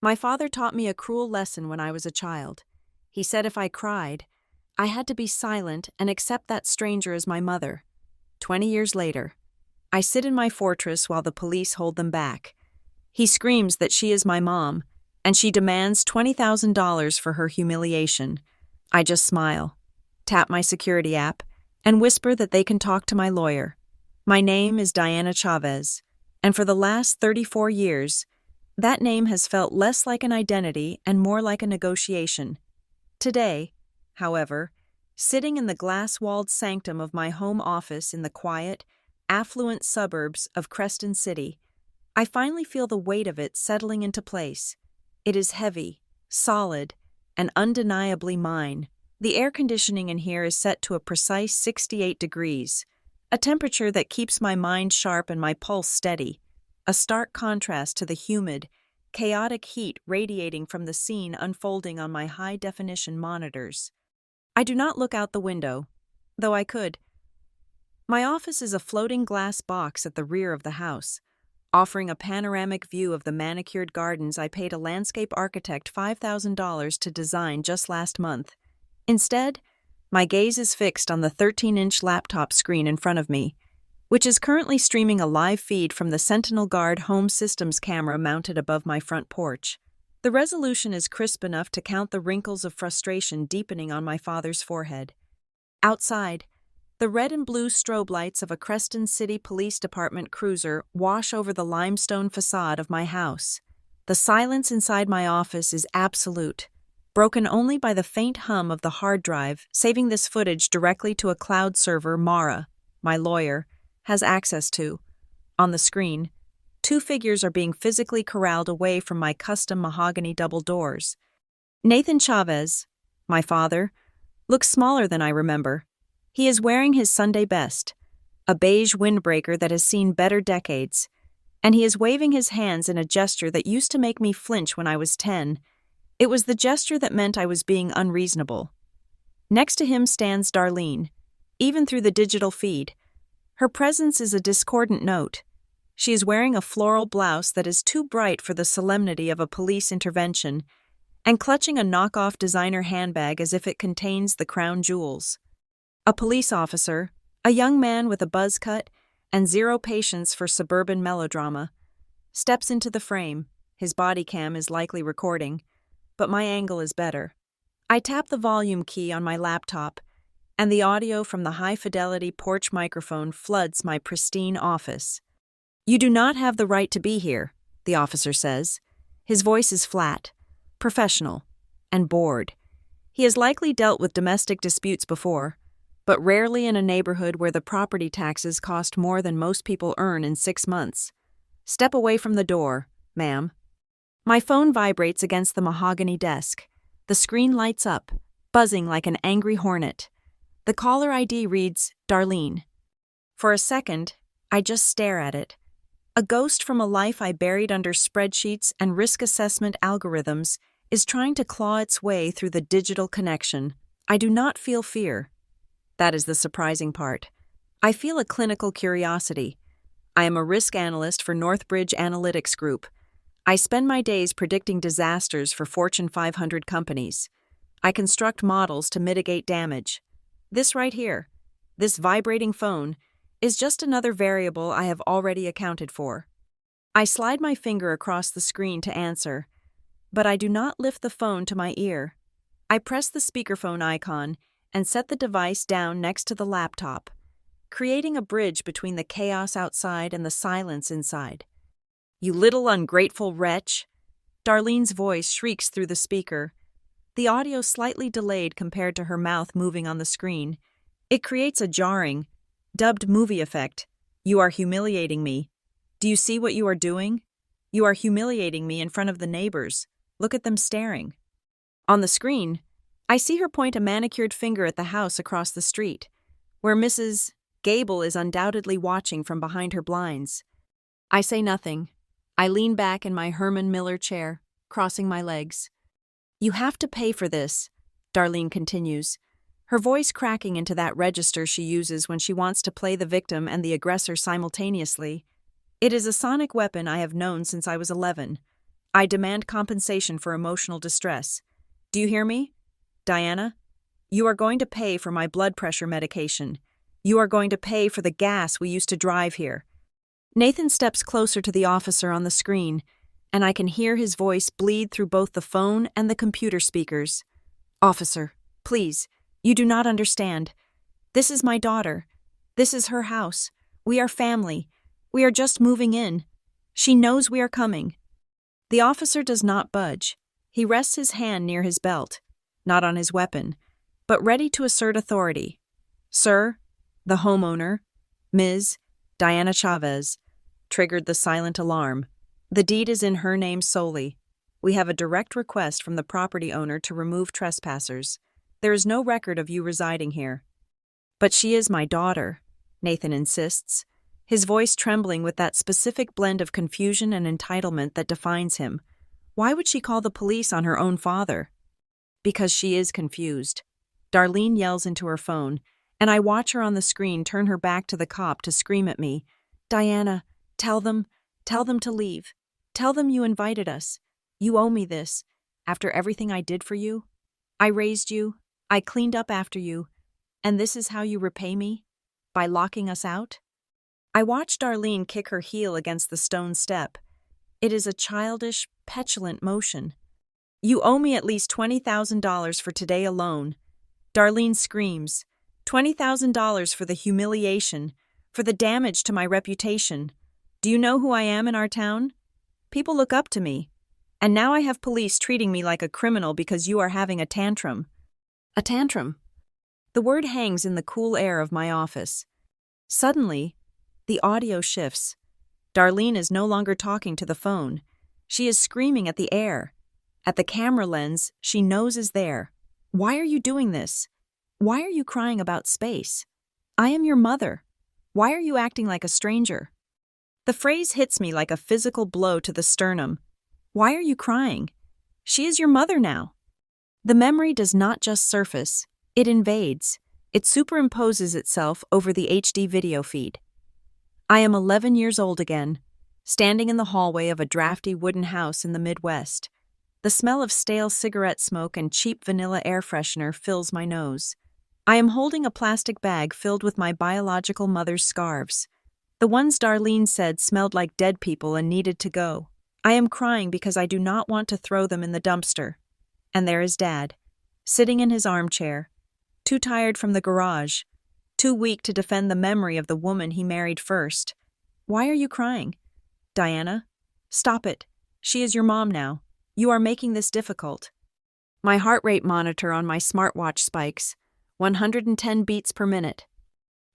My father taught me a cruel lesson when I was a child. He said if I cried, I had to be silent and accept that stranger as my mother. 20 years later, I sit in my fortress while the police hold them back. He screams that she is my mom, and she demands $20,000 for her humiliation. I just smile, tap my security app, and whisper that they can talk to my lawyer. My name is Diana Chavez, and for the last 34 years, that name has felt less like an identity and more like a negotiation. Today, however, sitting in the glass-walled sanctum of my home office in the quiet, affluent suburbs of Creston City, I finally feel the weight of it settling into place. It is heavy, solid, and undeniably mine. The air conditioning in here is set to a precise 68 degrees, a temperature that keeps my mind sharp and my pulse steady, a stark contrast to the humid, chaotic heat radiating from the scene unfolding on my high-definition monitors. I do not look out the window, though I could. My office is a floating glass box at the rear of the house, offering a panoramic view of the manicured gardens I paid a landscape architect $5,000 to design just last month. Instead, my gaze is fixed on the 13-inch laptop screen in front of me, which is currently streaming a live feed from the Sentinel Guard home systems camera mounted above my front porch. The resolution is crisp enough to count the wrinkles of frustration deepening on my father's forehead. Outside, the red and blue strobe lights of a Creston City Police Department cruiser wash over the limestone facade of my house. The silence inside my office is absolute, broken only by the faint hum of the hard drive saving this footage directly to a cloud server Mara, my lawyer, has access to. On the screen, two figures are being physically corralled away from my custom mahogany double doors. Nathan Chavez, my father, looks smaller than I remember. He is wearing his Sunday best, a beige windbreaker that has seen better decades, and he is waving his hands in a gesture that used to make me flinch when I was 10. It was the gesture that meant I was being unreasonable. Next to him stands Darlene, even through the digital feed. Her presence is a discordant note. She is wearing a floral blouse that is too bright for the solemnity of a police intervention, and clutching a knockoff designer handbag as if it contains the crown jewels. A police officer, a young man with a buzz cut and zero patience for suburban melodrama, steps into the frame. His body cam is likely recording, but my angle is better. I tap the volume key on my laptop, and the audio from the high-fidelity porch microphone floods my pristine office. "You do not have the right to be here," the officer says. His voice is flat, professional, and bored. He has likely dealt with domestic disputes before, but rarely in a neighborhood where the property taxes cost more than most people earn in 6 months. "Step away from the door, ma'am." My phone vibrates against the mahogany desk. The screen lights up, buzzing like an angry hornet. The caller ID reads, Darlene. For a second, I just stare at it. A ghost from a life I buried under spreadsheets and risk assessment algorithms is trying to claw its way through the digital connection. I do not feel fear. That is the surprising part. I feel a clinical curiosity. I am a risk analyst for Northbridge Analytics Group. I spend my days predicting disasters for Fortune 500 companies. I construct models to mitigate damage. This right here, this vibrating phone, is just another variable I have already accounted for. I slide my finger across the screen to answer, but I do not lift the phone to my ear. I press the speakerphone icon and set the device down next to the laptop, creating a bridge between the chaos outside and the silence inside. "You little ungrateful wretch!" Darlene's voice shrieks through the speaker, the audio slightly delayed compared to her mouth moving on the screen. It creates a jarring, dubbed movie effect. "You are humiliating me. Do you see what you are doing? You are humiliating me in front of the neighbors. Look at them staring." On the screen, I see her point a manicured finger at the house across the street, where Mrs. Gable is undoubtedly watching from behind her blinds. I say nothing. I lean back in my Herman Miller chair, crossing my legs. "You have to pay for this," Darlene continues, her voice cracking into that register she uses when she wants to play the victim and the aggressor simultaneously. It is a sonic weapon I have known since I was 11. I demand compensation for emotional distress. Do you hear me? Diana, you are going to pay for my blood pressure medication. You are going to pay for the gas we used to drive here. Nathan steps closer to the officer on the screen, and I can hear his voice bleed through both the phone and the computer speakers. Officer, please, you do not understand. This is my daughter. This is her house. We are family. We are just moving in. She knows we are coming. The officer does not budge. He rests his hand near his belt, not on his weapon, but ready to assert authority. Sir, the homeowner, Ms. Diana Chavez, triggered the silent alarm. The deed is in her name solely. We have a direct request from the property owner to remove trespassers. There is no record of you residing here. But she is my daughter, Nathan insists, his voice trembling with that specific blend of confusion and entitlement that defines him. Why would she call the police on her own father? Because she is confused. Darlene yells into her phone, and I watch her on the screen turn her back to the cop to scream at me. Diana, tell them to leave. Tell them you invited us. You owe me this. After everything I did for you, I raised you, I cleaned up after you, and this is how you repay me? By locking us out? I watch Darlene kick her heel against the stone step. It is a childish, petulant motion. You owe me at least $20,000 for today alone. Darlene screams. $20,000 for the humiliation, for the damage to my reputation. Do you know who I am in our town? People look up to me. And now I have police treating me like a criminal because you are having a tantrum. A tantrum. The word hangs in the cool air of my office. Suddenly, the audio shifts. Darlene is no longer talking to the phone. She is screaming at the air. At the camera lens she knows is there. Why are you doing this? Why are you crying about space? I am your mother. Why are you acting like a stranger? The phrase hits me like a physical blow to the sternum. Why are you crying? She is your mother now. The memory does not just surface, it invades. It superimposes itself over the HD video feed. I am 11 years old again, standing in the hallway of a drafty wooden house in the Midwest. The smell of stale cigarette smoke and cheap vanilla air freshener fills my nose. I am holding a plastic bag filled with my biological mother's scarves. The ones Darlene said smelled like dead people and needed to go. I am crying because I do not want to throw them in the dumpster. And there is Dad, sitting in his armchair, too tired from the garage, too weak to defend the memory of the woman he married first. Why are you crying? Diana, stop it. She is your mom now. You are making this difficult. My heart rate monitor on my smartwatch spikes, 110 beats per minute.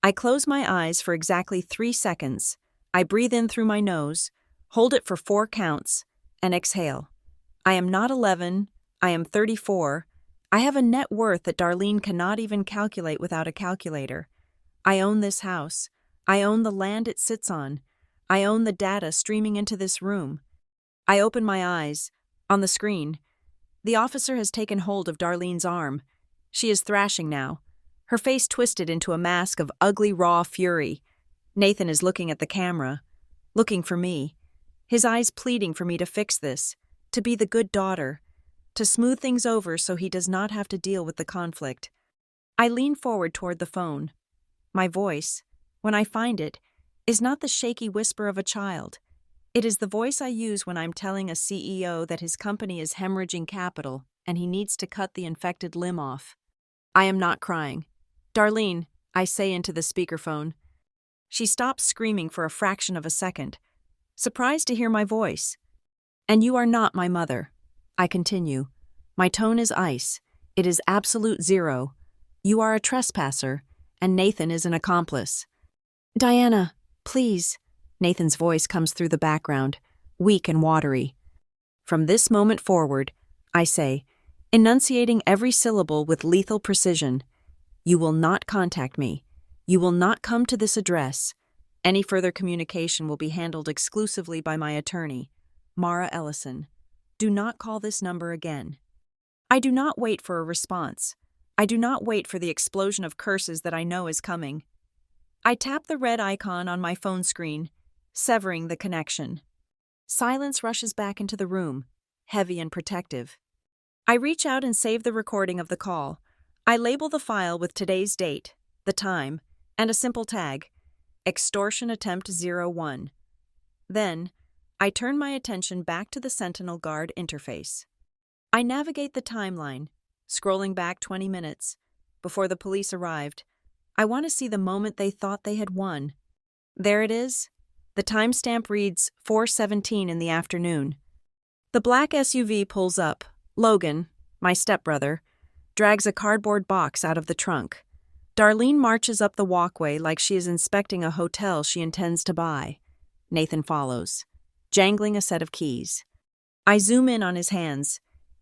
I close my eyes for exactly 3 seconds. I breathe in through my nose, hold it for 4 counts, and exhale. I am not 11, I am 34. I have a net worth that Darlene cannot even calculate without a calculator. I own this house. I own the land it sits on. I own the data streaming into this room. I open my eyes. On the screen, the officer has taken hold of Darlene's arm. She is thrashing now, her face twisted into a mask of ugly, raw fury. Nathan is looking at the camera, looking for me, his eyes pleading for me to fix this, to be the good daughter, to smooth things over so he does not have to deal with the conflict. I lean forward toward the phone. My voice, when I find it, is not the shaky whisper of a child. It is the voice I use when I'm telling a CEO that his company is hemorrhaging capital and he needs to cut the infected limb off. I am not crying. Darlene, I say into the speakerphone. She stops screaming for a fraction of a second, surprised to hear my voice. And you are not my mother. I continue. My tone is ice. It is absolute zero. You are a trespasser, and Nathan is an accomplice. Diana, please. Nathan's voice comes through the background, weak and watery. From this moment forward, I say, enunciating every syllable with lethal precision, you will not contact me. You will not come to this address. Any further communication will be handled exclusively by my attorney, Mara Ellison. Do not call this number again. I do not wait for a response. I do not wait for the explosion of curses that I know is coming. I tap the red icon on my phone screen, severing the connection. Silence rushes back into the room, heavy and protective. I reach out and save the recording of the call. I label the file with today's date, the time, and a simple tag, Extortion Attempt 01. Then, I turn my attention back to the Sentinel Guard interface. I navigate the timeline, scrolling back 20 minutes. Before the police arrived, I want to see the moment they thought they had won. There it is. The timestamp reads 4:17 in the afternoon. The black SUV pulls up. Logan, my stepbrother, drags a cardboard box out of the trunk. Darlene marches up the walkway like she is inspecting a hotel she intends to buy. Nathan follows, jangling a set of keys. I zoom in on his hands.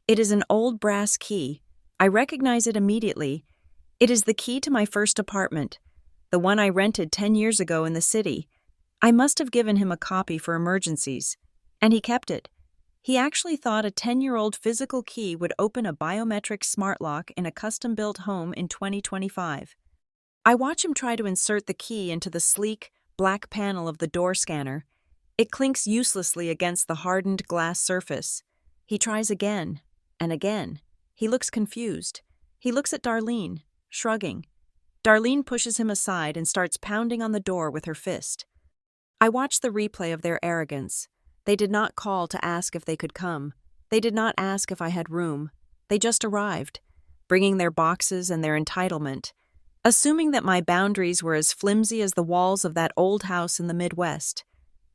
It is an old brass key. I recognize it immediately. It is the key to my first apartment, the one I rented 10 years ago in the city. I must have given him a copy for emergencies, and he kept it. He actually thought a 10-year-old physical key would open a biometric smart lock in a custom-built home in 2025. I watch him try to insert the key into the sleek, black panel of the door scanner. It clinks uselessly against the hardened glass surface. He tries again, and again. He looks confused. He looks at Darlene, shrugging. Darlene pushes him aside and starts pounding on the door with her fist. I watch the replay of their arrogance. They did not call to ask if they could come. They did not ask if I had room. They just arrived, bringing their boxes and their entitlement, assuming that my boundaries were as flimsy as the walls of that old house in the Midwest.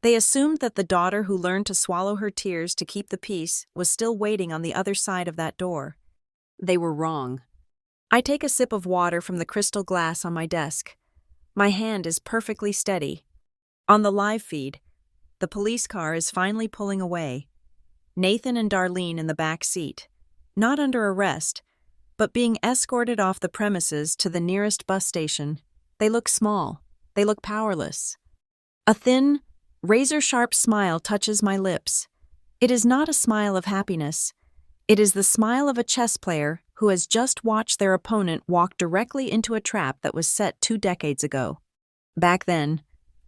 They assumed that the daughter who learned to swallow her tears to keep the peace was still waiting on the other side of that door. They were wrong. I take a sip of water from the crystal glass on my desk. My hand is perfectly steady. On the live feed, the police car is finally pulling away. Nathan and Darlene in the back seat, not under arrest, but being escorted off the premises to the nearest bus station. They look small. They look powerless. A thin, razor-sharp smile touches my lips. It is not a smile of happiness. It is the smile of a chess player who has just watched their opponent walk directly into a trap that was set 2 decades ago. Back then,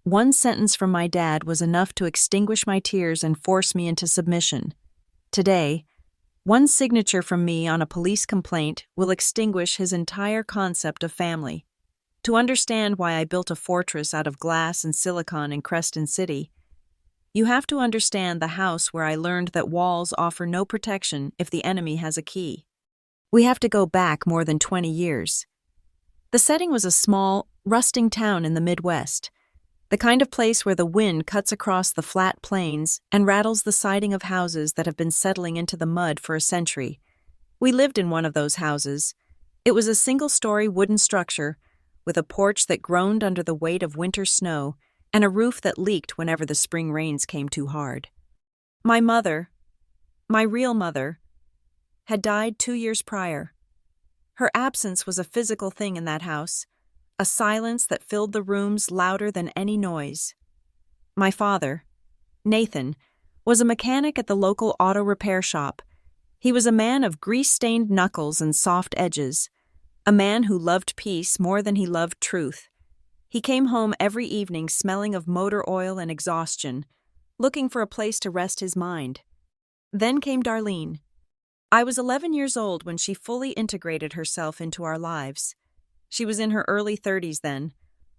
one sentence from my dad was enough to extinguish my tears and force me into submission. Today, one signature from me on a police complaint will extinguish his entire concept of family. To understand why I built a fortress out of glass and silicon in Creston City, you have to understand the house where I learned that walls offer no protection if the enemy has a key. We have to go back more than 20 years. The setting was a small, rusting town in the Midwest, the kind of place where the wind cuts across the flat plains and rattles the siding of houses that have been settling into the mud for a century. We lived in one of those houses. It was a single-story wooden structure with a porch that groaned under the weight of winter snow and a roof that leaked whenever the spring rains came too hard. My mother, my real mother, had died 2 years prior. Her absence was a physical thing in that house, a silence that filled the rooms louder than any noise. My father, Nathan, was a mechanic at the local auto repair shop. He was a man of grease-stained knuckles and soft edges, a man who loved peace more than he loved truth. He came home every evening smelling of motor oil and exhaustion, looking for a place to rest his mind. Then came Darlene. I was 11 years old when she fully integrated herself into our lives. She was in her early 30s then,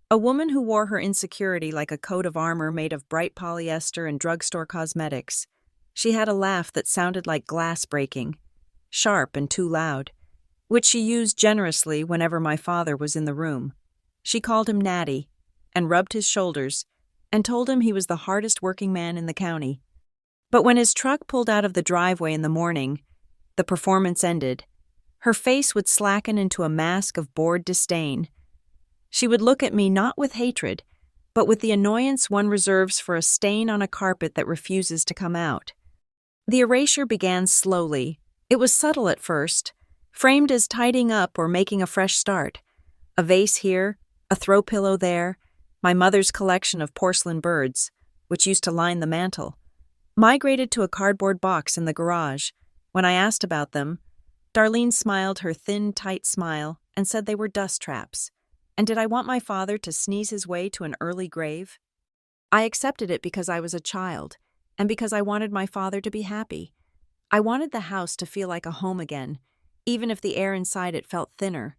a woman who wore her insecurity like a coat of armor made of bright polyester and drugstore cosmetics. She had a laugh that sounded like glass breaking, sharp and too loud, which she used generously whenever my father was in the room. She called him Natty and rubbed his shoulders and told him he was the hardest working man in the county. But when his truck pulled out of the driveway in the morning, the performance ended. Her face would slacken into a mask of bored disdain. She would look at me not with hatred, but with the annoyance one reserves for a stain on a carpet that refuses to come out. The erasure began slowly. It was subtle at first, framed as tidying up or making a fresh start. A vase here, a throw pillow there, my mother's collection of porcelain birds, which used to line the mantel, migrated to a cardboard box in the garage. When I asked about them, Darlene smiled her thin, tight smile and said they were dust traps. And did I want my father to sneeze his way to an early grave? I accepted it because I was a child, and because I wanted my father to be happy. I wanted the house to feel like a home again, even if the air inside it felt thinner,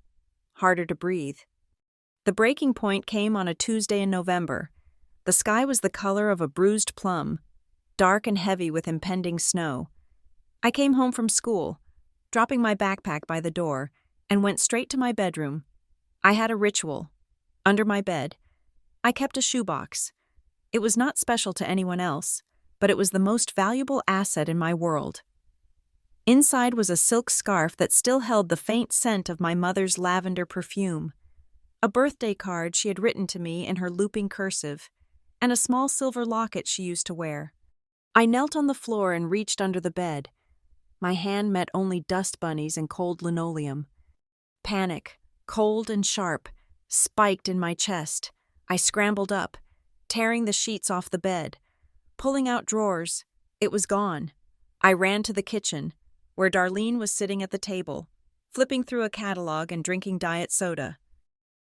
harder to breathe. The breaking point came on a Tuesday in November. The sky was the color of a bruised plum, dark and heavy with impending snow. I came home from school, dropping my backpack by the door, and went straight to my bedroom. I had a ritual. Under my bed, I kept a shoebox. It was not special to anyone else, but it was the most valuable asset in my world. Inside was a silk scarf that still held the faint scent of my mother's lavender perfume, a birthday card she had written to me in her looping cursive, and a small silver locket she used to wear. I knelt on the floor and reached under the bed. My hand met only dust bunnies and cold linoleum. Panic, cold and sharp, spiked in my chest. I scrambled up, tearing the sheets off the bed. Pulling out drawers, it was gone. I ran to the kitchen, where Darlene was sitting at the table, flipping through a catalog and drinking diet soda.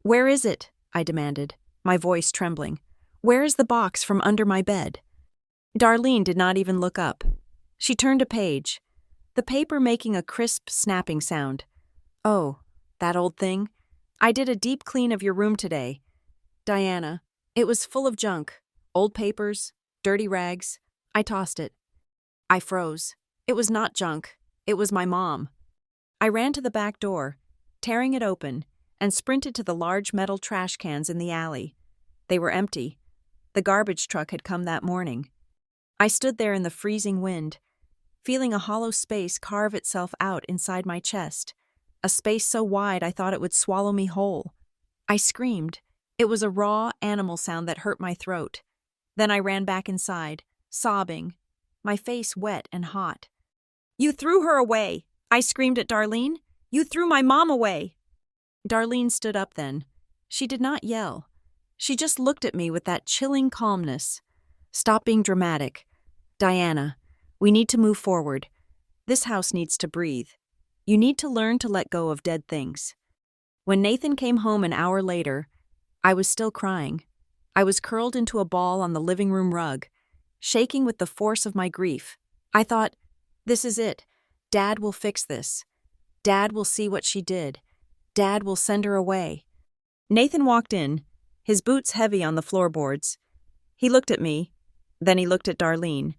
"Where is it?" I demanded, my voice trembling. "Where is the box from under my bed?" Darlene did not even look up. She turned a page, the paper making a crisp, snapping sound. "Oh, that old thing? I did a deep clean of your room today. Diana, it was full of junk, old papers, dirty rags. I tossed it." I froze. It was not junk. It was my mom. I ran to the back door, tearing it open, and sprinted to the large metal trash cans in the alley. They were empty. The garbage truck had come that morning. I stood there in the freezing wind, feeling a hollow space carve itself out inside my chest, a space so wide I thought it would swallow me whole. I screamed. It was a raw, animal sound that hurt my throat. Then I ran back inside, sobbing, my face wet and hot. "You threw her away!" I screamed at Darlene. "You threw my mom away!" Darlene stood up then. She did not yell. She just looked at me with that chilling calmness. "Stop being dramatic. Diana, we need to move forward. This house needs to breathe. You need to learn to let go of dead things." When Nathan came home an hour later, I was still crying. I was curled into a ball on the living room rug, shaking with the force of my grief. I thought, this is it. Dad will fix this. Dad will see what she did. Dad will send her away. Nathan walked in, his boots heavy on the floorboards. He looked at me, then he looked at Darlene.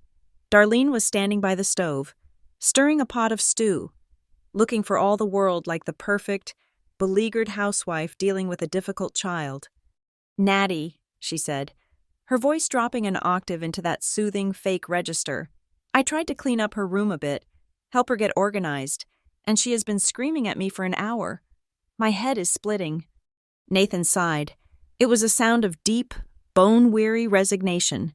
Darlene was standing by the stove, stirring a pot of stew, looking for all the world like the perfect, beleaguered housewife dealing with a difficult child. "Natty," she said, her voice dropping an octave into that soothing, fake register. "I tried to clean up her room a bit, help her get organized, and she has been screaming at me for an hour. My head is splitting." Nathan sighed. It was a sound of deep, bone-weary resignation.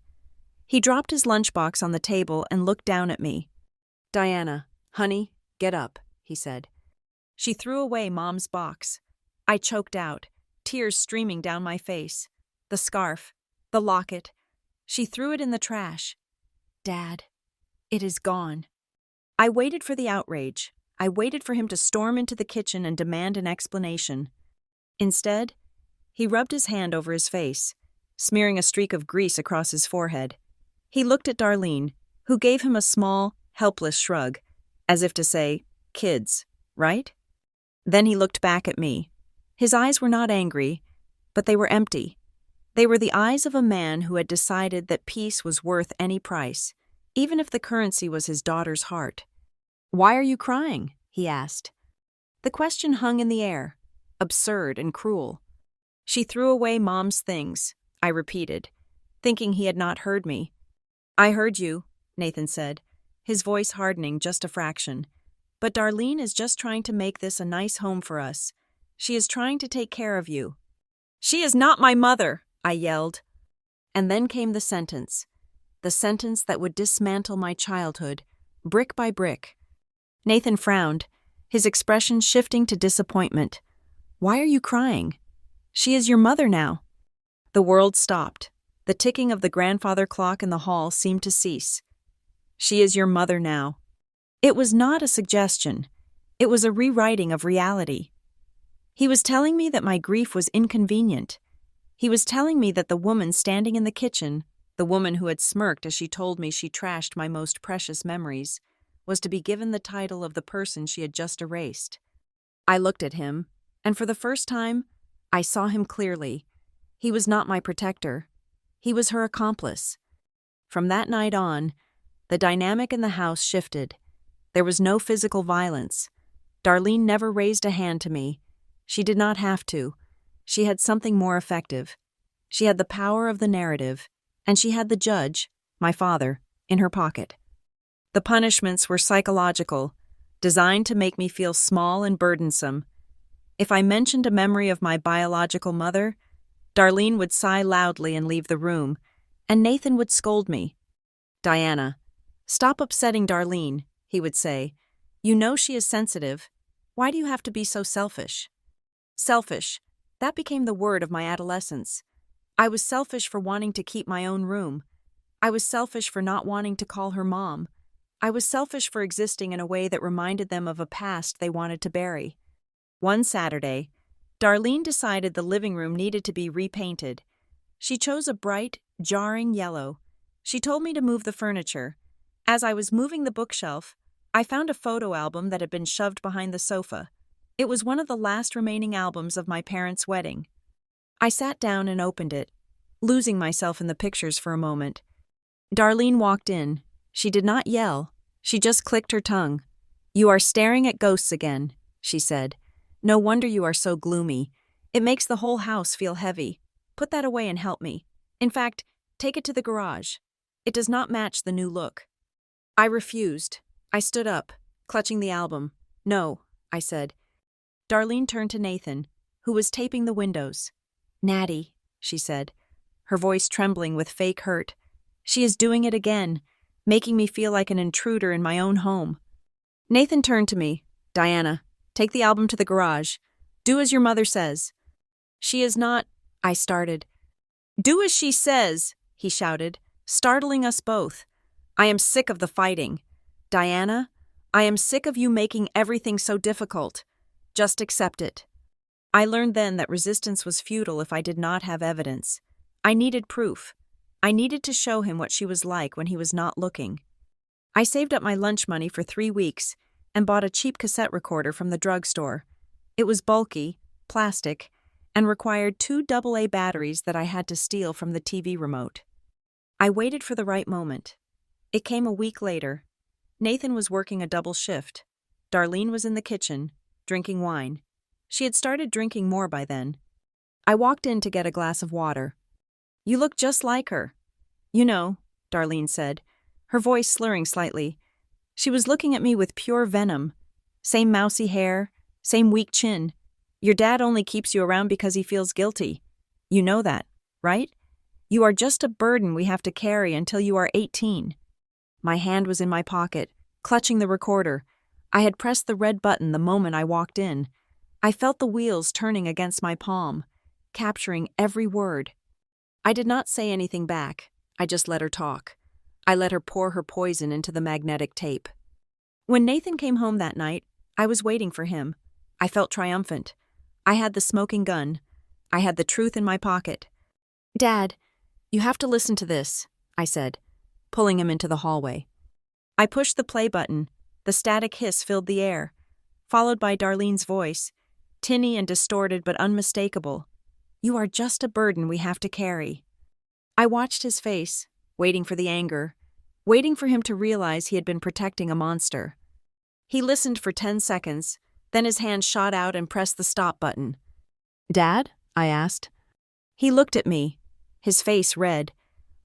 He dropped his lunchbox on the table and looked down at me. "Diana, honey, get up," he said. She threw away Mom's box. I choked out, tears streaming down my face. The scarf, the locket. She threw it in the trash. "Dad, it is gone." I waited for the outrage. I waited for him to storm into the kitchen and demand an explanation. Instead, he rubbed his hand over his face, smearing a streak of grease across his forehead. He looked at Darlene, who gave him a small, helpless shrug, as if to say, "Kids, right?" Then he looked back at me. His eyes were not angry, but they were empty. They were the eyes of a man who had decided that peace was worth any price, even if the currency was his daughter's heart. "Why are you crying?" he asked. The question hung in the air, absurd and cruel. "She threw away Mom's things," I repeated, thinking he had not heard me. "I heard you," Nathan said, his voice hardening just a fraction. "But Darlene is just trying to make this a nice home for us. She is trying to take care of you." "She is not my mother," I yelled. And then came the sentence that would dismantle my childhood, brick by brick. Nathan frowned, his expression shifting to disappointment. "Why are you crying? She is your mother now." The world stopped. The ticking of the grandfather clock in the hall seemed to cease. "She is your mother now." It was not a suggestion. It was a rewriting of reality. He was telling me that my grief was inconvenient. He was telling me that the woman standing in the kitchen, the The woman who had smirked as she told me she trashed my most precious memories was to be given the title of the person she had just erased. I looked at him, and for the first time, I saw him clearly. He was not my protector. He was her accomplice. From that night on, the dynamic in the house shifted. There was no physical violence. Darlene never raised a hand to me. She did not have to. She had something more effective. She had the power of the narrative, and she had the judge, my father, in her pocket. The punishments were psychological, designed to make me feel small and burdensome. If I mentioned a memory of my biological mother, Darlene would sigh loudly and leave the room, and Nathan would scold me. "Diana, stop upsetting Darlene," he would say. "You know she is sensitive. Why do you have to be so selfish?" Selfish. That became the word of my adolescence. I was selfish for wanting to keep my own room. I was selfish for not wanting to call her mom. I was selfish for existing in a way that reminded them of a past they wanted to bury. One Saturday, Darlene decided the living room needed to be repainted. She chose a bright, jarring yellow. She told me to move the furniture. As I was moving the bookshelf, I found a photo album that had been shoved behind the sofa. It was one of the last remaining albums of my parents' wedding. I sat down and opened it, losing myself in the pictures for a moment. Darlene walked in. She did not yell. She just clicked her tongue. "You are staring at ghosts again," she said. "No wonder you are so gloomy. It makes the whole house feel heavy. Put that away and help me. In fact, take it to the garage. It does not match the new look." I refused. I stood up, clutching the album. "No," I said. Darlene turned to Nathan, who was taping the windows. "Natty," she said, her voice trembling with fake hurt. "She is doing it again, making me feel like an intruder in my own home." Nathan turned to me. "Diana, take the album to the garage. Do as your mother says." "She is not," I started. "Do as she says," he shouted, startling us both. "I am sick of the fighting. Diana, I am sick of you making everything so difficult. Just accept it." I learned then that resistance was futile if I did not have evidence. I needed proof. I needed to show him what she was like when he was not looking. I saved up my lunch money for 3 weeks and bought a cheap cassette recorder from the drugstore. It was bulky, plastic, and required 2 AA batteries that I had to steal from the TV remote. I waited for the right moment. It came a week later. Nathan was working a double shift. Darlene was in the kitchen, drinking wine. She had started drinking more by then. I walked in to get a glass of water. "You look just like her." "You know," Darlene said, her voice slurring slightly. She was looking at me with pure venom. "Same mousy hair, same weak chin. Your dad only keeps you around because he feels guilty. You know that, right? You are just a burden we have to carry until you are 18. My hand was in my pocket, clutching the recorder. I had pressed the red button the moment I walked in. I felt the wheels turning against my palm, capturing every word. I did not say anything back. I just let her talk. I let her pour her poison into the magnetic tape. When Nathan came home that night, I was waiting for him. I felt triumphant. I had the smoking gun. I had the truth in my pocket. "Dad, you have to listen to this," I said, pulling him into the hallway. I pushed the play button. The static hiss filled the air, followed by Darlene's voice, tinny and distorted but unmistakable. "You are just a burden we have to carry." I watched his face, waiting for the anger, waiting for him to realize he had been protecting a monster. He listened for 10 seconds, then his hand shot out and pressed the stop button. "Dad?" I asked. He looked at me, his face red,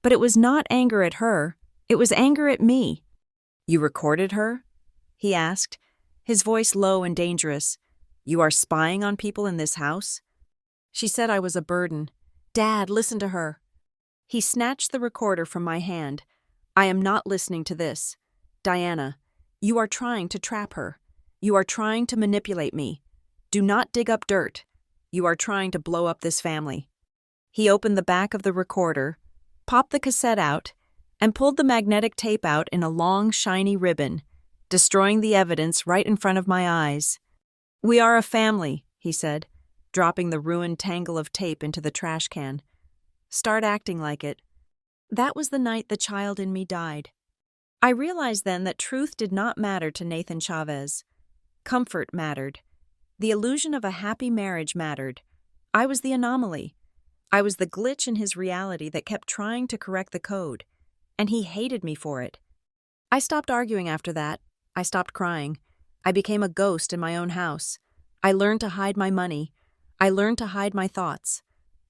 but it was not anger at her, it was anger at me. "You recorded her?" he asked, his voice low and dangerous. "You are spying on people in this house?" She said I was a burden. "Dad, listen to her." He snatched the recorder from my hand. "I am not listening to this. Diana, you are trying to trap her. You are trying to manipulate me. Do not dig up dirt. You are trying to blow up this family." He opened the back of the recorder, popped the cassette out, and pulled the magnetic tape out in a long, shiny ribbon, destroying the evidence right in front of my eyes. "We are a family," he said, dropping the ruined tangle of tape into the trash can. "Start acting like it." That was the night the child in me died. I realized then that truth did not matter to Nathan Chavez. Comfort mattered. The illusion of a happy marriage mattered. I was the anomaly. I was the glitch in his reality that kept trying to correct the code, and he hated me for it. I stopped arguing after that. I stopped crying. I became a ghost in my own house. I learned to hide my money. I learned to hide my thoughts.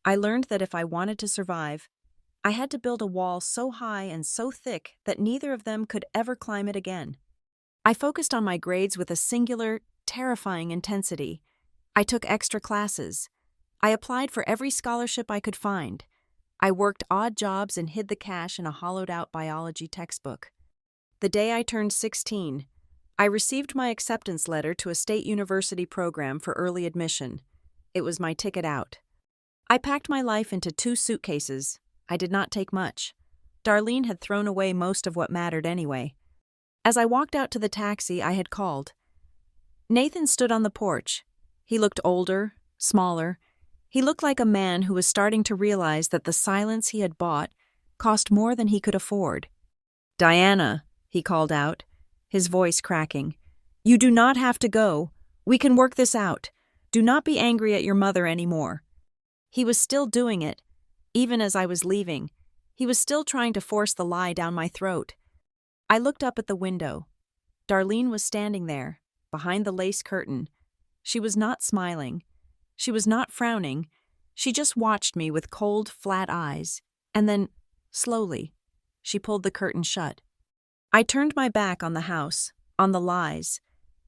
I learned that if I wanted to survive, I had to build a wall so high and so thick that neither of them could ever climb it again. I focused on my grades with a singular, terrifying intensity. I took extra classes. I applied for every scholarship I could find. I worked odd jobs and hid the cash in a hollowed-out biology textbook. The day I turned 16, I received my acceptance letter to a state university program for early admission. It was my ticket out. I packed my life into 2 suitcases. I did not take much. Darlene had thrown away most of what mattered anyway. As I walked out to the taxi I had called, Nathan stood on the porch. He looked older, smaller. He looked like a man who was starting to realize that the silence he had bought cost more than he could afford. "Diana," he called out, his voice cracking. "You do not have to go. We can work this out. Do not be angry at your mother anymore." He was still doing it, even as I was leaving. He was still trying to force the lie down my throat. I looked up at the window. Darlene was standing there, behind the lace curtain. She was not smiling. She was not frowning. She just watched me with cold, flat eyes, and then, slowly, she pulled the curtain shut. I turned my back on the house, on the lies,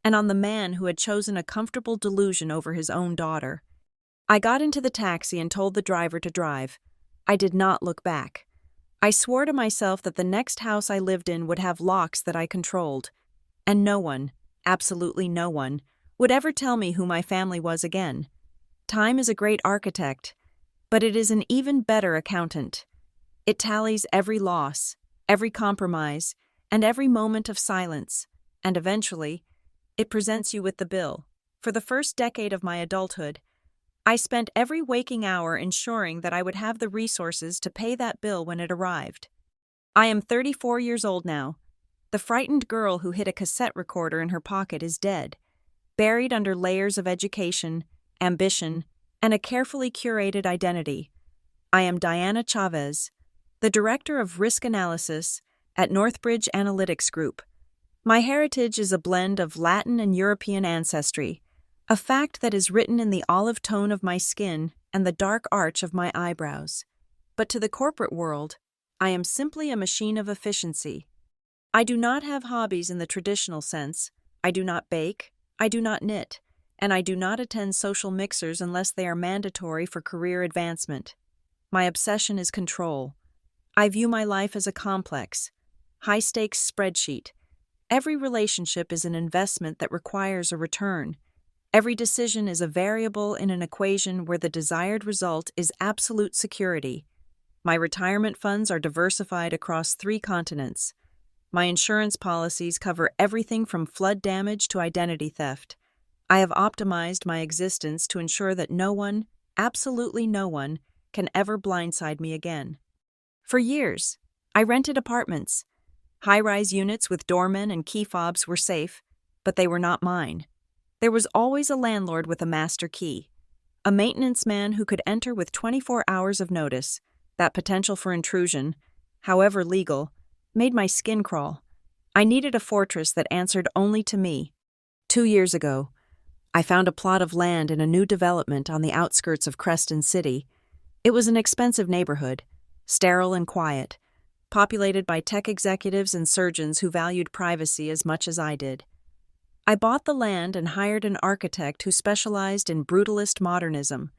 and on the man who had chosen a comfortable delusion over his own daughter. I got into the taxi and told the driver to drive. I did not look back. I swore to myself that the next house I lived in would have locks that I controlled, and no one, absolutely no one, would ever tell me who my family was again. Time is a great architect, but it is an even better accountant. It tallies every loss, every compromise, and every moment of silence, and eventually, it presents you with the bill. For the first decade of my adulthood, I spent every waking hour ensuring that I would have the resources to pay that bill when it arrived. I am 34 years old now. The frightened girl who hid a cassette recorder in her pocket is dead, buried under layers of education, ambition, and a carefully curated identity. I am Diana Chavez, the Director of Risk Analysis at Northbridge Analytics Group. My heritage is a blend of Latin and European ancestry, a fact that is written in the olive tone of my skin and the dark arch of my eyebrows. But to the corporate world, I am simply a machine of efficiency. I do not have hobbies in the traditional sense. I do not bake, I do not knit, and I do not attend social mixers unless they are mandatory for career advancement. My obsession is control. I view my life as a complex, high-stakes spreadsheet. Every relationship is an investment that requires a return. Every decision is a variable in an equation where the desired result is absolute security. My retirement funds are diversified across 3 continents. My insurance policies cover everything from flood damage to identity theft. I have optimized my existence to ensure that no one, absolutely no one, can ever blindside me again. For years, I rented apartments. High-rise units with doormen and key fobs were safe, but they were not mine. There was always a landlord with a master key, a maintenance man who could enter with 24 hours of notice. That potential for intrusion, however legal, made my skin crawl. I needed a fortress that answered only to me. 2 years ago, I found a plot of land in a new development on the outskirts of Creston City. It was an expensive neighborhood, sterile and quiet, populated by tech executives and surgeons who valued privacy as much as I did. I bought the land and hired an architect who specialized in brutalist modernism.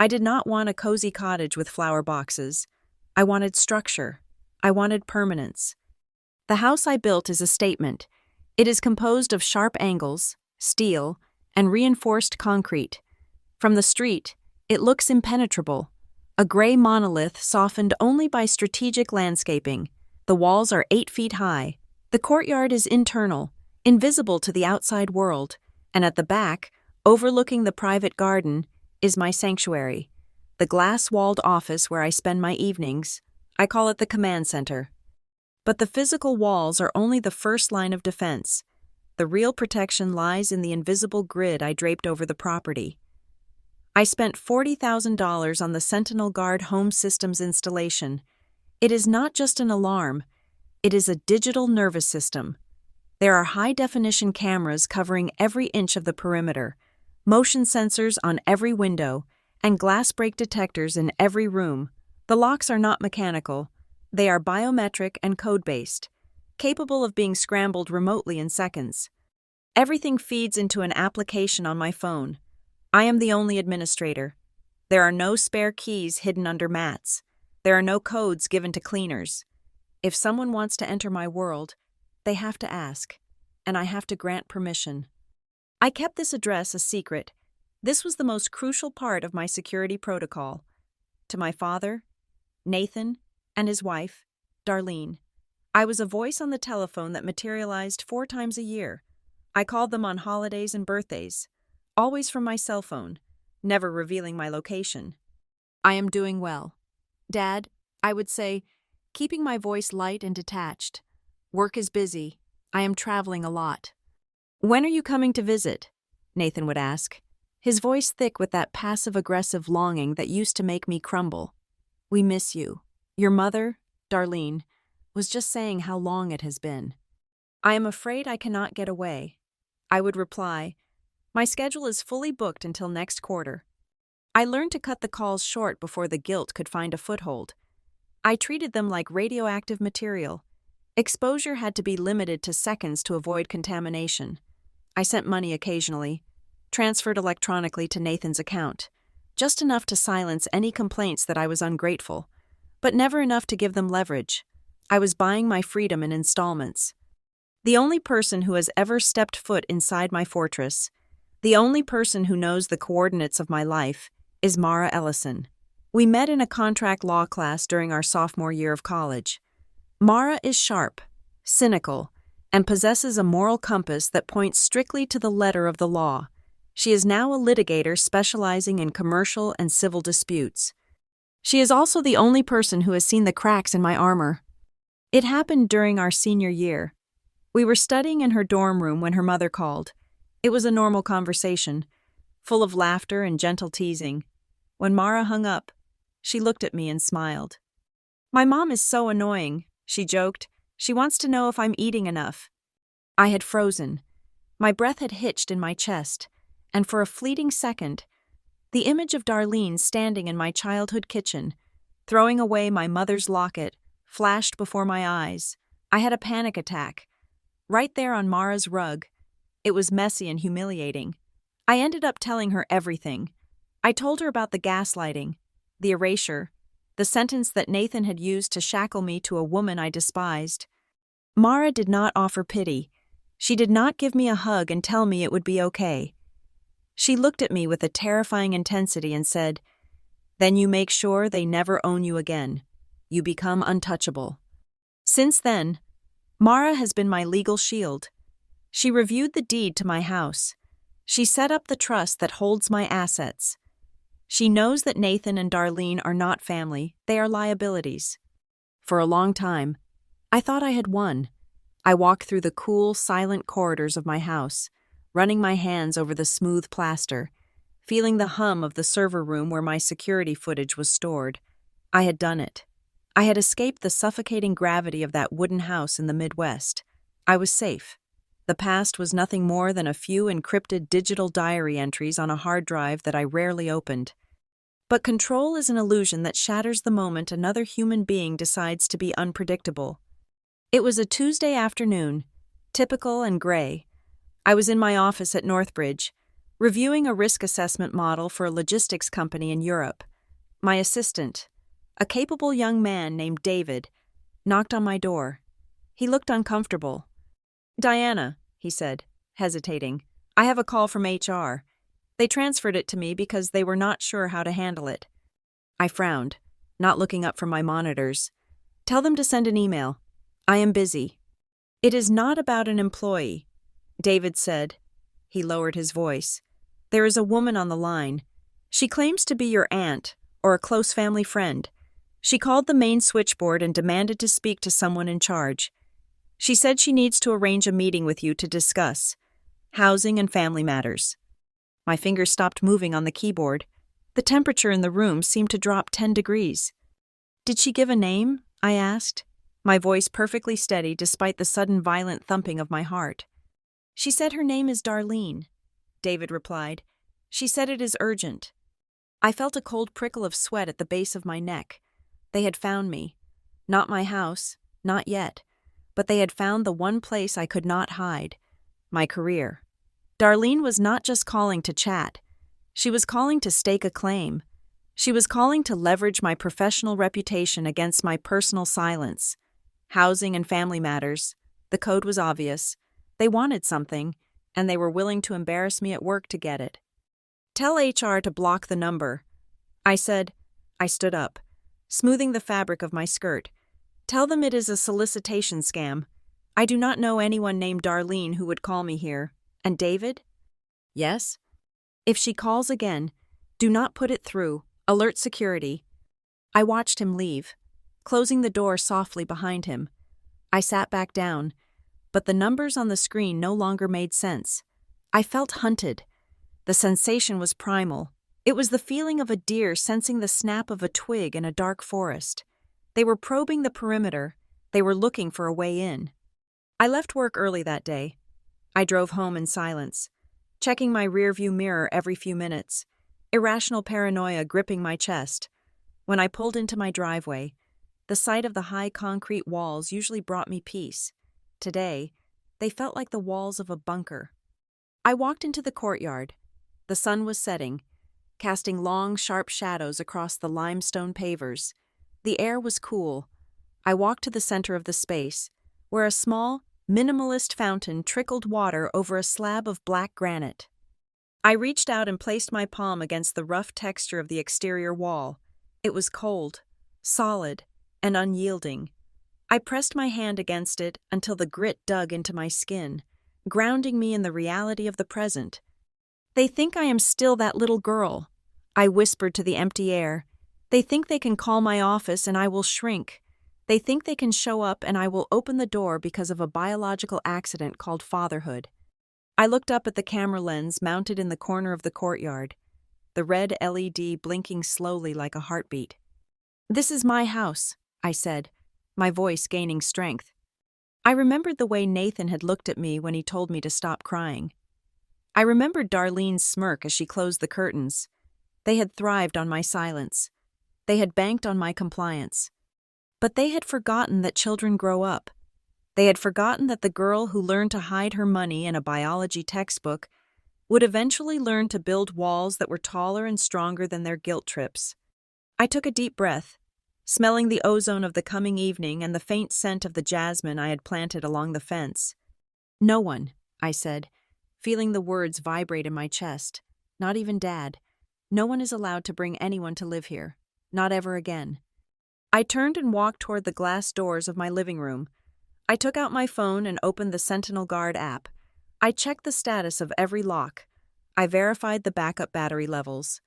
I did not want a cozy cottage with flower boxes. I wanted structure. I wanted permanence. The house I built is a statement. It is composed of sharp angles, steel, and reinforced concrete. From the street, it looks impenetrable, a gray monolith softened only by strategic landscaping. The walls are 8 feet high. The courtyard is internal, invisible to the outside world, and at the back, overlooking the private garden, is my sanctuary, the glass-walled office where I spend my evenings. I call it the command center. But the physical walls are only the first line of defense. The real protection lies in the invisible grid I draped over the property. I spent $40,000 on the Sentinel Guard home systems installation. It is not just an alarm, it is a digital nervous system. There are high-definition cameras covering every inch of the perimeter, motion sensors on every window, and glass break detectors in every room. The locks are not mechanical. They are biometric and code-based, capable of being scrambled remotely in seconds. Everything feeds into an application on my phone. I am the only administrator. There are no spare keys hidden under mats. There are no codes given to cleaners. If someone wants to enter my world, they have to ask, and I have to grant permission. I kept this address a secret. This was the most crucial part of my security protocol. To my father, Nathan, and his wife, Darlene, I was a voice on the telephone that materialized 4 times a year. I called them on holidays and birthdays, always from my cell phone, never revealing my location. I am doing well. Dad, I would say, keeping my voice light and detached. Work is busy. I am traveling a lot. When are you coming to visit? Nathan would ask, his voice thick with that passive-aggressive longing that used to make me crumble. We miss you. Your mother, Darlene, was just saying how long it has been. I am afraid I cannot get away. I would reply, my schedule is fully booked until next quarter. I learned to cut the calls short before the guilt could find a foothold. I treated them like radioactive material. Exposure had to be limited to seconds to avoid contamination. I sent money occasionally, transferred electronically to Nathan's account, just enough to silence any complaints that I was ungrateful, but never enough to give them leverage. I was buying my freedom in installments. The only person who has ever stepped foot inside my fortress, the only person who knows the coordinates of my life, is Mara Ellison. We met in a contract law class during our sophomore year of college. Mara is sharp, cynical, and possesses a moral compass that points strictly to the letter of the law. She is now a litigator specializing in commercial and civil disputes. She is also the only person who has seen the cracks in my armor. It happened during our senior year. We were studying in her dorm room when her mother called. It was a normal conversation, full of laughter and gentle teasing. When Mara hung up, she looked at me and smiled. My mom is so annoying, she joked. She wants to know if I'm eating enough. I had frozen. My breath had hitched in my chest, and for a fleeting second, the image of Darlene standing in my childhood kitchen, throwing away my mother's locket, flashed before my eyes. I had a panic attack. Right there on Mara's rug. It was messy and humiliating. I ended up telling her everything. I told her about the gaslighting, the erasure, the sentence that Nathan had used to shackle me to a woman I despised. Mara did not offer pity. She did not give me a hug and tell me it would be okay. She looked at me with a terrifying intensity and said, "Then you make sure they never own you again. You become untouchable." Since then, Mara has been my legal shield. She reviewed the deed to my house. She set up the trust that holds my assets. She knows that Nathan and Darlene are not family, they are liabilities. For a long time, I thought I had won. I walked through the cool, silent corridors of my house, running my hands over the smooth plaster, feeling the hum of the server room where my security footage was stored. I had done it. I had escaped the suffocating gravity of that wooden house in the Midwest. I was safe. The past was nothing more than a few encrypted digital diary entries on a hard drive that I rarely opened. But control is an illusion that shatters the moment another human being decides to be unpredictable. It was a Tuesday afternoon, typical and gray. I was in my office at Northbridge, reviewing a risk assessment model for a logistics company in Europe. My assistant, a capable young man named David, knocked on my door. He looked uncomfortable. "Diana," he said, hesitating, "I have a call from HR. They transferred it to me because they were not sure how to handle it." I frowned, not looking up from my monitors. "Tell them to send an email. I am busy." "It is not about an employee," David said. He lowered his voice. "There is a woman on the line. She claims to be your aunt or a close family friend. She called the main switchboard and demanded to speak to someone in charge. She said she needs to arrange a meeting with you to discuss housing and family matters. My fingers stopped moving on the keyboard. The temperature in the room seemed to drop 10 degrees. Did she give a name? I asked, my voice perfectly steady despite the sudden violent thumping of my heart. She said her name is Darlene, David replied. She said it is urgent. I felt a cold prickle of sweat at the base of my neck. They had found me. Not my house, not yet, but they had found the one place I could not hide, my career. Darlene was not just calling to chat. She was calling to stake a claim. She was calling to leverage my professional reputation against my personal silence. Housing and family matters. The code was obvious. They wanted something, and they were willing to embarrass me at work to get it. Tell HR to block the number, I said. I stood up, smoothing the fabric of my skirt. Tell them it is a solicitation scam. I do not know anyone named Darlene who would call me here. And David? Yes? If she calls again, do not put it through. Alert security. I watched him leave, closing the door softly behind him. I sat back down, but the numbers on the screen no longer made sense. I felt hunted. The sensation was primal. It was the feeling of a deer sensing the snap of a twig in a dark forest. They were probing the perimeter. They were looking for a way in. I left work early that day. I drove home in silence, checking my rearview mirror every few minutes, irrational paranoia gripping my chest. When I pulled into my driveway, the sight of the high concrete walls usually brought me peace. Today, they felt like the walls of a bunker. I walked into the courtyard. The sun was setting, casting long, sharp shadows across the limestone pavers. The air was cool. I walked to the center of the space, where a small, minimalist fountain trickled water over a slab of black granite. I reached out and placed my palm against the rough texture of the exterior wall. It was cold, solid, and unyielding. I pressed my hand against it until the grit dug into my skin, grounding me in the reality of the present. They think I am still that little girl, I whispered to the empty air. They think they can call my office and I will shrink. They think they can show up and I will open the door because of a biological accident called fatherhood. I looked up at the camera lens mounted in the corner of the courtyard, the red LED blinking slowly like a heartbeat. This is my house, I said, my voice gaining strength. I remembered the way Nathan had looked at me when he told me to stop crying. I remembered Darlene's smirk as she closed the curtains. They had thrived on my silence. They had banked on my compliance. But they had forgotten that children grow up. They had forgotten that the girl who learned to hide her money in a biology textbook would eventually learn to build walls that were taller and stronger than their guilt trips. I took a deep breath, smelling the ozone of the coming evening and the faint scent of the jasmine I had planted along the fence. No one, I said, feeling the words vibrate in my chest. Not even Dad. No one is allowed to bring anyone to live here. Not ever again. I turned and walked toward the glass doors of my living room. I took out my phone and opened the Sentinel Guard app. I checked the status of every lock. I verified the backup battery levels.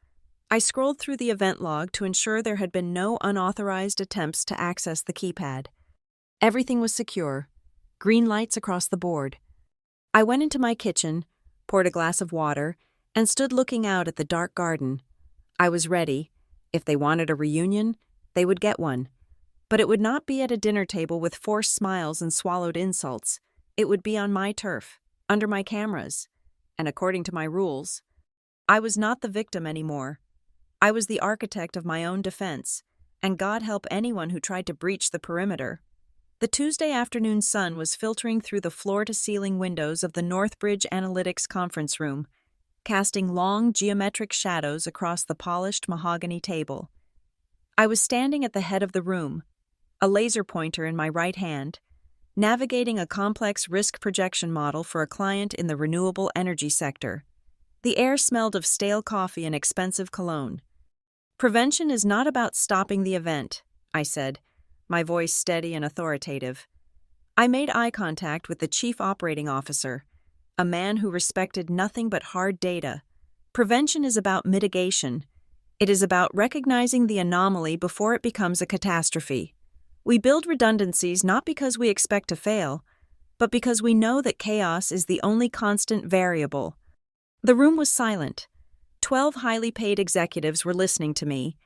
I scrolled through the event log to ensure there had been no unauthorized attempts to access the keypad. Everything was secure. Green lights across the board. I went into my kitchen, poured a glass of water, and stood looking out at the dark garden. I was ready. If they wanted a reunion, they would get one. But it would not be at a dinner table with forced smiles and swallowed insults. It would be on my turf, under my cameras. And according to my rules, I was not the victim anymore. I was the architect of my own defense, and God help anyone who tried to breach the perimeter. The Tuesday afternoon sun was filtering through the floor-to-ceiling windows of the Northbridge Analytics conference room, casting long geometric shadows across the polished mahogany table. I was standing at the head of the room, a laser pointer in my right hand, navigating a complex risk projection model for a client in the renewable energy sector. The air smelled of stale coffee and expensive cologne. Prevention is not about stopping the event, I said, my voice steady and authoritative. I made eye contact with the chief operating officer, a man who respected nothing but hard data. Prevention is about mitigation. It is about recognizing the anomaly before it becomes a catastrophe. We build redundancies not because we expect to fail, but because we know that chaos is the only constant variable. The room was silent. 12 highly paid executives were listening to me,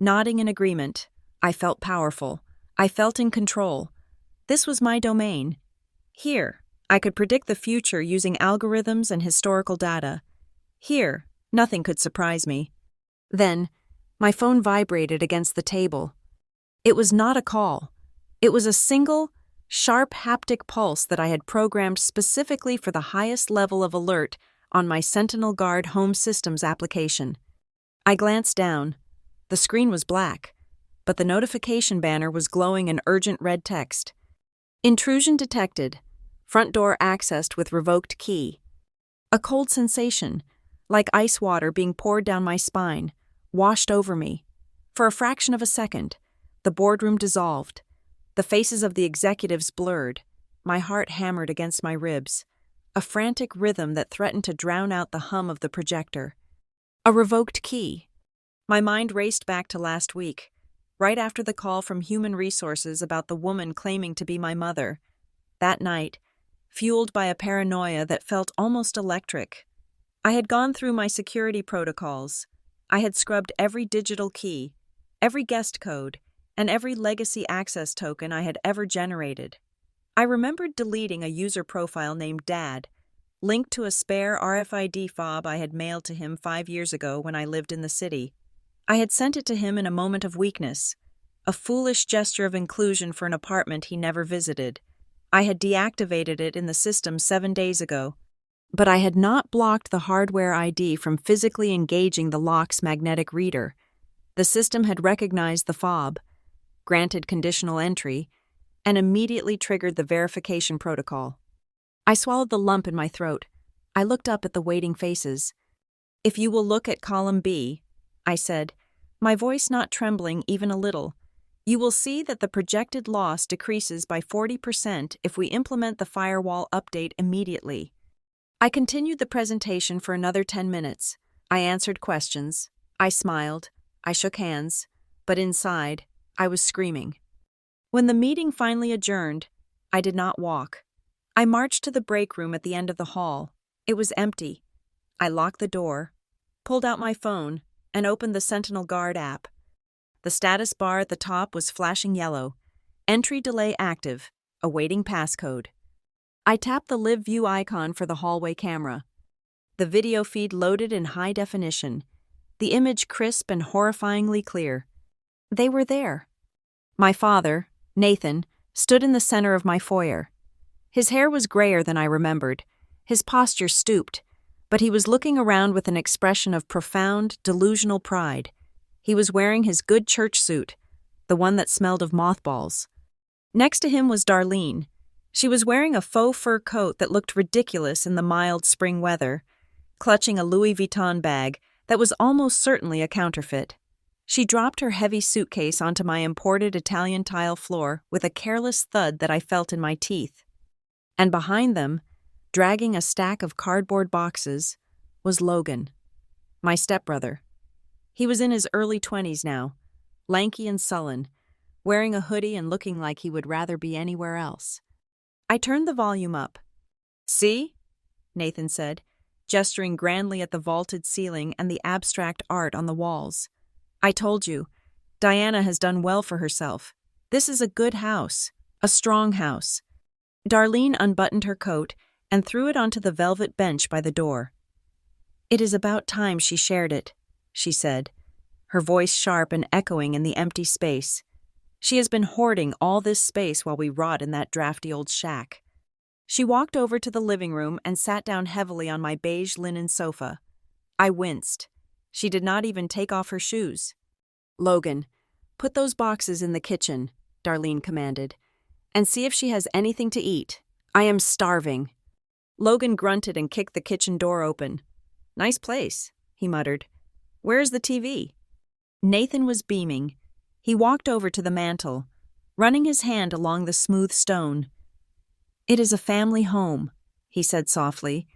nodding in agreement. I felt powerful. I felt in control. This was my domain. Here, I could predict the future using algorithms and historical data. Here, nothing could surprise me. Then, my phone vibrated against the table. It was not a call. It was a single, sharp haptic pulse that I had programmed specifically for the highest level of alert on my Sentinel Guard Home Systems application. I glanced down. The screen was black, but the notification banner was glowing in urgent red text. Intrusion detected. Front door accessed with revoked key. A cold sensation, like ice water being poured down my spine, washed over me. For a fraction of a second, the boardroom dissolved. The faces of the executives blurred. My heart hammered against my ribs. A frantic rhythm that threatened to drown out the hum of the projector. A revoked key. My mind raced back to last week, right after the call from Human Resources about the woman claiming to be my mother. That night, fueled by a paranoia that felt almost electric, I had gone through my security protocols. I had scrubbed every digital key, every guest code, and every legacy access token I had ever generated. I remembered deleting a user profile named Dad, linked to a spare RFID fob I had mailed to him 5 years ago when I lived in the city. I had sent it to him in a moment of weakness, a foolish gesture of inclusion for an apartment he never visited. I had deactivated it in the system 7 days ago, but I had not blocked the hardware ID from physically engaging the lock's magnetic reader. The system had recognized the fob, granted conditional entry, and immediately triggered the verification protocol. I swallowed the lump in my throat. I looked up at the waiting faces. "If you will look at column B," I said, my voice not trembling even a little, "you will see that the projected loss decreases by 40% if we implement the firewall update immediately." I continued the presentation for another 10 minutes. I answered questions. I smiled. I shook hands. But inside, I was screaming. When the meeting finally adjourned, I did not walk. I marched to the break room at the end of the hall. It was empty. I locked the door, pulled out my phone, and opened the Sentinel Guard app. The status bar at the top was flashing yellow. Entry delay active, awaiting passcode. I tapped the live view icon for the hallway camera. The video feed loaded in high definition, the image crisp and horrifyingly clear. They were there. My father, Nathan, stood in the center of my foyer. His hair was grayer than I remembered, his posture stooped, but he was looking around with an expression of profound, delusional pride. He was wearing his good church suit, the one that smelled of mothballs. Next to him was Darlene. She was wearing a faux fur coat that looked ridiculous in the mild spring weather, clutching a Louis Vuitton bag that was almost certainly a counterfeit. She dropped her heavy suitcase onto my imported Italian tile floor with a careless thud that I felt in my teeth. And behind them, dragging a stack of cardboard boxes, was Logan, my stepbrother. He was in his early 20s now, lanky and sullen, wearing a hoodie and looking like he would rather be anywhere else. I turned the volume up. "See?" Nathan said, gesturing grandly at the vaulted ceiling and the abstract art on the walls. "I told you, Diana has done well for herself. This is a good house, a strong house." Darlene unbuttoned her coat and threw it onto the velvet bench by the door. "It is about time she shared it," she said, her voice sharp and echoing in the empty space. "She has been hoarding all this space while we rot in that drafty old shack." She walked over to the living room and sat down heavily on my beige linen sofa. I winced. She did not even take off her shoes. "Logan, put those boxes in the kitchen," Darlene commanded, "and see if she has anything to eat. I am starving." Logan grunted and kicked the kitchen door open. "Nice place," he muttered. "Where's the TV?" Nathan was beaming. He walked over to the mantel, running his hand along the smooth stone. "It is a family home," he said softly,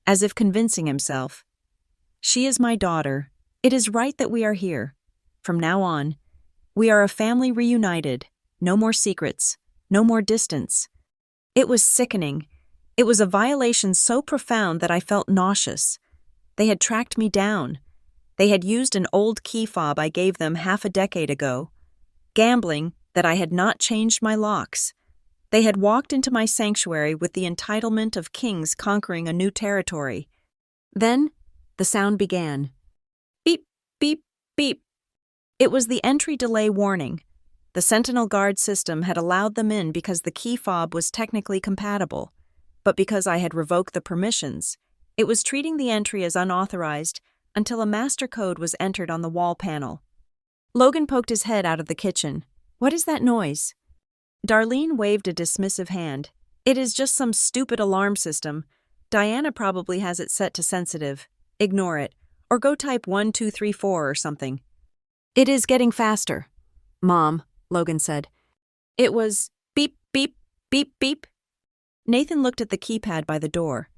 as if convincing himself. "She is my daughter. It is right that we are here. From now on, we are a family reunited. No more secrets. No more distance. It was sickening. It was a violation so profound that I felt nauseous. They had tracked me down. They had used an old key fob I gave them half a decade ago. Gambling that I had not changed my locks. They had walked into my sanctuary with the entitlement of kings conquering a new territory. Then, the sound began. Beep, beep, beep. It was the entry delay warning. The Sentinel Guard system had allowed them in because the key fob was technically compatible, but because I had revoked the permissions, it was treating the entry as unauthorized until a master code was entered on the wall panel. Logan poked his head out of the kitchen. "What is that noise?" Darlene waved a dismissive hand. "It is just some stupid alarm system. Diana probably has it set to sensitive. Ignore it, or go type 1234 or something." "It is getting faster." "Mom," Logan said. "It was beep, beep, beep, beep." Nathan looked at the keypad by the door,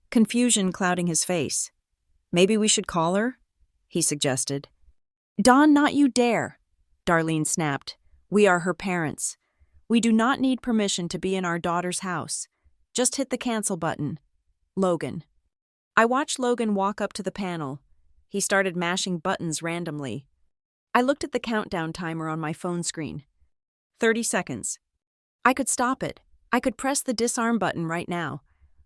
confusion clouding his face. "Maybe we should call her?" he suggested. "Dawn, not you dare," Darlene snapped. "We are her parents. We do not need permission to be in our daughter's house. Just hit the cancel button." Logan. I watched Logan walk up to the panel. He started mashing buttons randomly. I looked at the countdown timer on my phone screen. 30 seconds. I could stop it. I could press the disarm button right now.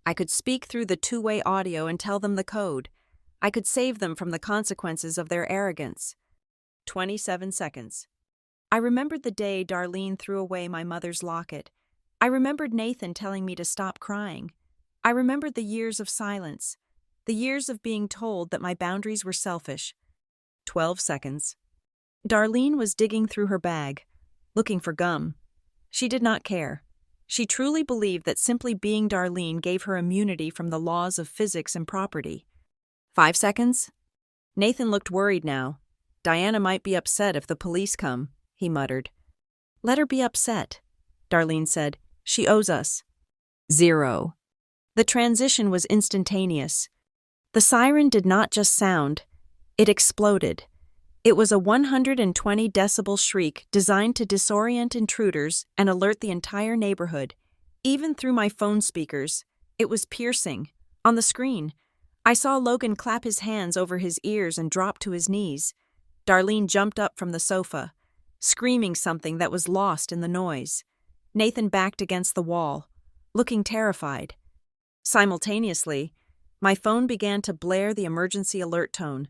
I could speak through the two-way audio and tell them the code. I could save them from the consequences of their arrogance. 27 seconds. I remembered the day Darlene threw away my mother's locket. I remembered Nathan telling me to stop crying. I remembered the years of silence, the years of being told that my boundaries were selfish. 12 seconds. Darlene was digging through her bag, looking for gum. She did not care. She truly believed that simply being Darlene gave her immunity from the laws of physics and property. 5 seconds. Nathan looked worried now. "Diana might be upset if the police come," he muttered. "Let her be upset," Darlene said. "She owes us." 0. The transition was instantaneous. The siren did not just sound, it exploded. It was a 120 decibel shriek designed to disorient intruders and alert the entire neighborhood. Even through my phone speakers, it was piercing. On the screen, I saw Logan clap his hands over his ears and drop to his knees. Darlene jumped up from the sofa, screaming something that was lost in the noise. Nathan backed against the wall, looking terrified. Simultaneously, my phone began to blare the emergency alert tone,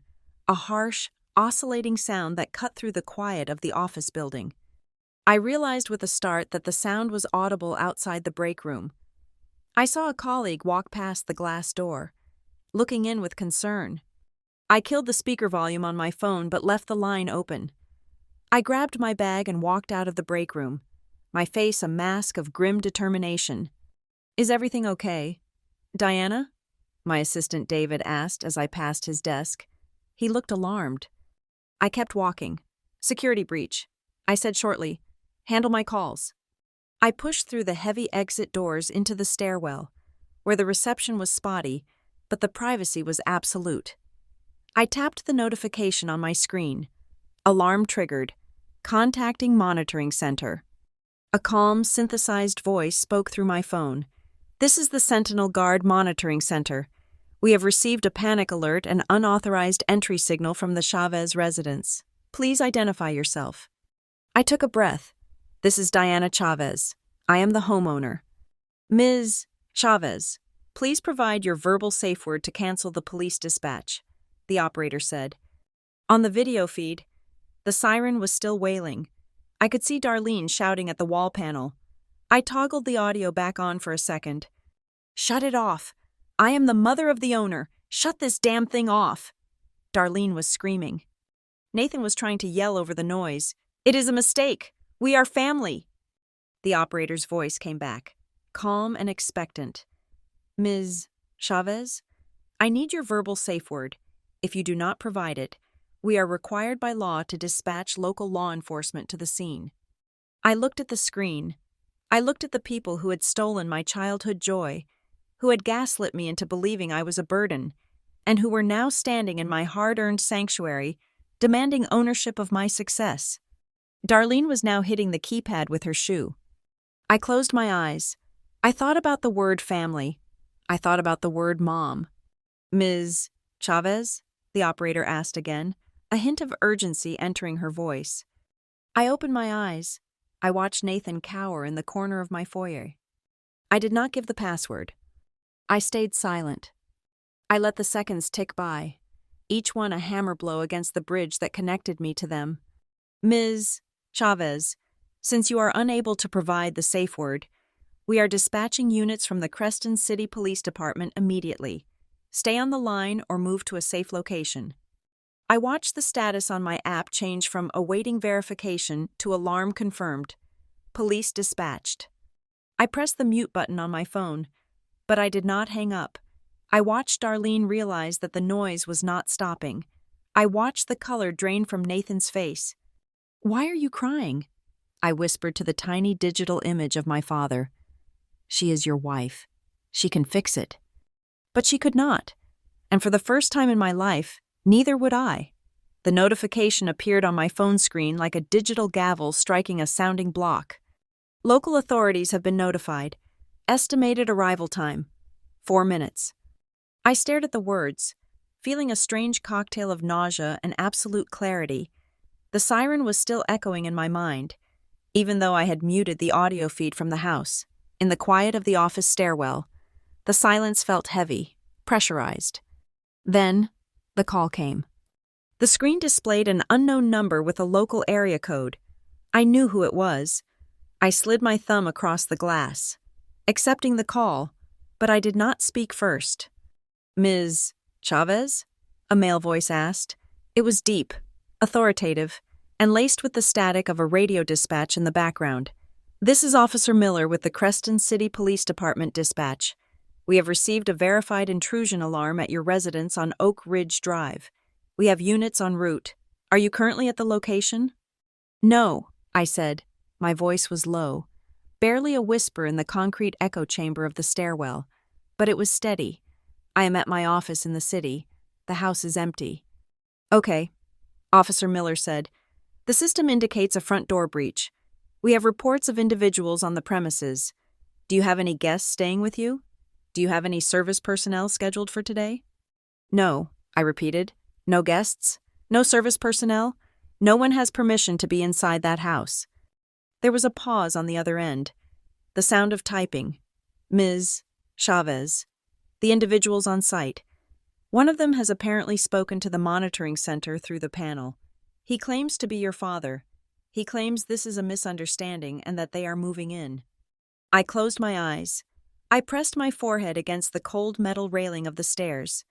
a harsh, oscillating sound that cut through the quiet of the office building. I realized with a start that the sound was audible outside the break room. I saw a colleague walk past the glass door, looking in with concern. I killed the speaker volume on my phone but left the line open. I grabbed my bag and walked out of the break room, my face a mask of grim determination. "Is everything okay, Diana?" my assistant David asked as I passed his desk. He looked alarmed. I kept walking. "Security breach," I said shortly. "Handle my calls." I pushed through the heavy exit doors into the stairwell, where the reception was spotty, but the privacy was absolute. I tapped the notification on my screen. Alarm triggered. Contacting Monitoring Center. A calm, synthesized voice spoke through my phone. "This is the Sentinel Guard Monitoring Center. We have received a panic alert and unauthorized entry signal from the Chavez residence. Please identify yourself." I took a breath. "This is Diana Chavez. I am the homeowner." "Ms. Chavez, please provide your verbal safe word to cancel the police dispatch," the operator said. On the video feed, the siren was still wailing. I could see Darlene shouting at the wall panel. I toggled the audio back on for a second. "Shut it off. I am the mother of the owner. Shut this damn thing off." Darlene was screaming. Nathan was trying to yell over the noise. "It is a mistake. We are family." The operator's voice came back, calm and expectant. "Ms. Chavez, I need your verbal safe word. If you do not provide it, we are required by law to dispatch local law enforcement to the scene." I looked at the screen. I looked at the people who had stolen my childhood joy, who had gaslit me into believing I was a burden, and who were now standing in my hard-earned sanctuary, demanding ownership of my success. Darlene was now hitting the keypad with her shoe. I closed my eyes. I thought about the word family. I thought about the word mom. Ms. Chavez? The operator asked again, a hint of urgency entering her voice. I opened my eyes. I watched Nathan cower in the corner of my foyer. I did not give the password. I stayed silent. I let the seconds tick by, each one a hammer blow against the bridge that connected me to them. Ms. Chavez, since you are unable to provide the safe word, we are dispatching units from the Creston City Police Department immediately. Stay on the line or move to a safe location. I watched the status on my app change from awaiting verification to alarm confirmed. Police dispatched. I pressed the mute button on my phone, but I did not hang up. I watched Darlene realize that the noise was not stopping. I watched the color drain from Nathan's face. "Why are you crying?" I whispered to the tiny digital image of my father. "She is your wife. She can fix it." But she could not. And for the first time in my life, neither would I. The notification appeared on my phone screen like a digital gavel striking a sounding block. Local authorities have been notified. Estimated arrival time, 4 minutes. I stared at the words, feeling a strange cocktail of nausea and absolute clarity. The siren was still echoing in my mind, even though I had muted the audio feed from the house. In the quiet of the office stairwell, the silence felt heavy, pressurized. Then, the call came. The screen displayed an unknown number with a local area code. I knew who it was. I slid my thumb across the glass, accepting the call, but I did not speak first. "Ms. Chavez?" a male voice asked. It was deep, authoritative, and laced with the static of a radio dispatch in the background. "This is Officer Miller with the Creston City Police Department dispatch. We have received a verified intrusion alarm at your residence on Oak Ridge Drive. We have units en route. Are you currently at the location?" "No," I said. My voice was low, barely a whisper in the concrete echo chamber of the stairwell, but it was steady. "I am at my office in the city. The house is empty." "Okay," Officer Miller said. "The system indicates a front door breach. We have reports of individuals on the premises. Do you have any guests staying with you? Do you have any service personnel scheduled for today?" "No," I repeated. "No guests? No service personnel? No one has permission to be inside that house." There was a pause on the other end. The sound of typing. "Ms. Chavez. The individuals on site. One of them has apparently spoken to the monitoring center through the panel. He claims to be your father. He claims this is a misunderstanding and that they are moving in." I closed my eyes. I pressed my forehead against the cold metal railing of the stairs.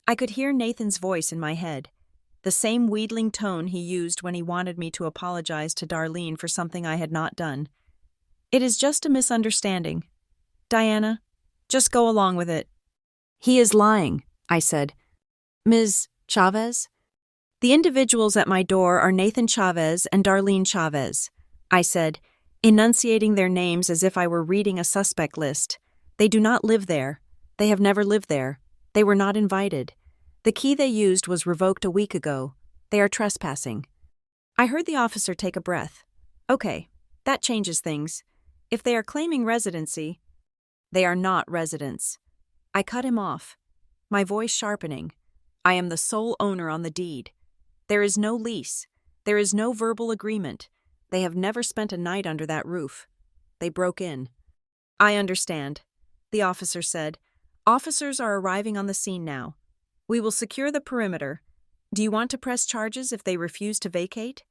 I could hear Nathan's voice in my head, the same wheedling tone he used when he wanted me to apologize to Darlene for something I had not done. "It is just a misunderstanding. Diana, just go along with it." "He is lying," I said. "Ms. Chavez?" "The individuals at my door are Nathan Chavez and Darlene Chavez," I said, enunciating their names as if I were reading a suspect list. "They do not live there. They have never lived there. They were not invited. The key they used was revoked a week ago. They are trespassing." I heard the officer take a breath. "Okay, that changes things. If they are claiming residency—" "They are not residents." I cut him off, my voice sharpening. "I am the sole owner on the deed. There is no lease. There is no verbal agreement. They have never spent a night under that roof. They broke in." "I understand," the officer said. "Officers are arriving on the scene now. We will secure the perimeter. Do you want to press charges if they refuse to vacate?"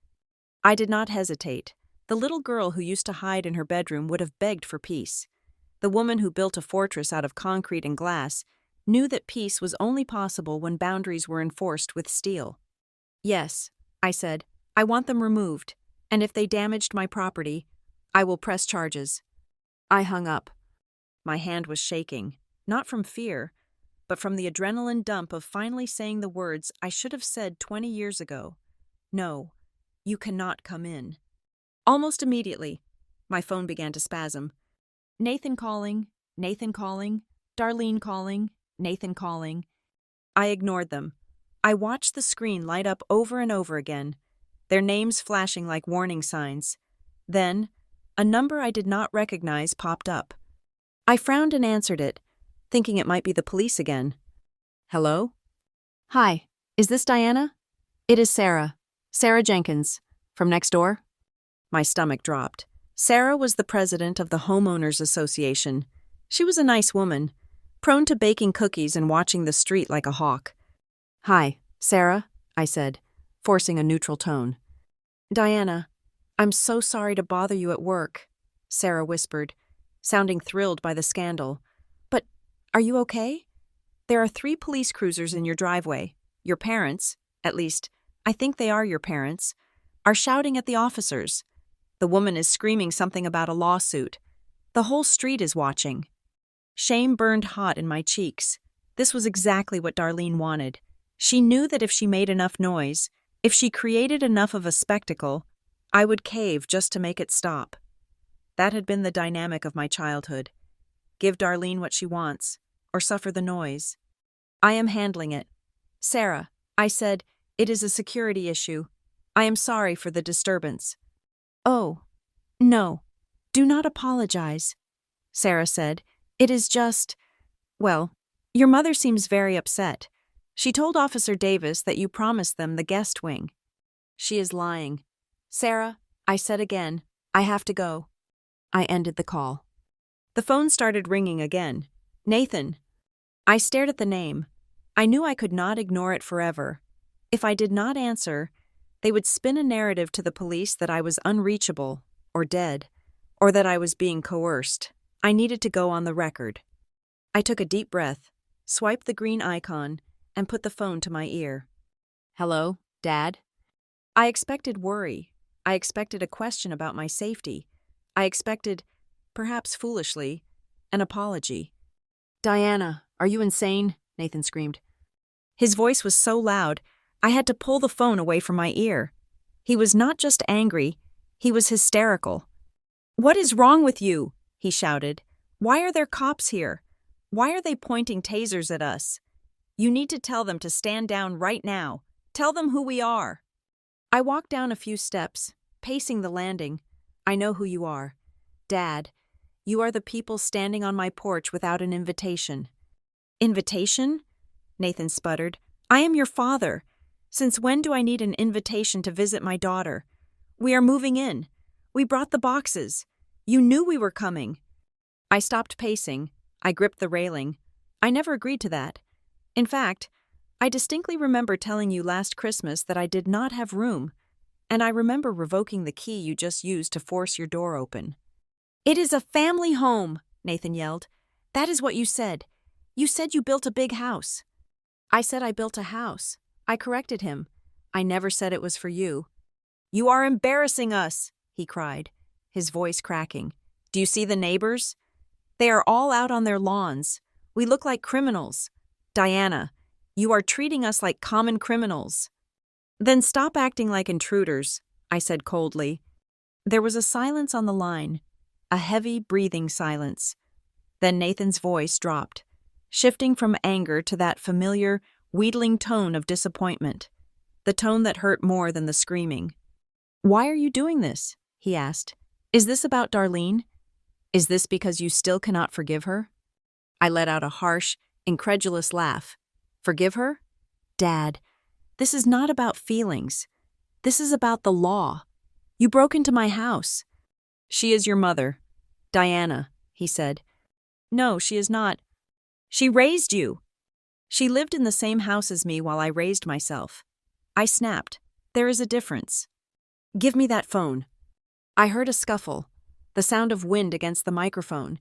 I did not hesitate. The little girl who used to hide in her bedroom would have begged for peace. The woman who built a fortress out of concrete and glass knew that peace was only possible when boundaries were enforced with steel. "Yes," I said, "I want them removed, and if they damaged my property, I will press charges." I hung up. My hand was shaking, not from fear, but from the adrenaline dump of finally saying the words I should have said 20 years ago. "No, you cannot come in." Almost immediately, my phone began to spasm. Nathan calling, Darlene calling, Nathan calling. I ignored them. I watched the screen light up over and over again, their names flashing like warning signs. Then, a number I did not recognize popped up. I frowned and answered it, thinking it might be the police again. Hello? Hi, is this Diana? It is Sarah. Sarah Jenkins. From next door? My stomach dropped. Sarah was the president of the Homeowners Association. She was a nice woman, prone to baking cookies and watching the street like a hawk. Hi, Sarah, I said, forcing a neutral tone. Diana, I'm so sorry to bother you at work, Sarah whispered, sounding thrilled by the scandal. But are you okay? There are 3 police cruisers in your driveway. Your parents, at least, I think they are your parents, are shouting at the officers. The woman is screaming something about a lawsuit. The whole street is watching. Shame burned hot in my cheeks. This was exactly what Darlene wanted. She knew that if she made enough noise, if she created enough of a spectacle, I would cave just to make it stop. That had been the dynamic of my childhood. Give Darlene what she wants, or suffer the noise. I am handling it. Sarah, I said, it is a security issue. I am sorry for the disturbance. Oh, no, do not apologize, Sarah said. It is just, well, your mother seems very upset. She told Officer Davis that you promised them the guest wing. She is lying. Sarah, I said again, I have to go. I ended the call. The phone started ringing again. Nathan. I stared at the name. I knew I could not ignore it forever. If I did not answer, they would spin a narrative to the police that I was unreachable, or dead, or that I was being coerced. I needed to go on the record. I took a deep breath, swiped the green icon, and put the phone to my ear. Hello, Dad? I expected worry. I expected a question about my safety. I expected, perhaps foolishly, an apology. Diana, are you insane? Nathan screamed. His voice was so loud, I had to pull the phone away from my ear. He was not just angry, he was hysterical. What is wrong with you? He shouted. Why are there cops here? Why are they pointing tasers at us? You need to tell them to stand down right now. Tell them who we are. I walked down a few steps, pacing the landing. I know who you are. Dad, you are the people standing on my porch without an invitation. Invitation? Nathan sputtered. I am your father. Since when do I need an invitation to visit my daughter? We are moving in. We brought the boxes. You knew we were coming. I stopped pacing. I gripped the railing. I never agreed to that. In fact, I distinctly remember telling you last Christmas that I did not have room, and I remember revoking the key you just used to force your door open. It is a family home, Nathan yelled. That is what you said. You said you built a big house. I said I built a house. I corrected him. I never said it was for you. You are embarrassing us, he cried, his voice cracking. Do you see the neighbors? They are all out on their lawns. We look like criminals. Diana, you are treating us like common criminals. Then stop acting like intruders, I said coldly. There was a silence on the line, a heavy breathing silence. Then Nathan's voice dropped, shifting from anger to that familiar, wheedling tone of disappointment, the tone that hurt more than the screaming. Why are you doing this? He asked. Is this about Darlene? Is this because you still cannot forgive her? I let out a harsh, incredulous laugh. Forgive her? Dad, this is not about feelings. This is about the law. You broke into my house. She is your mother. Diana, he said. No, she is not. She raised you. She lived in the same house as me while I raised myself. I snapped. There is a difference. Give me that phone. I heard a scuffle, the sound of wind against the microphone,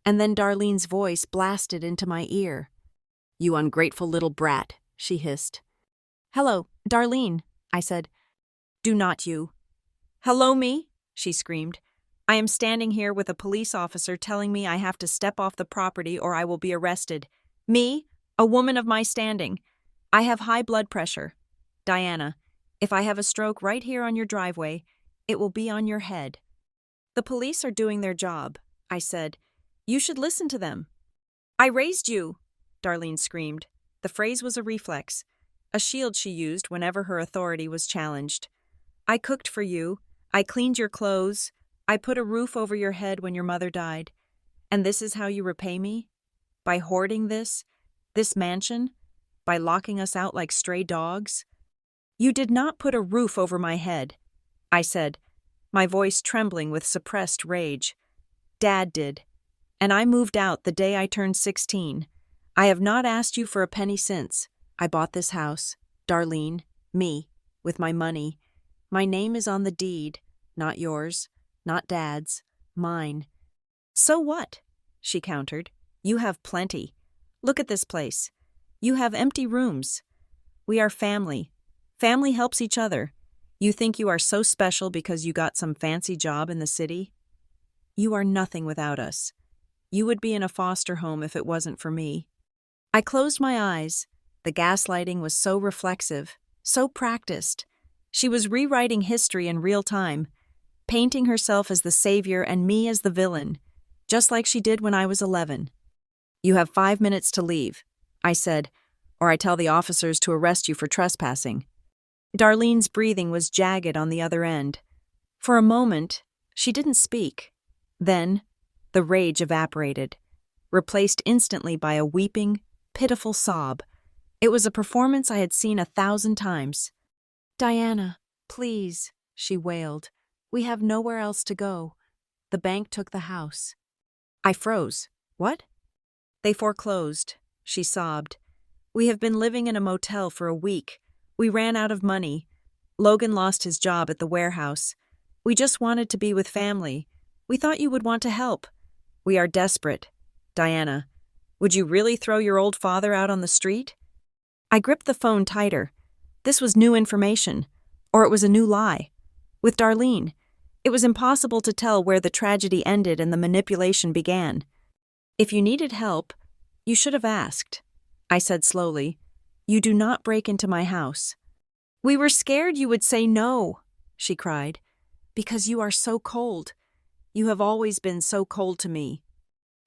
and then Darlene's voice blasted into my ear. You ungrateful little brat, she hissed. Hello, Darlene, I said. Do not you. Hello me, she screamed. I am standing here with a police officer telling me I have to step off the property or I will be arrested. Me, a woman of my standing. I have high blood pressure. Diana, if I have a stroke right here on your driveway, it will be on your head. The police are doing their job, I said. You should listen to them. I raised you, Darlene screamed. The phrase was a reflex, a shield she used whenever her authority was challenged. I cooked for you. I cleaned your clothes. I put a roof over your head when your mother died. And this is how you repay me? By hoarding this mansion? By locking us out like stray dogs? You did not put a roof over my head, I said, my voice trembling with suppressed rage. Dad did. And I moved out the day I turned 16. I have not asked you for a penny since. I bought this house, Darlene, me, with my money. My name is on the deed, not yours, not Dad's, mine. So what? She countered. You have plenty. Look at this place. You have empty rooms. We are family. Family helps each other. You think you are so special because you got some fancy job in the city? You are nothing without us. You would be in a foster home if it wasn't for me. I closed my eyes. The gaslighting was so reflexive, so practiced. She was rewriting history in real time, painting herself as the savior and me as the villain, just like she did when I was 11. You have 5 minutes to leave, I said, or I tell the officers to arrest you for trespassing. Darlene's breathing was jagged on the other end. For a moment, she didn't speak. Then, the rage evaporated, replaced instantly by a weeping, pitiful sob. It was a performance I had seen 1,000 times. Diana, please, she wailed. We have nowhere else to go. The bank took the house. I froze. What? They foreclosed, she sobbed. We have been living in a motel for a week. We ran out of money. Logan lost his job at the warehouse. We just wanted to be with family. We thought you would want to help. We are desperate. Diana, would you really throw your old father out on the street? I gripped the phone tighter. This was new information, or it was a new lie. With Darlene, it was impossible to tell where the tragedy ended and the manipulation began. If you needed help, you should have asked, I said slowly. You do not break into my house. We were scared you would say no, she cried, because you are so cold. You have always been so cold to me.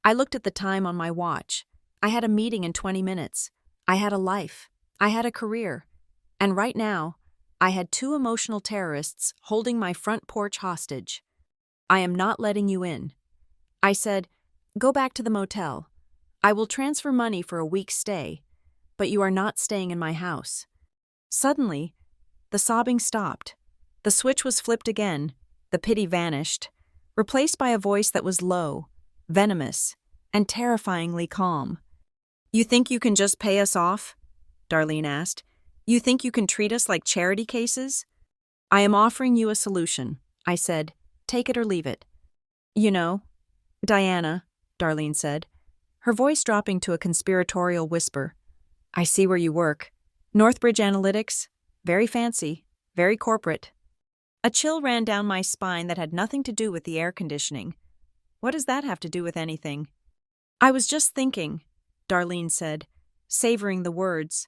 I looked at the time on my watch. I had a meeting in 20 minutes. I had a life. I had a career. And right now, I had 2 emotional terrorists holding my front porch hostage. I am not letting you in. I said, go back to the motel. I will transfer money for a week's stay, but you are not staying in my house. Suddenly, the sobbing stopped. The switch was flipped again. The pity vanished, replaced by a voice that was low, venomous, and terrifyingly calm. You think you can just pay us off? Darlene asked. You think you can treat us like charity cases? I am offering you a solution, I said. Take it or leave it. You know, Diana, Darlene said, her voice dropping to a conspiratorial whisper. I see where you work. Northbridge Analytics. Very fancy. Very corporate. A chill ran down my spine that had nothing to do with the air conditioning. What does that have to do with anything? I was just thinking, Darlene said, savoring the words.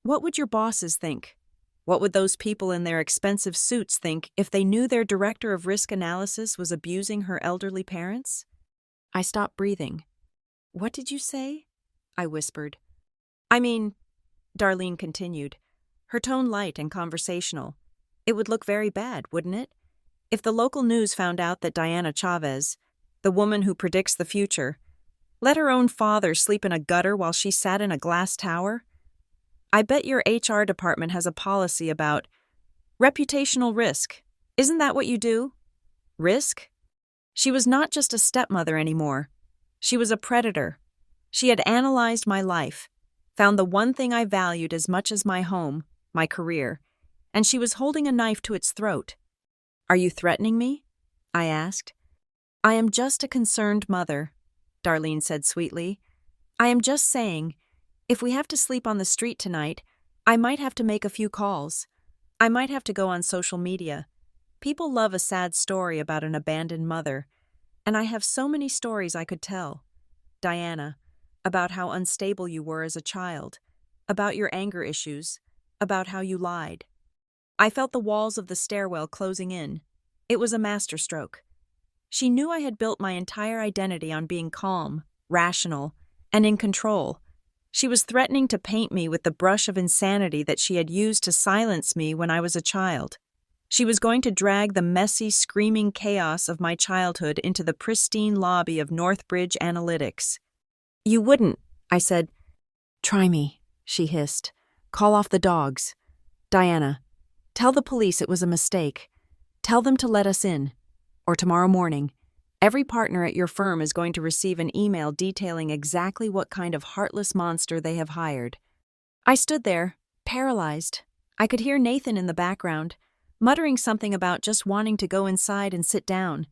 What would your bosses think? What would those people in their expensive suits think if they knew their director of risk analysis was abusing her elderly parents? I stopped breathing. What did you say? I whispered. I mean, Darlene continued, her tone light and conversational. It would look very bad, wouldn't it? If the local news found out that Diana Chavez, the woman who predicts the future, let her own father sleep in a gutter while she sat in a glass tower. I bet your HR department has a policy about reputational risk. Isn't that what you do? Risk? She was not just a stepmother anymore. She was a predator. She had analyzed my life, found the one thing I valued as much as my home, my career, and she was holding a knife to its throat. Are you threatening me? I asked. I am just a concerned mother, Darlene said sweetly. I am just saying, if we have to sleep on the street tonight, I might have to make a few calls. I might have to go on social media. People love a sad story about an abandoned mother, and I have so many stories I could tell. Diana, about how unstable you were as a child, about your anger issues, about how you lied. I felt the walls of the stairwell closing in. It was a masterstroke. She knew I had built my entire identity on being calm, rational, and in control. She was threatening to paint me with the brush of insanity that she had used to silence me when I was a child. She was going to drag the messy, screaming chaos of my childhood into the pristine lobby of Northbridge Analytics. "You wouldn't," I said. "Try me," she hissed. "Call off the dogs. Diana, tell the police it was a mistake. Tell them to let us in. Or tomorrow morning, every partner at your firm is going to receive an email detailing exactly what kind of heartless monster they have hired." I stood there, paralyzed. I could hear Nathan in the background, muttering something about just wanting to go inside and sit down.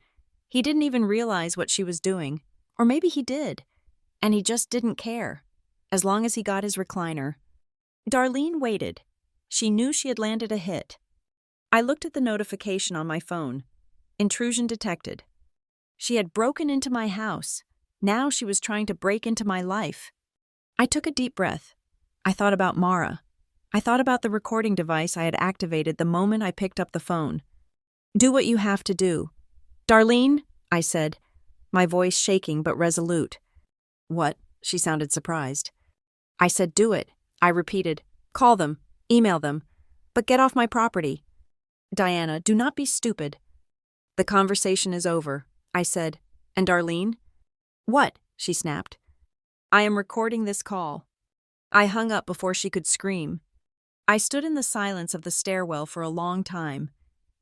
He didn't even realize what she was doing. Or maybe he did. And he just didn't care, as long as he got his recliner. Darlene waited. She knew she had landed a hit. I looked at the notification on my phone. Intrusion detected. She had broken into my house. Now she was trying to break into my life. I took a deep breath. I thought about Mara. I thought about the recording device I had activated the moment I picked up the phone. "Do what you have to do." "Darlene," I said, my voice shaking but resolute. "What?" She sounded surprised. I said, "Do it." I repeated, "Call them, email them, but get off my property." "Diana, do not be stupid." "The conversation is over," I said. "And Darlene?" "What?" she snapped. "I am recording this call." I hung up before she could scream. I stood in the silence of the stairwell for a long time,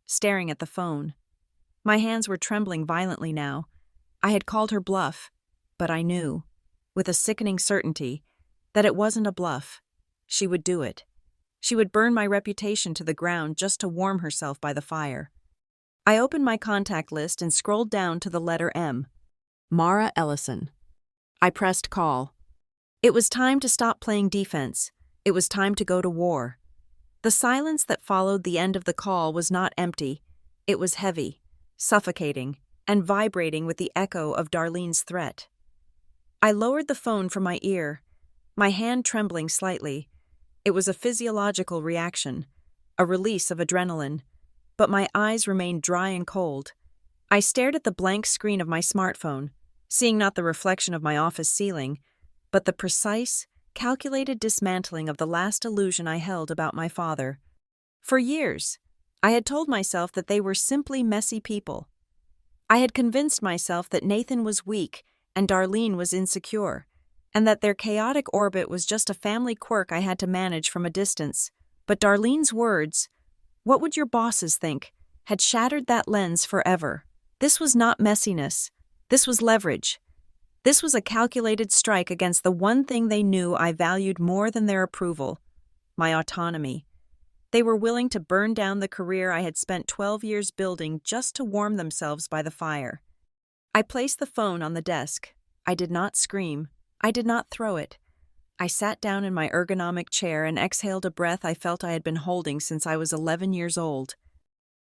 staring at the phone. My hands were trembling violently now. I had called her bluff, but I knew, with a sickening certainty, that it wasn't a bluff. She would do it. She would burn my reputation to the ground just to warm herself by the fire. I opened my contact list and scrolled down to the letter M. Mara Ellison. I pressed call. It was time to stop playing defense. It was time to go to war. The silence that followed the end of the call was not empty. It was heavy, suffocating, and vibrating with the echo of Darlene's threat. I lowered the phone from my ear, my hand trembling slightly. It was a physiological reaction, a release of adrenaline, but my eyes remained dry and cold. I stared at the blank screen of my smartphone, seeing not the reflection of my office ceiling, but the precise, calculated dismantling of the last illusion I held about my father. For years, I had told myself that they were simply messy people. I had convinced myself that Nathan was weak and Darlene was insecure, and that their chaotic orbit was just a family quirk I had to manage from a distance. But Darlene's words, "What would your bosses think?" had shattered that lens forever. This was not messiness. This was leverage. This was a calculated strike against the one thing they knew I valued more than their approval, my autonomy. They were willing to burn down the career I had spent 12 years building just to warm themselves by the fire. I placed the phone on the desk. I did not scream. I did not throw it. I sat down in my ergonomic chair and exhaled a breath I felt I had been holding since I was 11 years old.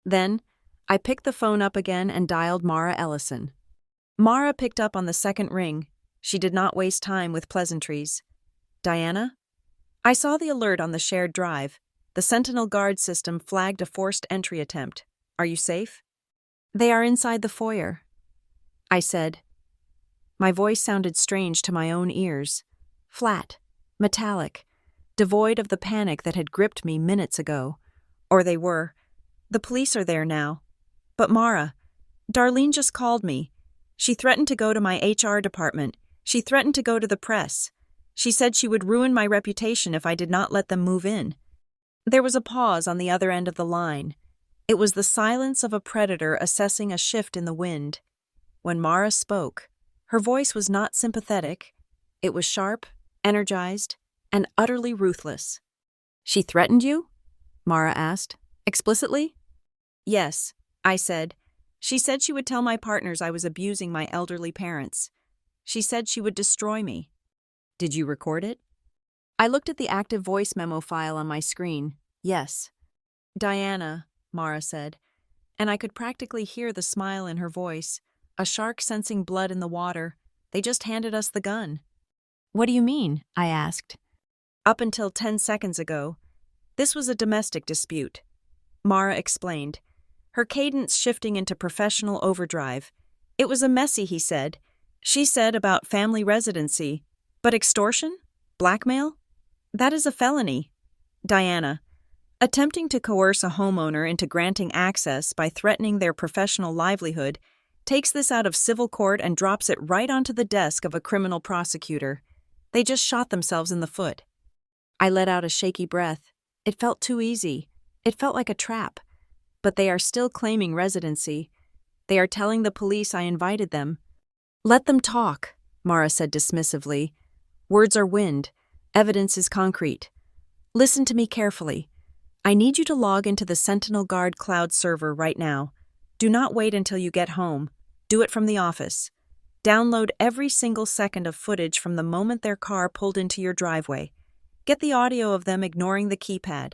Then, I picked the phone up again and dialed Mara Ellison. Mara picked up on the second ring. She did not waste time with pleasantries. "Diana?" I saw the alert on the shared drive. The Sentinel guard system flagged a forced entry attempt. "Are you safe?" "They are inside the foyer," I said. My voice sounded strange to my own ears. Flat, metallic, devoid of the panic that had gripped me minutes ago. Or they were. "The police are there now." "But Mara, Darlene just called me. She threatened to go to my HR department. She threatened to go to the press. She said she would ruin my reputation if I did not let them move in." There was a pause on the other end of the line. It was the silence of a predator assessing a shift in the wind. When Mara spoke, her voice was not sympathetic. It was sharp, energized, and utterly ruthless. "She threatened you?" Mara asked. "Explicitly?" "Yes," I said. "She said she would tell my partners I was abusing my elderly parents. She said she would destroy me." "Did you record it?" I looked at the active voice memo file on my screen. "Yes." "Diana," Mara said, and I could practically hear the smile in her voice, a shark sensing blood in the water. "They just handed us the gun." "What do you mean?" I asked. "Up until 10 seconds ago, this was a domestic dispute," Mara explained, her cadence shifting into professional overdrive. "It was a messy, he said. She said about family residency. But extortion? Blackmail? That is a felony. Diana. Attempting to coerce a homeowner into granting access by threatening their professional livelihood takes this out of civil court and drops it right onto the desk of a criminal prosecutor. They just shot themselves in the foot. I let out a shaky breath. It felt too easy. It felt like a trap. But they are still claiming residency. They are telling the police I invited them. Let them talk, Mara said dismissively. Words are wind. Evidence is concrete. Listen to me carefully. I need you to log into the Sentinel Guard cloud server right now. Do not wait until you get home. Do it from the office. Download every single second of footage from the moment their car pulled into your driveway. Get the audio of them ignoring the keypad.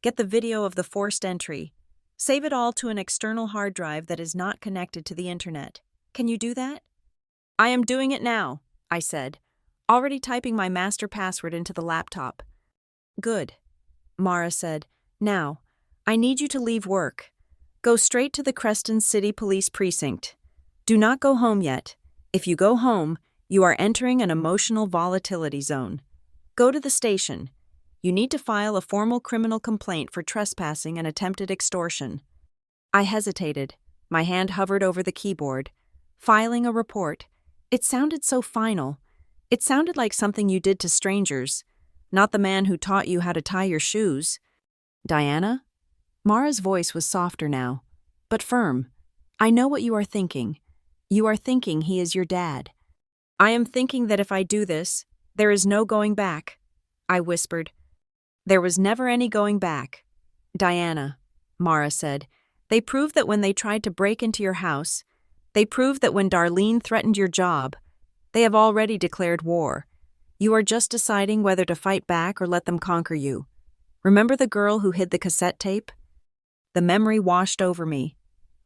Get the video of the forced entry. Save it all to an external hard drive that is not connected to the internet. Can you do that? I am doing it now, I said, already typing my master password into the laptop. Good, Mara said. Now, I need you to leave work. Go straight to the Creston City Police Precinct. Do not go home yet. If you go home, you are entering an emotional volatility zone. Go to the station. You need to file a formal criminal complaint for trespassing and attempted extortion. I hesitated. My hand hovered over the keyboard. Filing a report. It sounded so final. It sounded like something you did to strangers, not the man who taught you how to tie your shoes. Diana? Mara's voice was softer now, but firm. I know what you are thinking. You are thinking he is your dad. I am thinking that if I do this, there is no going back, I whispered. There was never any going back. Diana, Mara said, they proved that when they tried to break into your house, they proved that when Darlene threatened your job, they have already declared war. You are just deciding whether to fight back or let them conquer you. Remember the girl who hid the cassette tape? The memory washed over me.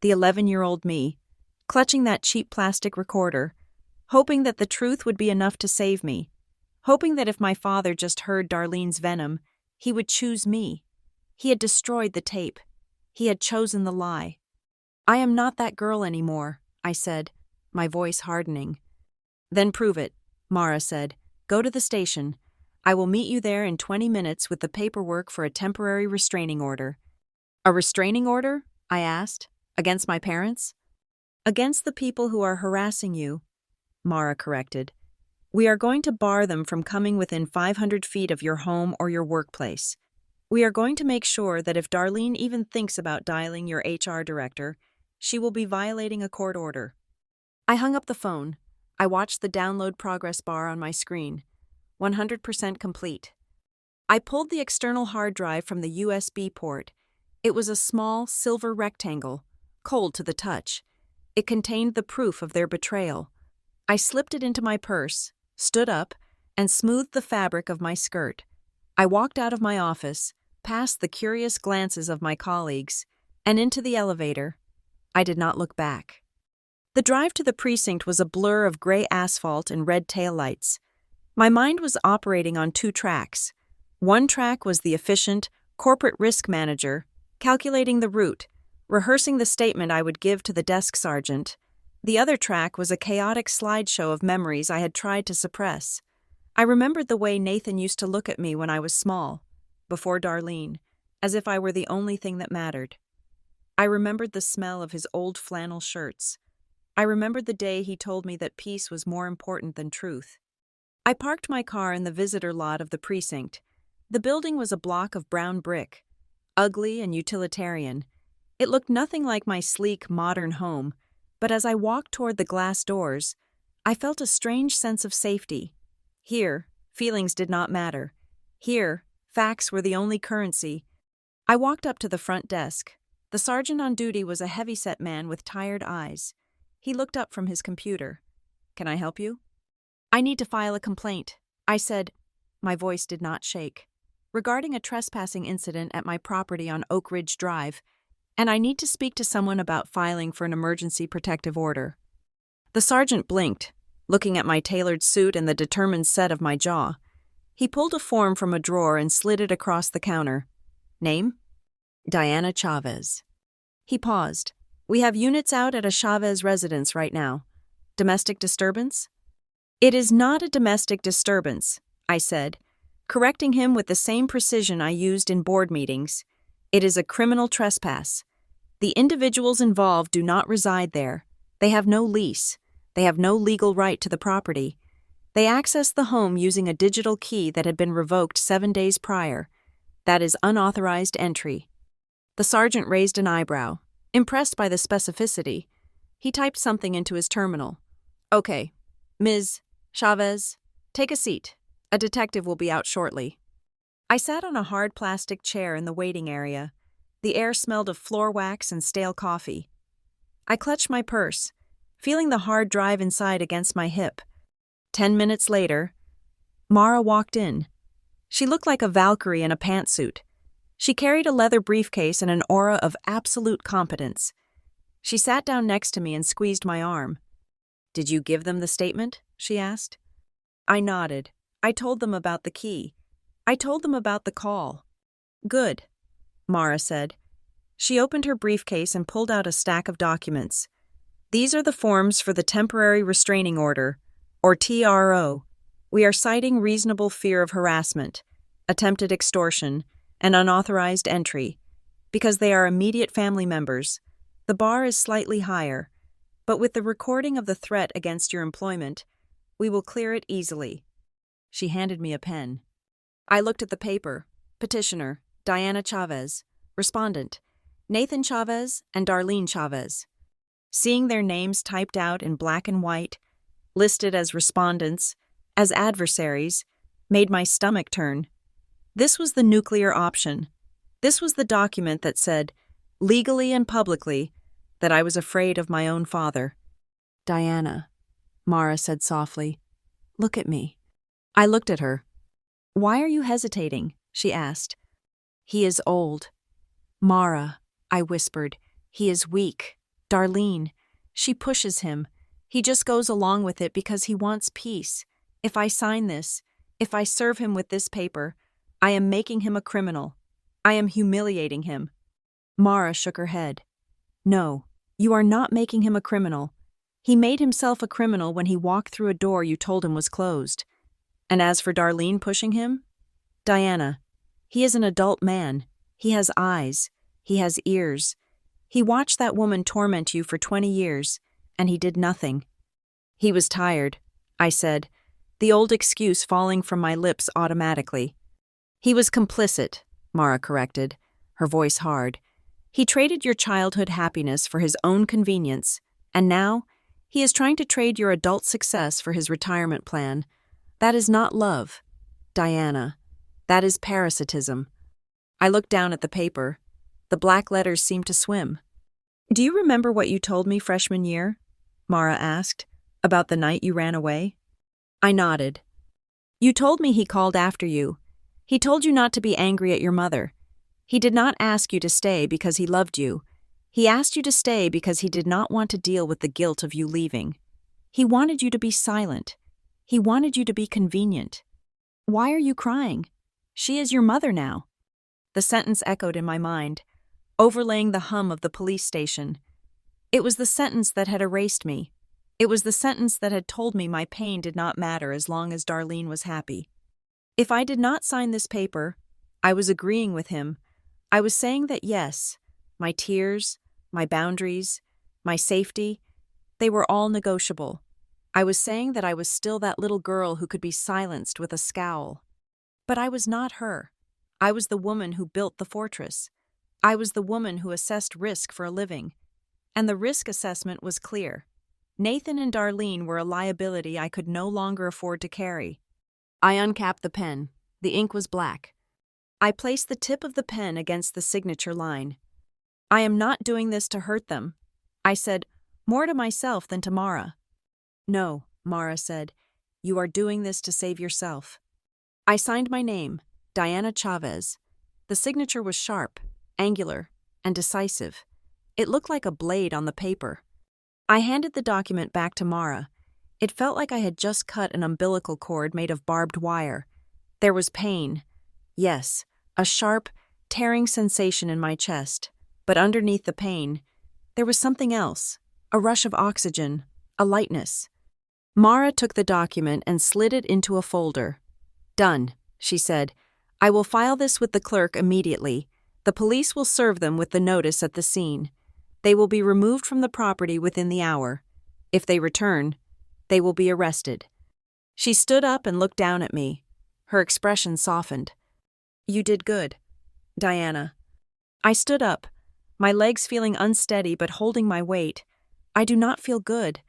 The 11-year-old me, clutching that cheap plastic recorder, hoping that the truth would be enough to save me, hoping that if my father just heard Darlene's venom, he would choose me. He had destroyed the tape. He had chosen the lie. I am not that girl anymore, I said, my voice hardening. Then prove it, Mara said. Go to the station. I will meet you there in 20 minutes with the paperwork for a temporary restraining order. A restraining order? I asked. Against my parents? Against the people who are harassing you, Mara corrected. We are going to bar them from coming within 500 feet of your home or your workplace. We are going to make sure that if Darlene even thinks about dialing your HR director, she will be violating a court order. I hung up the phone. I watched the download progress bar on my screen. 100% complete. I pulled the external hard drive from the USB port. It was a small, silver rectangle, cold to the touch. It contained the proof of their betrayal. I slipped it into my purse, stood up, and smoothed the fabric of my skirt. I walked out of my office, past the curious glances of my colleagues, and into the elevator. I did not look back. The drive to the precinct was a blur of gray asphalt and red taillights. My mind was operating on two tracks. One track was the efficient, corporate risk manager, calculating the route, rehearsing the statement I would give to the desk sergeant. The other track was a chaotic slideshow of memories I had tried to suppress. I remembered the way Nathan used to look at me when I was small, before Darlene, as if I were the only thing that mattered. I remembered the smell of his old flannel shirts. I remembered the day he told me that peace was more important than truth. I parked my car in the visitor lot of the precinct. The building was a block of brown brick, ugly and utilitarian. It looked nothing like my sleek, modern home, but as I walked toward the glass doors, I felt a strange sense of safety. Here, feelings did not matter. Here, facts were the only currency. I walked up to the front desk. The sergeant on duty was a heavy-set man with tired eyes. He looked up from his computer. "Can I help you?" "I need to file a complaint," I said. My voice did not shake. "Regarding a trespassing incident at my property on Oak Ridge Drive, and I need to speak to someone about filing for an emergency protective order." The sergeant blinked, looking at my tailored suit and the determined set of my jaw. He pulled a form from a drawer and slid it across the counter. "Name?" "Diana Chavez." He paused. "We have units out at a Chavez residence right now. Domestic disturbance?" "It is not a domestic disturbance," I said, correcting him with the same precision I used in board meetings. It is a criminal trespass. The individuals involved do not reside there. They have no lease. They have no legal right to the property. They accessed the home using a digital key that had been revoked 7 days prior. That is unauthorized entry. The sergeant raised an eyebrow, impressed by the specificity. He typed something into his terminal. Okay, Ms. Chavez, take a seat. A detective will be out shortly. I sat on a hard plastic chair in the waiting area. The air smelled of floor wax and stale coffee. I clutched my purse, feeling the hard drive inside against my hip. 10 minutes later, Mara walked in. She looked like a Valkyrie in a pantsuit. She carried a leather briefcase and an aura of absolute competence. She sat down next to me and squeezed my arm. "Did you give them the statement?" she asked. I nodded. I told them about the key. I told them about the call. "Good," Mara said. She opened her briefcase and pulled out a stack of documents. "These are the forms for the Temporary Restraining Order, or TRO. We are citing reasonable fear of harassment, attempted extortion, and unauthorized entry. Because they are immediate family members, the bar is slightly higher, but with the recording of the threat against your employment, we will clear it easily." She handed me a pen. I looked at the paper. Petitioner, Diana Chavez. Respondent, Nathan Chavez and Darlene Chavez. Seeing their names typed out in black and white, listed as respondents, as adversaries, made my stomach turn. This was the nuclear option. This was the document that said, legally and publicly, that I was afraid of my own father. "Diana," Mara said softly, "look at me." I looked at her. "Why are you hesitating?" she asked. "He is old." "Mara," I whispered, "he is weak. Darlene, she pushes him. He just goes along with it because he wants peace. If I sign this, if I serve him with this paper, I am making him a criminal. I am humiliating him." Mara shook her head. "No, you are not making him a criminal. He made himself a criminal when he walked through a door you told him was closed. And as for Darlene pushing him? Diana, he is an adult man. He has eyes. He has ears. He watched that woman torment you for 20 years, and he did nothing." "He was tired," I said, the old excuse falling from my lips automatically. "He was complicit," Mara corrected, her voice hard. "He traded your childhood happiness for his own convenience, and now he is trying to trade your adult success for his retirement plan. That is not love, Diana. That is parasitism." I looked down at the paper. The black letters seemed to swim. "Do you remember what you told me freshman year?" Mara asked, "about the night you ran away?" I nodded. "You told me he called after you. He told you not to be angry at your mother. He did not ask you to stay because he loved you. He asked you to stay because he did not want to deal with the guilt of you leaving. He wanted you to be silent. He wanted you to be convenient. Why are you crying? She is your mother now." The sentence echoed in my mind, overlaying the hum of the police station. It was the sentence that had erased me. It was the sentence that had told me my pain did not matter as long as Darlene was happy. If I did not sign this paper, I was agreeing with him. I was saying that yes, my tears, my boundaries, my safety, they were all negotiable. I was saying that I was still that little girl who could be silenced with a scowl. But I was not her. I was the woman who built the fortress. I was the woman who assessed risk for a living. And the risk assessment was clear. Nathan and Darlene were a liability I could no longer afford to carry. I uncapped the pen. The ink was black. I placed the tip of the pen against the signature line. "I am not doing this to hurt them," I said, more to myself than to Mara. "No," Mara said, "you are doing this to save yourself." I signed my name, Diana Chavez. The signature was sharp, angular, and decisive. It looked like a blade on the paper. I handed the document back to Mara. It felt like I had just cut an umbilical cord made of barbed wire. There was pain. Yes, a sharp, tearing sensation in my chest. But underneath the pain, there was something else, a rush of oxygen, a lightness. Mara took the document and slid it into a folder. Done, she said. I will file this with the clerk immediately. The police will serve them with the notice at the scene. They will be removed from the property within the hour. If they return, they will be arrested. She stood up and looked down at me. Her expression softened. You did good, Diana. I stood up, my legs feeling unsteady but holding my weight. I do not feel good,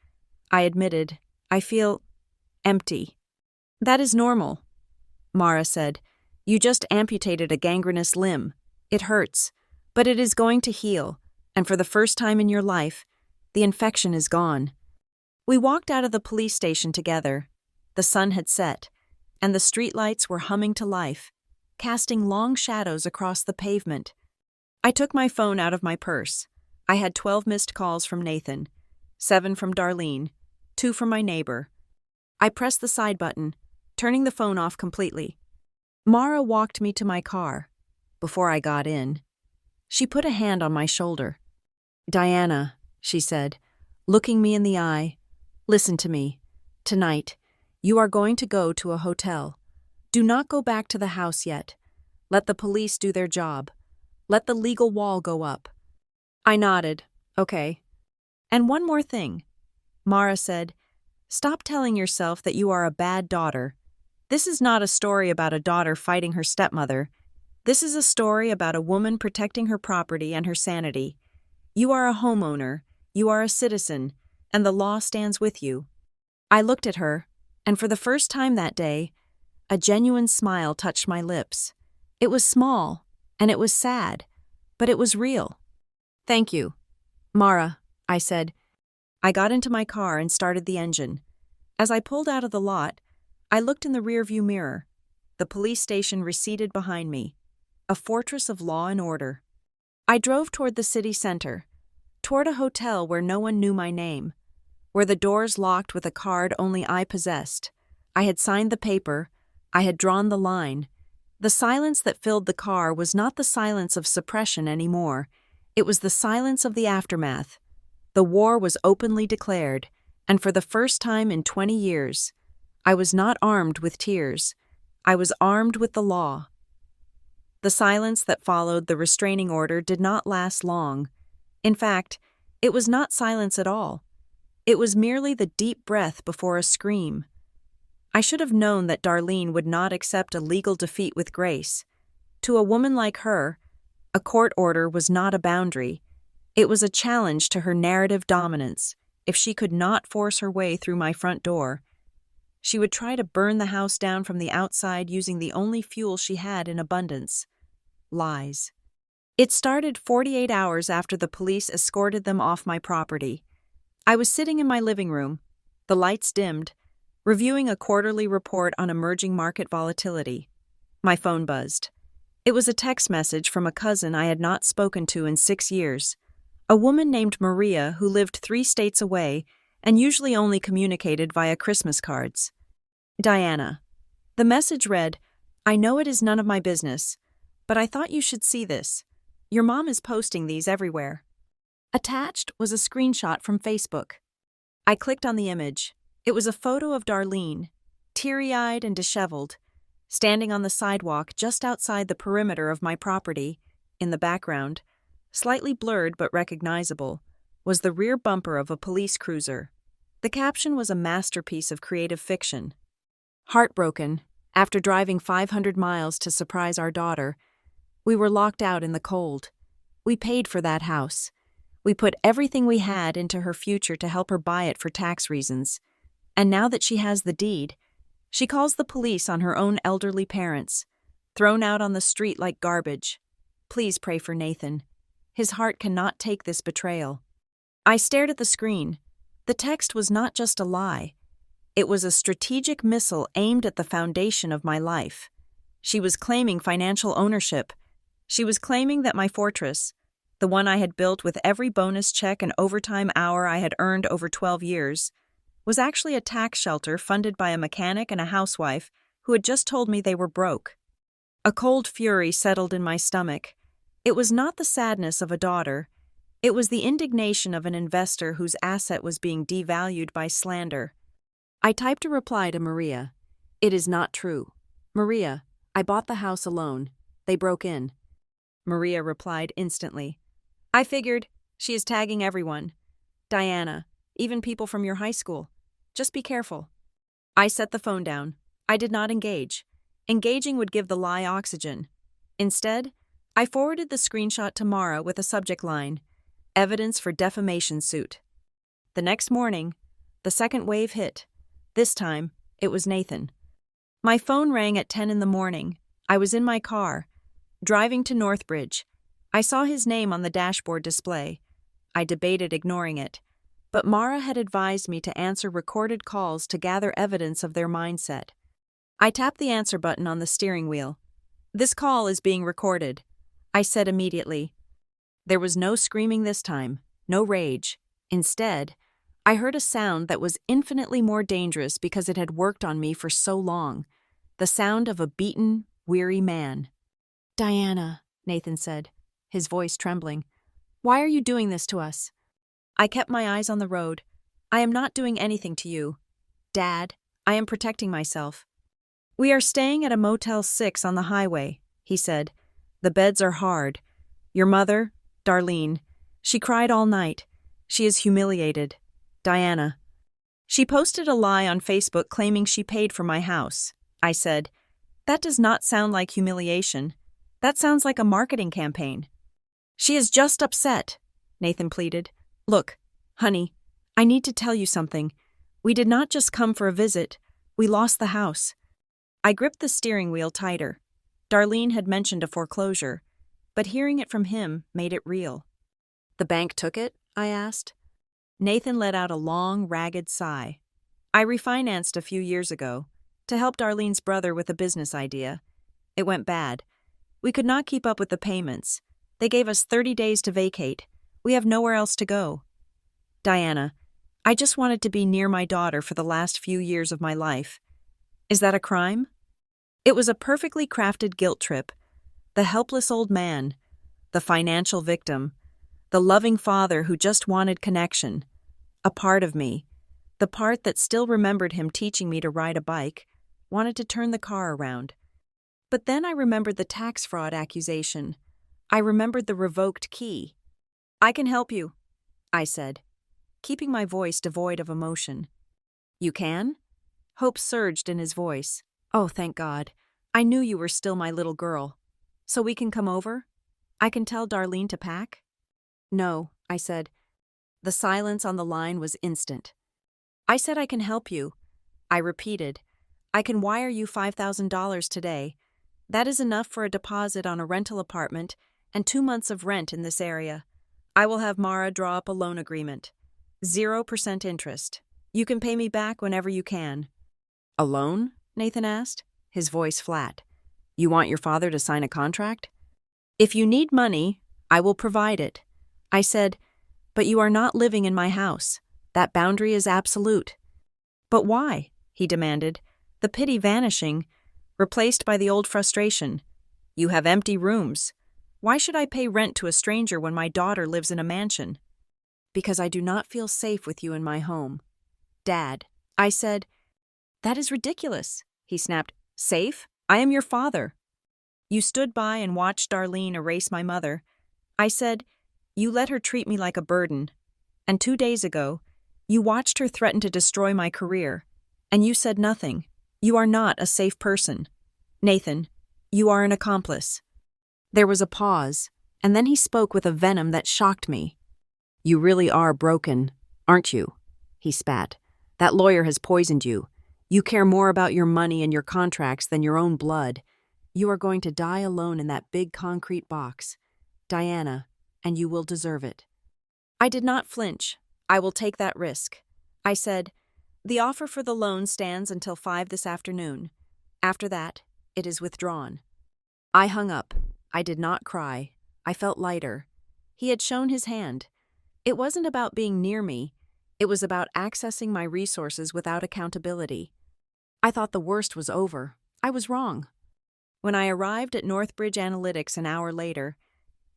I admitted. I feel empty. That is normal, Mara said. You just amputated a gangrenous limb. It hurts, but it is going to heal, and for the first time in your life, the infection is gone. We walked out of the police station together. The sun had set, and the streetlights were humming to life, casting long shadows across the pavement. I took my phone out of my purse. I had 12 missed calls from Nathan, 7 from Darlene, 2 from my neighbor. I pressed the side button, turning the phone off completely. Mara walked me to my car. Before I got in, she put a hand on my shoulder. Diana, she said, looking me in the eye, listen to me. Tonight, you are going to go to a hotel. Do not go back to the house yet. Let the police do their job. Let the legal wall go up. I nodded. Okay. And one more thing. Mara said, stop telling yourself that you are a bad daughter. This is not a story about a daughter fighting her stepmother. This is a story about a woman protecting her property and her sanity. You are a homeowner, you are a citizen, and the law stands with you. I looked at her, and for the first time that day, a genuine smile touched my lips. It was small, and it was sad, but it was real. Thank you, Mara, I said. I got into my car and started the engine. As I pulled out of the lot, I looked in the rearview mirror. The police station receded behind me, a fortress of law and order. I drove toward the city center, toward a hotel where no one knew my name, where the doors locked with a card only I possessed. I had signed the paper, I had drawn the line. The silence that filled the car was not the silence of suppression anymore. It was the silence of the aftermath. The war was openly declared, and for the first time in 20 years, I was not armed with tears. I was armed with the law. The silence that followed the restraining order did not last long. In fact, it was not silence at all. It was merely the deep breath before a scream. I should have known that Darlene would not accept a legal defeat with grace. To a woman like her, a court order was not a boundary. It was a challenge to her narrative dominance. If she could not force her way through my front door, she would try to burn the house down from the outside using the only fuel she had in abundance: lies. It started 48 hours after the police escorted them off my property. I was sitting in my living room, the lights dimmed, reviewing a quarterly report on emerging market volatility. My phone buzzed. It was a text message from a cousin I had not spoken to in 6 years, a woman named Maria who lived 3 states away and usually only communicated via Christmas cards. Diana. The message read, I know it is none of my business, but I thought you should see this. Your mom is posting these everywhere. Attached was a screenshot from Facebook. I clicked on the image. It was a photo of Darlene, teary-eyed and disheveled, standing on the sidewalk just outside the perimeter of my property. In the background, slightly blurred but recognizable, was the rear bumper of a police cruiser. The caption was a masterpiece of creative fiction. Heartbroken, after driving 500 miles to surprise our daughter, we were locked out in the cold. We paid for that house. We put everything we had into her future to help her buy it for tax reasons. And now that she has the deed, she calls the police on her own elderly parents, thrown out on the street like garbage. Please pray for Nathan. His heart cannot take this betrayal. I stared at the screen. The text was not just a lie. It was a strategic missile aimed at the foundation of my life. She was claiming financial ownership. She was claiming that my fortress, the one I had built with every bonus check and overtime hour I had earned over 12 years, was actually a tax shelter funded by a mechanic and a housewife who had just told me they were broke. A cold fury settled in my stomach. It was not the sadness of a daughter. It was the indignation of an investor whose asset was being devalued by slander. I typed a reply to Maria. It is not true. Maria, I bought the house alone. They broke in. Maria replied instantly. I figured. She is tagging everyone. Diana, even people from your high school. Just be careful. I set the phone down. I did not engage. Engaging would give the lie oxygen. Instead, I forwarded the screenshot to Mara with a subject line, evidence for defamation suit. The next morning, the second wave hit. This time, it was Nathan. My phone rang at 10 in the morning. I was in my car, driving to Northbridge. I saw his name on the dashboard display. I debated ignoring it, but Mara had advised me to answer recorded calls to gather evidence of their mindset. I tapped the answer button on the steering wheel. This call is being recorded, I said immediately. There was no screaming this time, no rage. Instead, I heard a sound that was infinitely more dangerous because it had worked on me for so long. The sound of a beaten, weary man. Diana, Nathan said, his voice trembling. Why are you doing this to us? I kept my eyes on the road. I am not doing anything to you. Dad, I am protecting myself. We are staying at a Motel 6 on the highway, he said. The beds are hard. Your mother, Darlene, she cried all night. She is humiliated. Diana. She posted a lie on Facebook claiming she paid for my house. I said, that does not sound like humiliation. That sounds like a marketing campaign. She is just upset, Nathan pleaded. Look, honey, I need to tell you something. We did not just come for a visit. We lost the house. I gripped the steering wheel tighter. Darlene had mentioned a foreclosure, but hearing it from him made it real. The bank took it? I asked. Nathan let out a long, ragged sigh. I refinanced a few years ago to help Darlene's brother with a business idea. It went bad. We could not keep up with the payments. They gave us 30 days to vacate. We have nowhere else to go. Diana, I just wanted to be near my daughter for the last few years of my life. Is that a crime? It was a perfectly crafted guilt trip. The helpless old man, the financial victim, the loving father who just wanted connection. A part of me, the part that still remembered him teaching me to ride a bike, wanted to turn the car around. But then I remembered the tax fraud accusation. I remembered the revoked key. I can help you, I said, keeping my voice devoid of emotion. You can? Hope surged in his voice. Oh, thank God. I knew you were still my little girl. So we can come over? I can tell Darlene to pack? No, I said. The silence on the line was instant. I said I can help you. I repeated. I can wire you $5,000 today. That is enough for a deposit on a rental apartment and 2 months of rent in this area. I will have Mara draw up a loan agreement. 0% interest. You can pay me back whenever you can. A loan? Nathan asked, his voice flat. You want your father to sign a contract? If you need money, I will provide it. I said, but you are not living in my house. That boundary is absolute. But why? He demanded, the pity vanishing, replaced by the old frustration. You have empty rooms. Why should I pay rent to a stranger when my daughter lives in a mansion? Because I do not feel safe with you in my home. Dad, I said. That is ridiculous, he snapped. Safe? I am your father. You stood by and watched Darlene erase my mother. I said, you let her treat me like a burden. And 2 days ago, you watched her threaten to destroy my career. And you said nothing. You are not a safe person. Nathan, you are an accomplice. There was a pause, and then he spoke with a venom that shocked me. You really are broken, aren't you? He spat. That lawyer has poisoned you. You care more about your money and your contracts than your own blood. You are going to die alone in that big concrete box. Diana, and you will deserve it. I did not flinch. I will take that risk. I said, the offer for the loan stands until 5 this afternoon. After that, it is withdrawn. I hung up. I did not cry. I felt lighter. He had shown his hand. It wasn't about being near me. It was about accessing my resources without accountability. I thought the worst was over. I was wrong. When I arrived at Northbridge Analytics an hour later,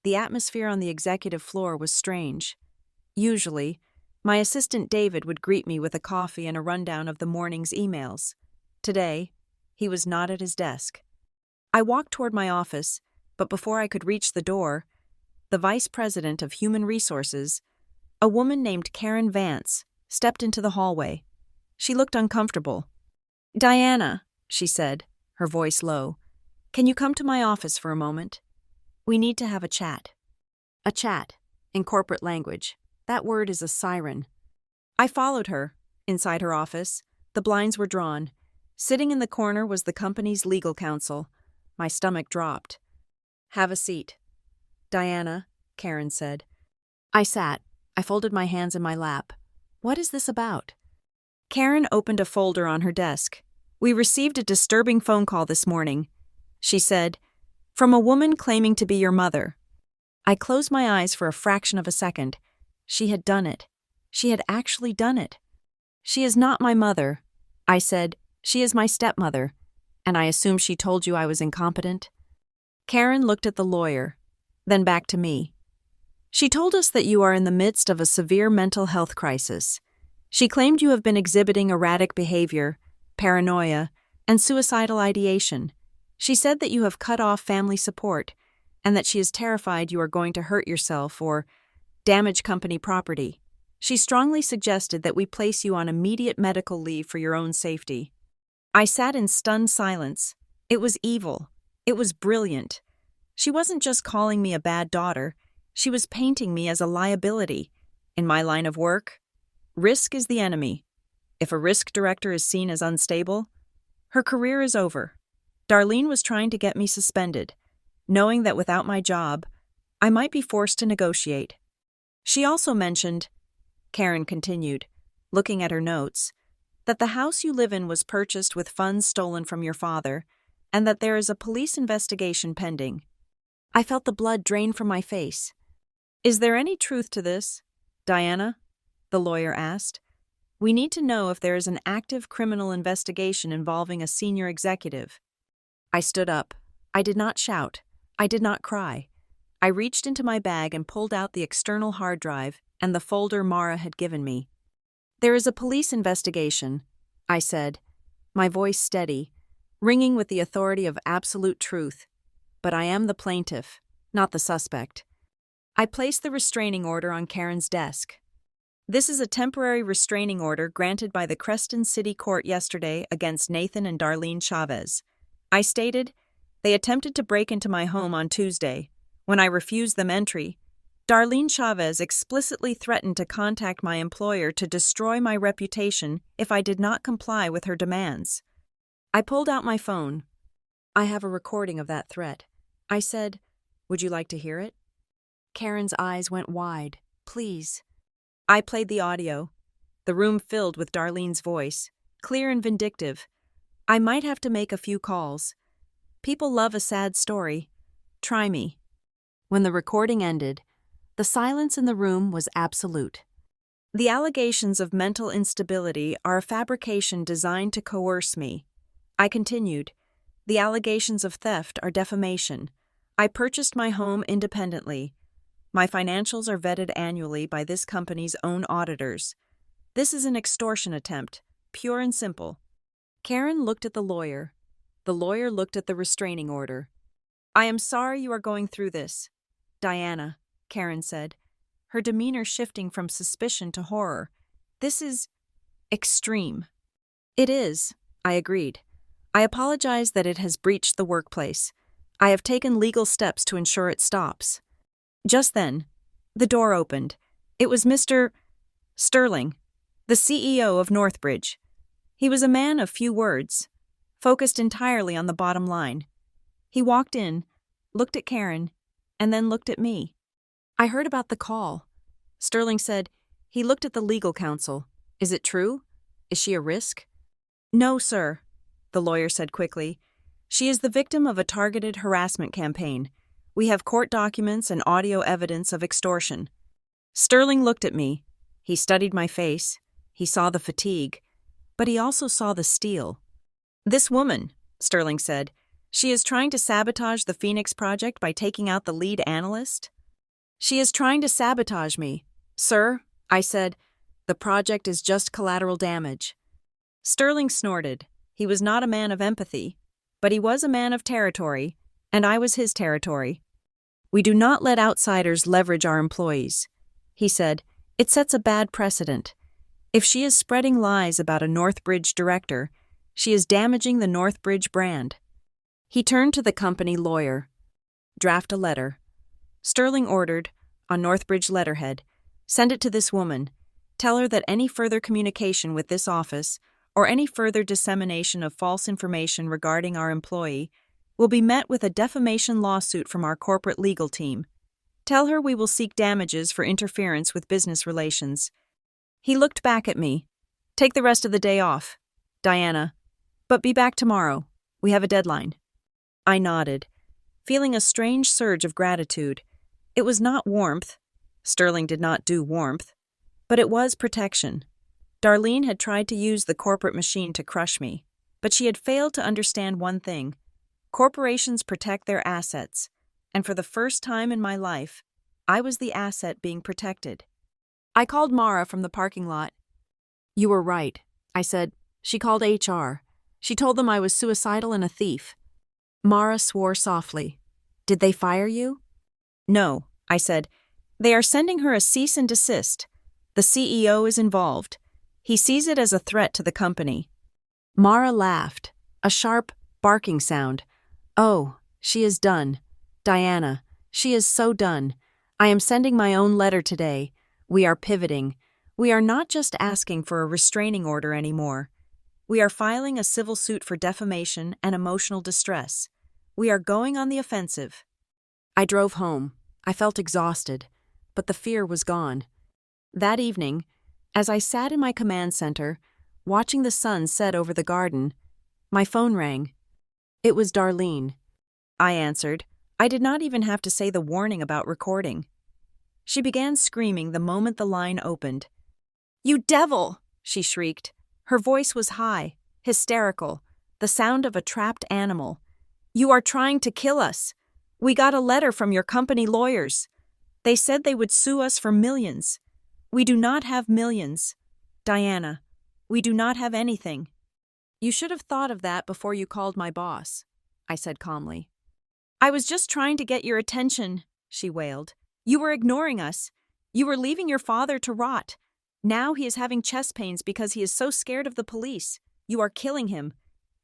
the atmosphere on the executive floor was strange. Usually, my assistant David would greet me with a coffee and a rundown of the morning's emails. Today, He was not at his desk. I walked toward my office, but before I could reach the door, the Vice President of Human Resources, a woman named Karen Vance, stepped into the hallway. She looked uncomfortable. "Diana," she said, her voice low, "can you come to my office for a moment? We need to have a chat." A chat, in corporate language. That word is a siren. I followed her. Inside her office, the blinds were drawn. Sitting in the corner was the company's legal counsel. My stomach dropped. "Have a seat." "Diana," Karen said. I sat. I folded my hands in my lap. What is this about? Karen opened a folder on her desk. "We received a disturbing phone call this morning," she said, "from a woman claiming to be your mother." I closed my eyes for a fraction of a second. She had done it. She had actually done it. "She is not my mother," I said. "She is my stepmother. And I assume she told you I was incompetent?" Karen looked at the lawyer, then back to me. "She told us that you are in the midst of a severe mental health crisis. She claimed you have been exhibiting erratic behavior, paranoia, and suicidal ideation. She said that you have cut off family support, and that she is terrified you are going to hurt yourself or damage company property. She strongly suggested that we place you on immediate medical leave for your own safety." I sat in stunned silence. It was evil. It was brilliant. She wasn't just calling me a bad daughter. She was painting me as a liability. In my line of work, risk is the enemy. If a risk director is seen as unstable, her career is over. Darlene was trying to get me suspended, knowing that without my job, I might be forced to negotiate. She also mentioned, Karen continued, looking at her notes, that the house you live in was purchased with funds stolen from your father, and that there is a police investigation pending. I felt the blood drain from my face. "Is there any truth to this, Diana?" the lawyer asked. "We need to know if there is an active criminal investigation involving a senior executive." I stood up. I did not shout. I did not cry. I reached into my bag and pulled out the external hard drive and the folder Mara had given me. "There is a police investigation," I said, my voice steady, ringing with the authority of absolute truth. "But I am the plaintiff, not the suspect." I placed the restraining order on Karen's desk. "This is a temporary restraining order granted by the Creston City Court yesterday against Nathan and Darlene Chavez," I stated. "They attempted to break into my home on Tuesday. When I refused them entry, Darlene Chavez explicitly threatened to contact my employer to destroy my reputation if I did not comply with her demands." I pulled out my phone. "I have a recording of that threat," I said. "Would you like to hear it?" Karen's eyes went wide. "Please." I played the audio. The room filled with Darlene's voice, clear and vindictive. I might have to make a few calls. People love a sad story. Try me. When the recording ended, the silence in the room was absolute. "The allegations of mental instability are a fabrication designed to coerce me," I continued. "The allegations of theft are defamation. I purchased my home independently. My financials are vetted annually by this company's own auditors. This is an extortion attempt, pure and simple." Karen looked at the lawyer. The lawyer looked at the restraining order. "I am sorry you are going through this, Diana," Karen said, her demeanor shifting from suspicion to horror. "This is extreme." "It is," I agreed. "I apologize that it has breached the workplace. I have taken legal steps to ensure it stops." Just then, the door opened. It was Mr. Sterling, the CEO of Northbridge. He was a man of few words, focused entirely on the bottom line. He walked in, looked at Karen, and then looked at me. "I heard about the call," Sterling said. He looked at the legal counsel. "Is it true? Is she a risk?" "No, sir," the lawyer said quickly. "She is the victim of a targeted harassment campaign. We have court documents and audio evidence of extortion." Sterling looked at me. He studied my face. He saw the fatigue, but he also saw the steel. "This woman," Sterling said, "she is trying to sabotage the Phoenix Project by taking out the lead analyst." "She is trying to sabotage me, sir," I said. "The project is just collateral damage." Sterling snorted. He was not a man of empathy, but he was a man of territory, and I was his territory. "We do not let outsiders leverage our employees," he said. "It sets a bad precedent. If she is spreading lies about a Northbridge director, she is damaging the Northbridge brand." He turned to the company lawyer. "Draft a letter." Sterling ordered, on Northbridge letterhead, "Send it to this woman. Tell her that any further communication with this office, or any further dissemination of false information regarding our employee, will be met with a defamation lawsuit from our corporate legal team. Tell her we will seek damages for interference with business relations." He looked back at me. "Take the rest of the day off, Diana, but be back tomorrow. We have a deadline." I nodded, feeling a strange surge of gratitude. It was not warmth. Sterling did not do warmth. But it was protection. Darlene had tried to use the corporate machine to crush me, but she had failed to understand one thing. Corporations protect their assets, and for the first time in my life, I was the asset being protected. I called Mara from the parking lot. "You were right," I said. "She called HR. She told them I was suicidal and a thief." Mara swore softly. "Did they fire you?" "No," I said. "They are sending her a cease and desist. The CEO is involved. He sees it as a threat to the company." Mara laughed, a sharp, barking sound. "Oh, she is done. Diana, she is so done. I am sending my own letter today. We are pivoting. We are not just asking for a restraining order anymore. We are filing a civil suit for defamation and emotional distress. We are going on the offensive." I drove home. I felt exhausted, but the fear was gone. That evening, as I sat in my command center, watching the sun set over the garden, my phone rang. It was Darlene. I answered. I did not even have to say the warning about recording. She began screaming the moment the line opened. "You devil!" she shrieked. Her voice was high, hysterical, the sound of a trapped animal. "You are trying to kill us. We got a letter from your company lawyers. They said they would sue us for millions. We do not have millions. Diana, we do not have anything." "You should have thought of that before you called my boss," I said calmly. "I was just trying to get your attention," she wailed. "You were ignoring us. You were leaving your father to rot. Now he is having chest pains because he is so scared of the police. You are killing him.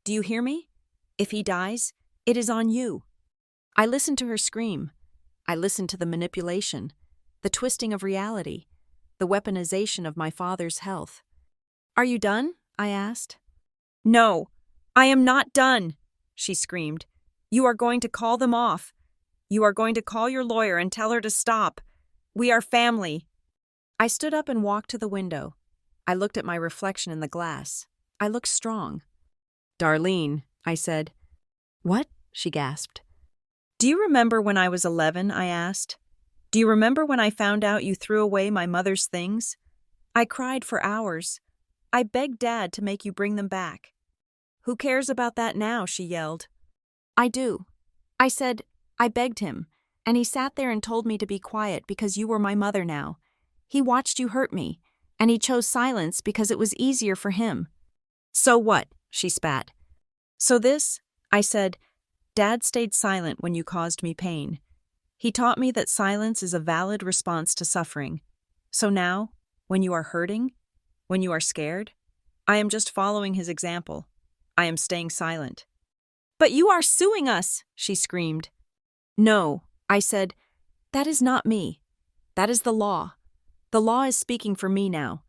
Do you hear me? If he dies, it is on you." I listened to her scream. I listened to the manipulation, the twisting of reality, the weaponization of my father's health. "Are you done?" I asked. "No, I am not done," she screamed. "You are going to call them off. You are going to call your lawyer and tell her to stop. We are family." I stood up and walked to the window. I looked at my reflection in the glass. I looked strong. "Darlene," I said. "What?" she gasped. "Do you remember when I was 11, I asked. "Do you remember when I found out you threw away my mother's things? I cried for hours. I begged Dad to make you bring them back." "Who cares about that now?" she yelled. "I do." I said, "I begged him, and he sat there and told me to be quiet because you were my mother now. He watched you hurt me, and he chose silence because it was easier for him." "So what?" she spat. "So this," I said, "Dad stayed silent when you caused me pain. He taught me that silence is a valid response to suffering. So now, when you are hurting, when you are scared, I am just following his example. I am staying silent." "But you are suing us!" she screamed. "No," I said, "that is not me. That is the law. The law is speaking for me now.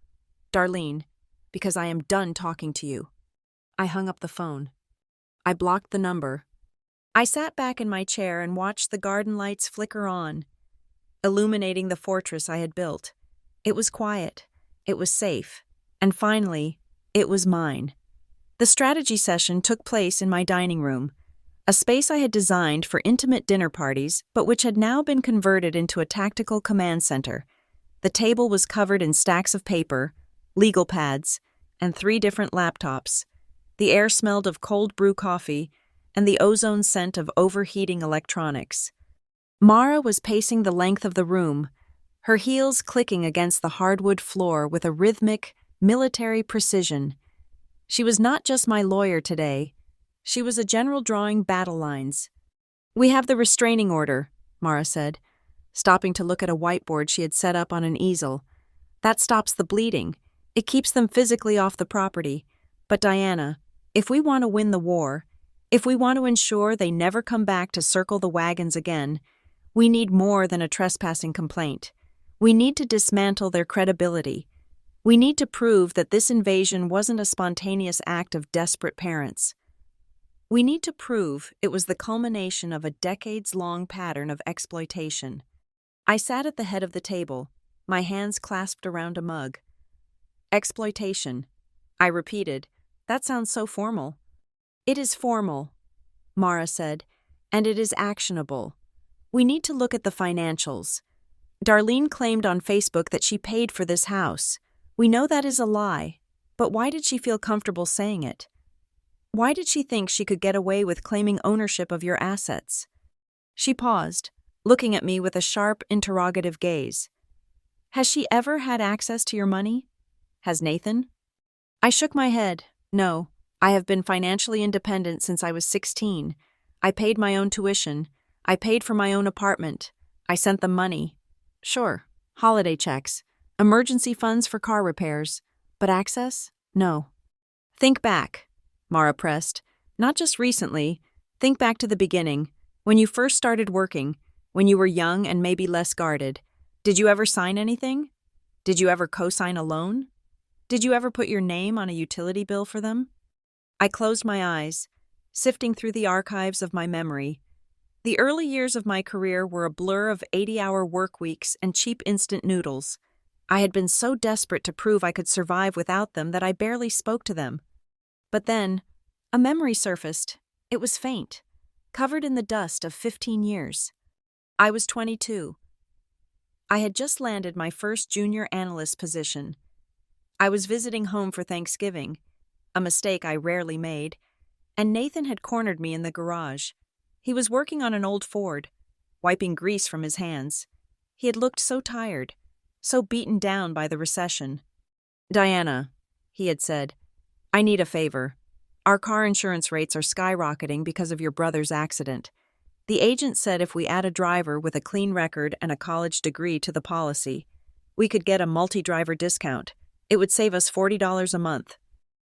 Darlene, because I am done talking to you." I hung up the phone. I blocked the number. I sat back in my chair and watched the garden lights flicker on, illuminating the fortress I had built. It was quiet. It was safe. And finally, it was mine. The strategy session took place in my dining room, a space I had designed for intimate dinner parties, but which had now been converted into a tactical command center. The table was covered in stacks of paper, legal pads, and 3 different laptops. The air smelled of cold brew coffee and the ozone scent of overheating electronics. Mara was pacing the length of the room, her heels clicking against the hardwood floor with a rhythmic, military precision. She was not just my lawyer today. She was a general drawing battle lines. "We have the restraining order," Mara said, stopping to look at a whiteboard she had set up on an easel. "That stops the bleeding. It keeps them physically off the property. But Diana, if we want to win the war, if we want to ensure they never come back to circle the wagons again, we need more than a trespassing complaint. We need to dismantle their credibility. We need to prove that this invasion wasn't a spontaneous act of desperate parents. We need to prove it was the culmination of a decades-long pattern of exploitation." I sat at the head of the table, my hands clasped around a mug. "Exploitation," I repeated. "That sounds so formal." "It is formal," Mara said, "and it is actionable. We need to look at the financials. Darlene claimed on Facebook that she paid for this house. We know that is a lie, but why did she feel comfortable saying it? Why did she think she could get away with claiming ownership of your assets?" She paused, looking at me with a sharp, interrogative gaze. "Has she ever had access to your money? Has Nathan?" I shook my head. "No, I have been financially independent since I was 16. I paid my own tuition. I paid for my own apartment. I sent them money. Sure, holiday checks, emergency funds for car repairs. But access? No." "Think back," Mara pressed. "Not just recently. Think back to the beginning, when you first started working, when you were young and maybe less guarded. Did you ever sign anything? Did you ever co-sign a loan? Did you ever put your name on a utility bill for them?" I closed my eyes, sifting through the archives of my memory. The early years of my career were a blur of 80-hour work weeks and cheap instant noodles. I had been so desperate to prove I could survive without them that I barely spoke to them. But then, a memory surfaced. It was faint, covered in the dust of 15 years. I was 22. I had just landed my first junior analyst position. I was visiting home for Thanksgiving, a mistake I rarely made, and Nathan had cornered me in the garage. He was working on an old Ford, wiping grease from his hands. He had looked so tired, so beaten down by the recession. "Diana," he had said, "I need a favor. Our car insurance rates are skyrocketing because of your brother's accident. The agent said if we add a driver with a clean record and a college degree to the policy, we could get a multi-driver discount. It would save us $40 a month."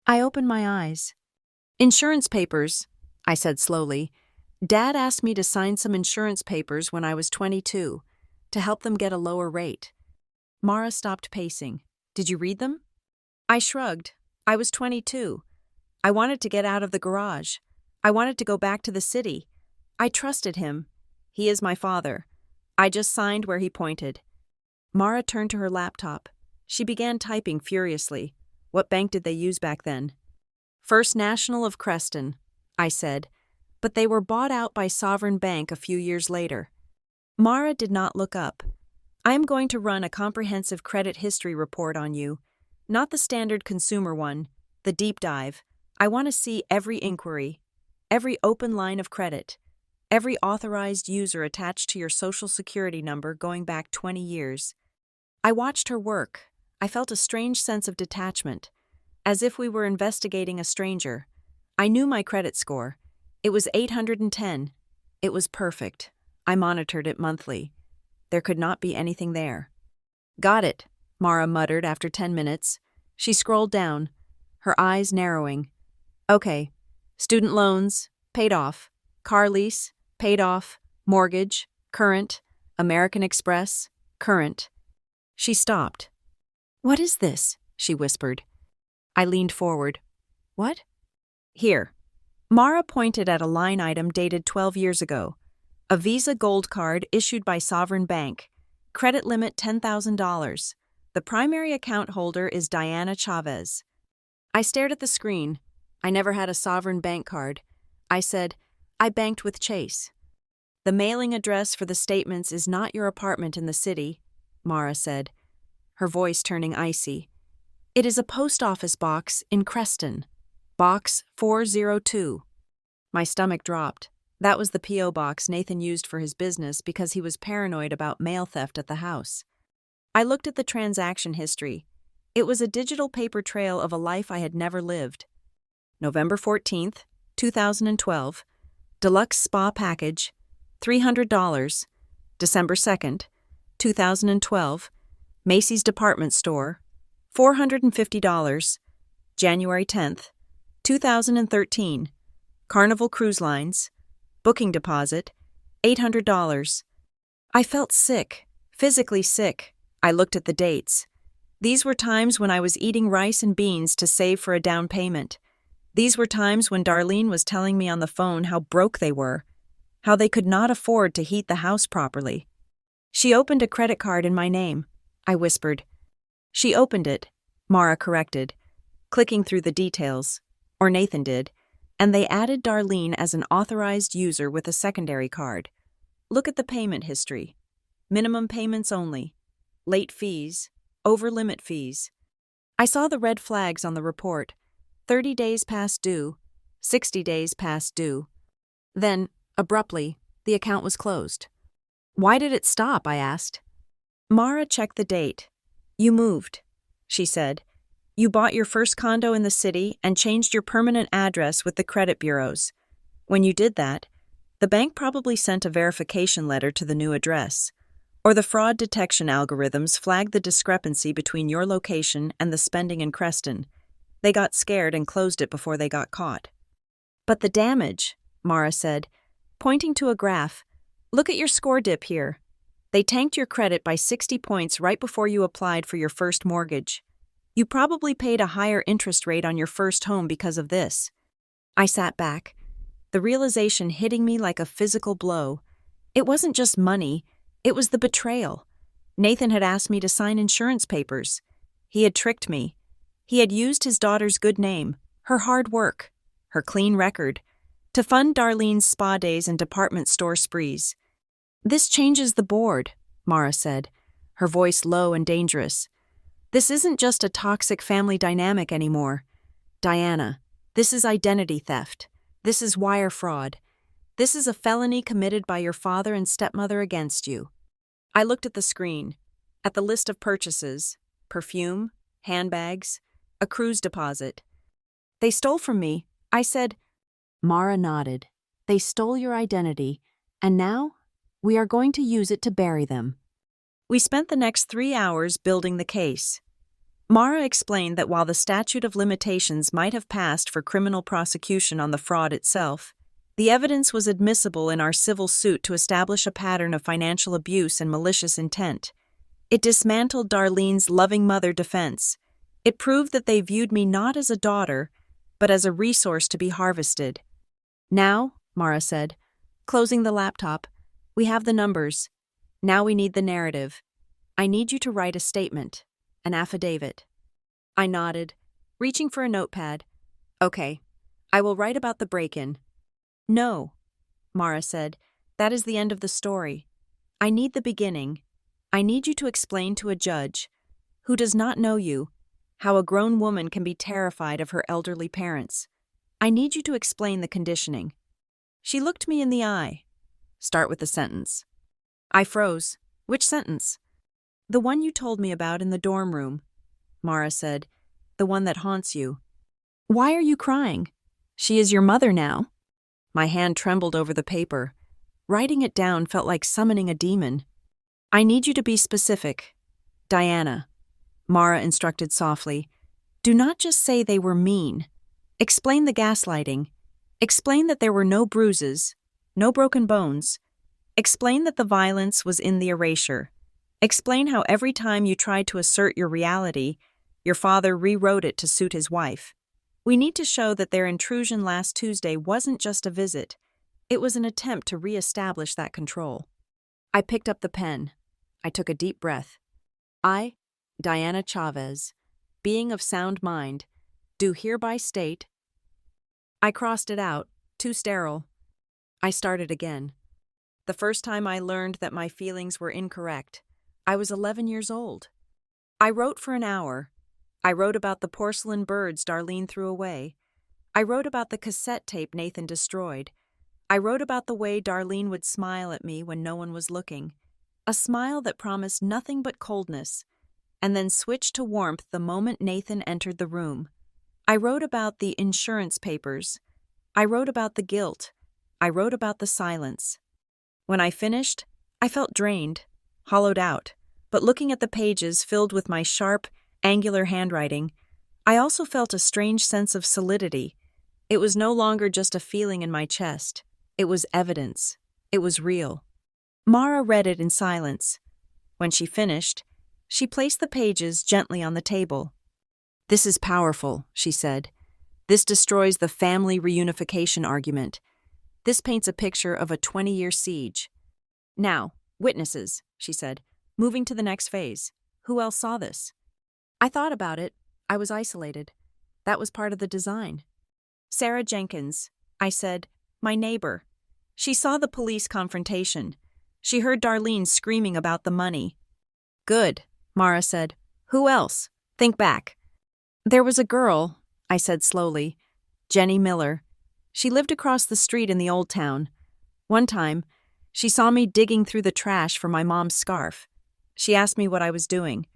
I opened my eyes. "Insurance papers," I said slowly. "Dad asked me to sign some insurance papers when I was 22, to help them get a lower rate." Mara stopped pacing. "Did you read them?" I shrugged. I was 22. I wanted to get out of the garage. I wanted to go back to the city. I trusted him. He is my father. I just signed where he pointed. Mara turned to her laptop. She began typing furiously. What bank did they use back then? "First National of Creston," I said, but they were bought out by Sovereign Bank a few years later. Mara did not look up. "I am going to run a comprehensive credit history report on you. Not the standard consumer one, the deep dive. I want to see every inquiry, every open line of credit, every authorized user attached to your social security number going back 20 years. I watched her work. I felt a strange sense of detachment, as if we were investigating a stranger. I knew my credit score. It was 810. It was perfect. I monitored it monthly. There could not be anything there. "Got it," Mara muttered after 10 minutes. She scrolled down, her eyes narrowing. "Okay, student loans, paid off. Car lease, paid off. Mortgage, current. American Express, current." She stopped. "What is this?" she whispered. I leaned forward. "What?" "Here." Mara pointed at a line item dated 12 years ago. A Visa Gold Card issued by Sovereign Bank. Credit limit $10,000. The primary account holder is Diana Chavez. I stared at the screen. I never had a Sovereign Bank card. I said, "I banked with Chase." "The mailing address for the statements is not your apartment in the city," Mara said, her voice turning icy. "It is a post office box in Creston. Box 402. My stomach dropped. That was the P.O. box Nathan used for his business because he was paranoid about mail theft at the house. I looked at the transaction history. It was a digital paper trail of a life I had never lived. November 14th, 2012. Deluxe spa package, $300. December 2nd, 2012. Macy's department store, $450. January 10th, 2013. Carnival Cruise Lines. Booking deposit, $800. I felt sick, physically sick. I looked at the dates. These were times when I was eating rice and beans to save for a down payment. These were times when Darlene was telling me on the phone how broke they were, how they could not afford to heat the house properly. She opened a credit card in my name, I whispered. She opened it, Mara corrected, clicking through the details, or Nathan did, and they added Darlene as an authorized user with a secondary card. Look at the payment history. Minimum payments only. Late fees. Over-limit fees. I saw the red flags on the report. 30 days past due. 60 days past due. Then, abruptly, the account was closed. Why did it stop? I asked. Mara checked the date. You moved, she said. You bought your first condo in the city and changed your permanent address with the credit bureaus. When you did that, the bank probably sent a verification letter to the new address, or the fraud detection algorithms flagged the discrepancy between your location and the spending in Creston. They got scared and closed it before they got caught. But the damage, Mara said, pointing to a graph. Look at your score dip here. They tanked your credit by 60 points right before you applied for your first mortgage. You probably paid a higher interest rate on your first home because of this. I sat back, the realization hitting me like a physical blow. It wasn't just money, it was the betrayal. Nathan had asked me to sign insurance papers. He had tricked me. He had used his daughter's good name, her hard work, her clean record, to fund Darlene's spa days and department store sprees. This changes the board, Mara said, her voice low and dangerous. This isn't just a toxic family dynamic anymore. Diana, this is identity theft. This is wire fraud. This is a felony committed by your father and stepmother against you. I looked at the screen, at the list of purchases, perfume, handbags, a cruise deposit. They stole from me, I said. Mara nodded. They stole your identity, and now we are going to use it to bury them. We spent the next 3 hours building the case. Mara explained that while the statute of limitations might have passed for criminal prosecution on the fraud itself, the evidence was admissible in our civil suit to establish a pattern of financial abuse and malicious intent. It dismantled Darlene's loving mother defense. It proved that they viewed me not as a daughter, but as a resource to be harvested. Now, Mara said, closing the laptop, we have the numbers. Now we need the narrative. I need you to write a statement, an affidavit. I nodded, reaching for a notepad. Okay, I will write about the break-in. No, Mara said, that is the end of the story. I need the beginning. I need you to explain to a judge, who does not know you, how a grown woman can be terrified of her elderly parents. I need you to explain the conditioning. She looked me in the eye. Start with the sentence. I froze. Which sentence? The one you told me about in the dorm room, Mara said. The one that haunts you. Why are you crying? She is your mother now. My hand trembled over the paper. Writing it down felt like summoning a demon. I need you to be specific. Diana, Mara instructed softly. Do not just say they were mean. Explain the gaslighting. Explain that there were no bruises, no broken bones. Explain that the violence was in the erasure. Explain how every time you tried to assert your reality, your father rewrote it to suit his wife. We need to show that their intrusion last Tuesday wasn't just a visit. It was an attempt to re-establish that control. I picked up the pen. I took a deep breath. I, Diana Chavez, being of sound mind, do hereby state. I crossed it out, too sterile. I started again. The first time I learned that my feelings were incorrect, I was 11 years old. I wrote for an hour. I wrote about the porcelain birds Darlene threw away. I wrote about the cassette tape Nathan destroyed. I wrote about the way Darlene would smile at me when no one was looking, a smile that promised nothing but coldness, and then switched to warmth the moment Nathan entered the room. I wrote about the insurance papers. I wrote about the guilt. I wrote about the silence. When I finished, I felt drained, hollowed out, but looking at the pages filled with my sharp, angular handwriting, I also felt a strange sense of solidity. It was no longer just a feeling in my chest. It was evidence. It was real. Mara read it in silence. When she finished, she placed the pages gently on the table. "This is powerful," she said. "This destroys the family reunification argument. This paints a picture of a 20-year siege. Now, witnesses," she said, moving to the next phase. "Who else saw this?" I thought about it. I was isolated. That was part of the design. "Sarah Jenkins," I said, "my neighbor. She saw the police confrontation. She heard Darlene screaming about the money." "Good," Mara said. "Who else? Think back." "There was a girl," I said slowly, "Jenny Miller. She lived across the street in the old town. One time, she saw me digging through the trash for my mom's scarf. She asked me what I was doing.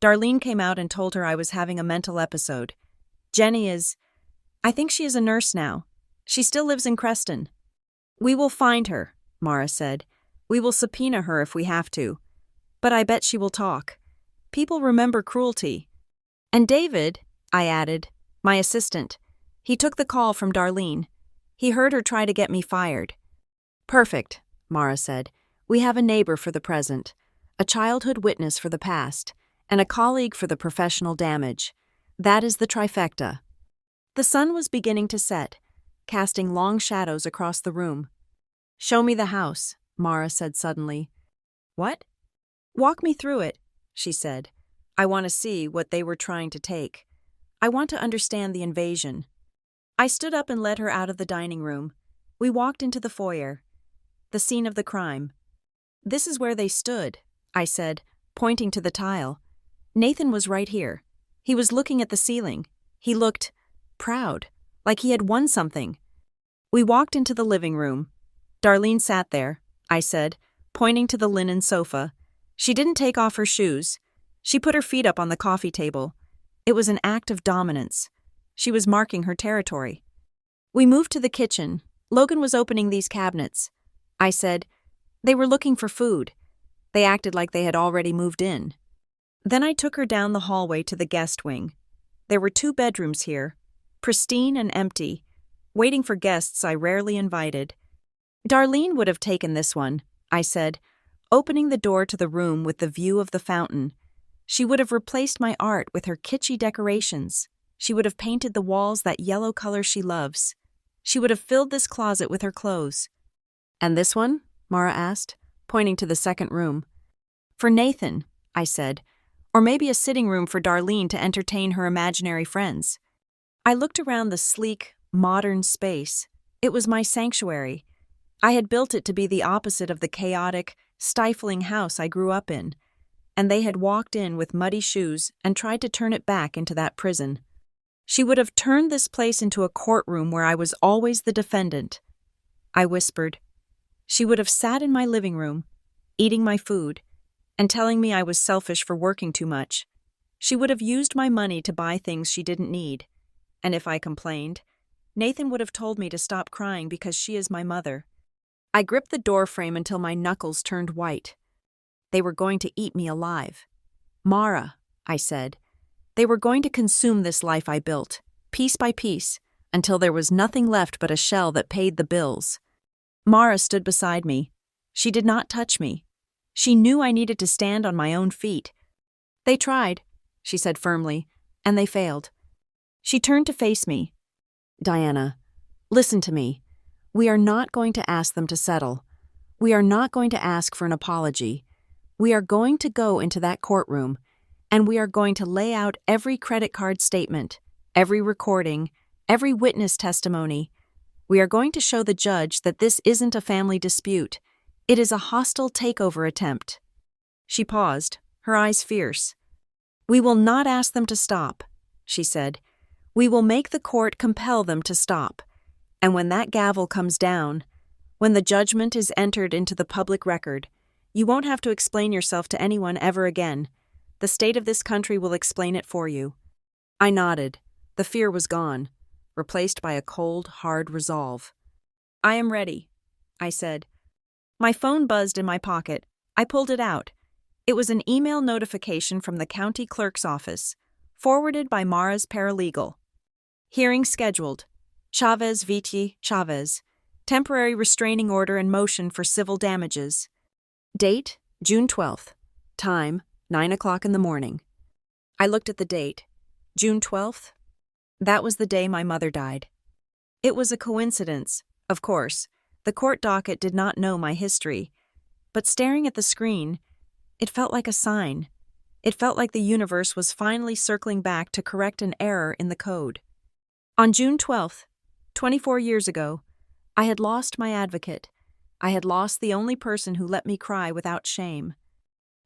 Darlene came out and told her I was having a mental episode. I think she is a nurse now. She still lives in Creston." "We will find her," Mara said. "We will subpoena her if we have to. But I bet she will talk. People remember cruelty." "And David," I added, "my assistant. He took the call from Darlene. He heard her try to get me fired." "Perfect," Mara said. "We have a neighbor for the present, a childhood witness for the past, and a colleague for the professional damage. That is the trifecta." The sun was beginning to set, casting long shadows across the room. "Show me the house," Mara said suddenly. "What?" "Walk me through it," she said. "I want to see what they were trying to take. I want to understand the invasion." I stood up and led her out of the dining room. We walked into the foyer, the scene of the crime. "This is where they stood," I said, pointing to the tile. "Nathan was right here. He was looking at the ceiling. He looked proud, like he had won something." We walked into the living room. Darlene sat there, I said, pointing to the linen sofa. She didn't take off her shoes. She put her feet up on the coffee table. It was an act of dominance. She was marking her territory. We moved to the kitchen. Logan was opening these cabinets. I said, "They were looking for food." They acted like they had already moved in. Then I took her down the hallway to the guest wing. There were 2 bedrooms here, pristine and empty, waiting for guests I rarely invited. "Darlene would have taken this one," I said, opening the door to the room with the view of the fountain. "She would have replaced my art with her kitschy decorations. She would have painted the walls that yellow color she loves. She would have filled this closet with her clothes." "And this one?" Mara asked, pointing to the second room. "For Nathan," I said, "or maybe a sitting room for Darlene to entertain her imaginary friends." I looked around the sleek, modern space. It was my sanctuary. I had built it to be the opposite of the chaotic, stifling house I grew up in, and they had walked in with muddy shoes and tried to turn it back into that prison. She would have turned this place into a courtroom where I was always the defendant. I whispered. She would have sat in my living room, eating my food, and telling me I was selfish for working too much. She would have used my money to buy things she didn't need. And if I complained, Nathan would have told me to stop crying because she is my mother. I gripped the doorframe until my knuckles turned white. They were going to eat me alive. "Mara," I said. "They were going to consume this life I built, piece by piece, until there was nothing left but a shell that paid the bills." Mara stood beside me. She did not touch me. She knew I needed to stand on my own feet. "They tried," she said firmly, "and they failed." She turned to face me. "Diana, listen to me. We are not going to ask them to settle. We are not going to ask for an apology. We are going to go into that courtroom, and we are going to lay out every credit card statement, every recording, every witness testimony. We are going to show the judge that this isn't a family dispute. It is a hostile takeover attempt." She paused, her eyes fierce. "We will not ask them to stop," she said. "We will make the court compel them to stop. And when that gavel comes down, when the judgment is entered into the public record, you won't have to explain yourself to anyone ever again. The state of this country will explain it for you." I nodded. The fear was gone, replaced by a cold, hard resolve. "I am ready," I said. My phone buzzed in my pocket. I pulled it out. It was an email notification from the county clerk's office, forwarded by Mara's paralegal. "Hearing scheduled. Chavez v. Chavez. Temporary restraining order in motion for civil damages. Date, June 12th. Time, 9 o'clock in the morning." I looked at the date. June 12th? That was the day my mother died. It was a coincidence, of course. The court docket did not know my history. But staring at the screen, it felt like a sign. It felt like the universe was finally circling back to correct an error in the code. On June 12th, 24 years ago, I had lost my advocate. I had lost the only person who let me cry without shame.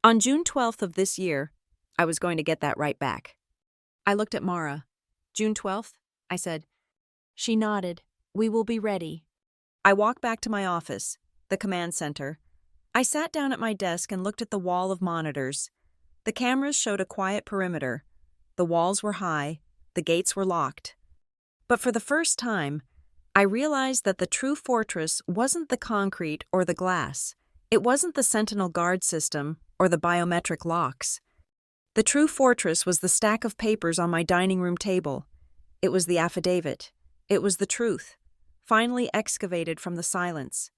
On June 12th of this year, I was going to get that right back. I looked at Mara. "June 12th?" I said. She nodded. "We will be ready." I walked back to my office, the command center. I sat down at my desk and looked at the wall of monitors. The cameras showed a quiet perimeter. The walls were high. The gates were locked. But for the first time, I realized that the true fortress wasn't the concrete or the glass. It wasn't the Sentinel guard system or the biometric locks. The true fortress was the stack of papers on my dining room table. It was the affidavit. It was the truth, finally excavated from the silence.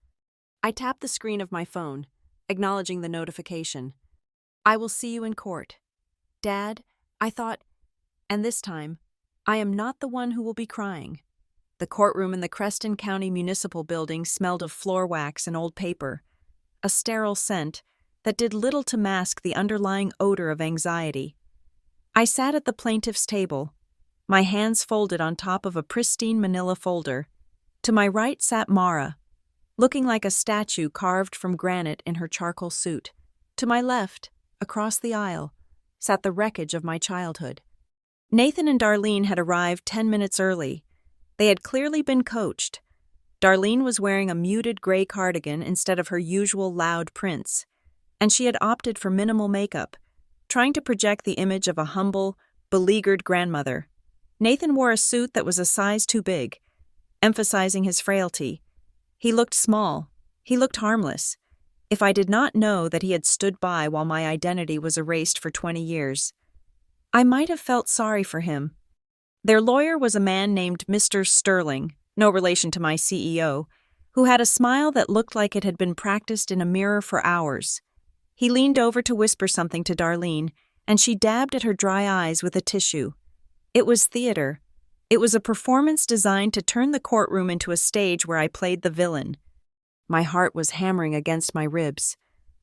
I tapped the screen of my phone, acknowledging the notification. "I will see you in court." "Dad," I thought, and this time, I am not the one who will be crying. The courtroom in the Creston County Municipal Building smelled of floor wax and old paper, a sterile scent that did little to mask the underlying odor of anxiety. I sat at the plaintiff's table, my hands folded on top of a pristine manila folder. To my right sat Mara, looking like a statue carved from granite in her charcoal suit. To my left, across the aisle, sat the wreckage of my childhood. Nathan and Darlene had arrived 10 minutes early. They had clearly been coached. Darlene was wearing a muted gray cardigan instead of her usual loud prints, and she had opted for minimal makeup, trying to project the image of a humble, beleaguered grandmother. Nathan wore a suit that was a size too big, emphasizing his frailty. He looked small. He looked harmless. If I did not know that he had stood by while my identity was erased for 20 years, I might have felt sorry for him. Their lawyer was a man named Mr. Sterling, no relation to my CEO, who had a smile that looked like it had been practiced in a mirror for hours. He leaned over to whisper something to Darlene, and she dabbed at her dry eyes with a tissue. It was theater. It was a performance designed to turn the courtroom into a stage where I played the villain. My heart was hammering against my ribs,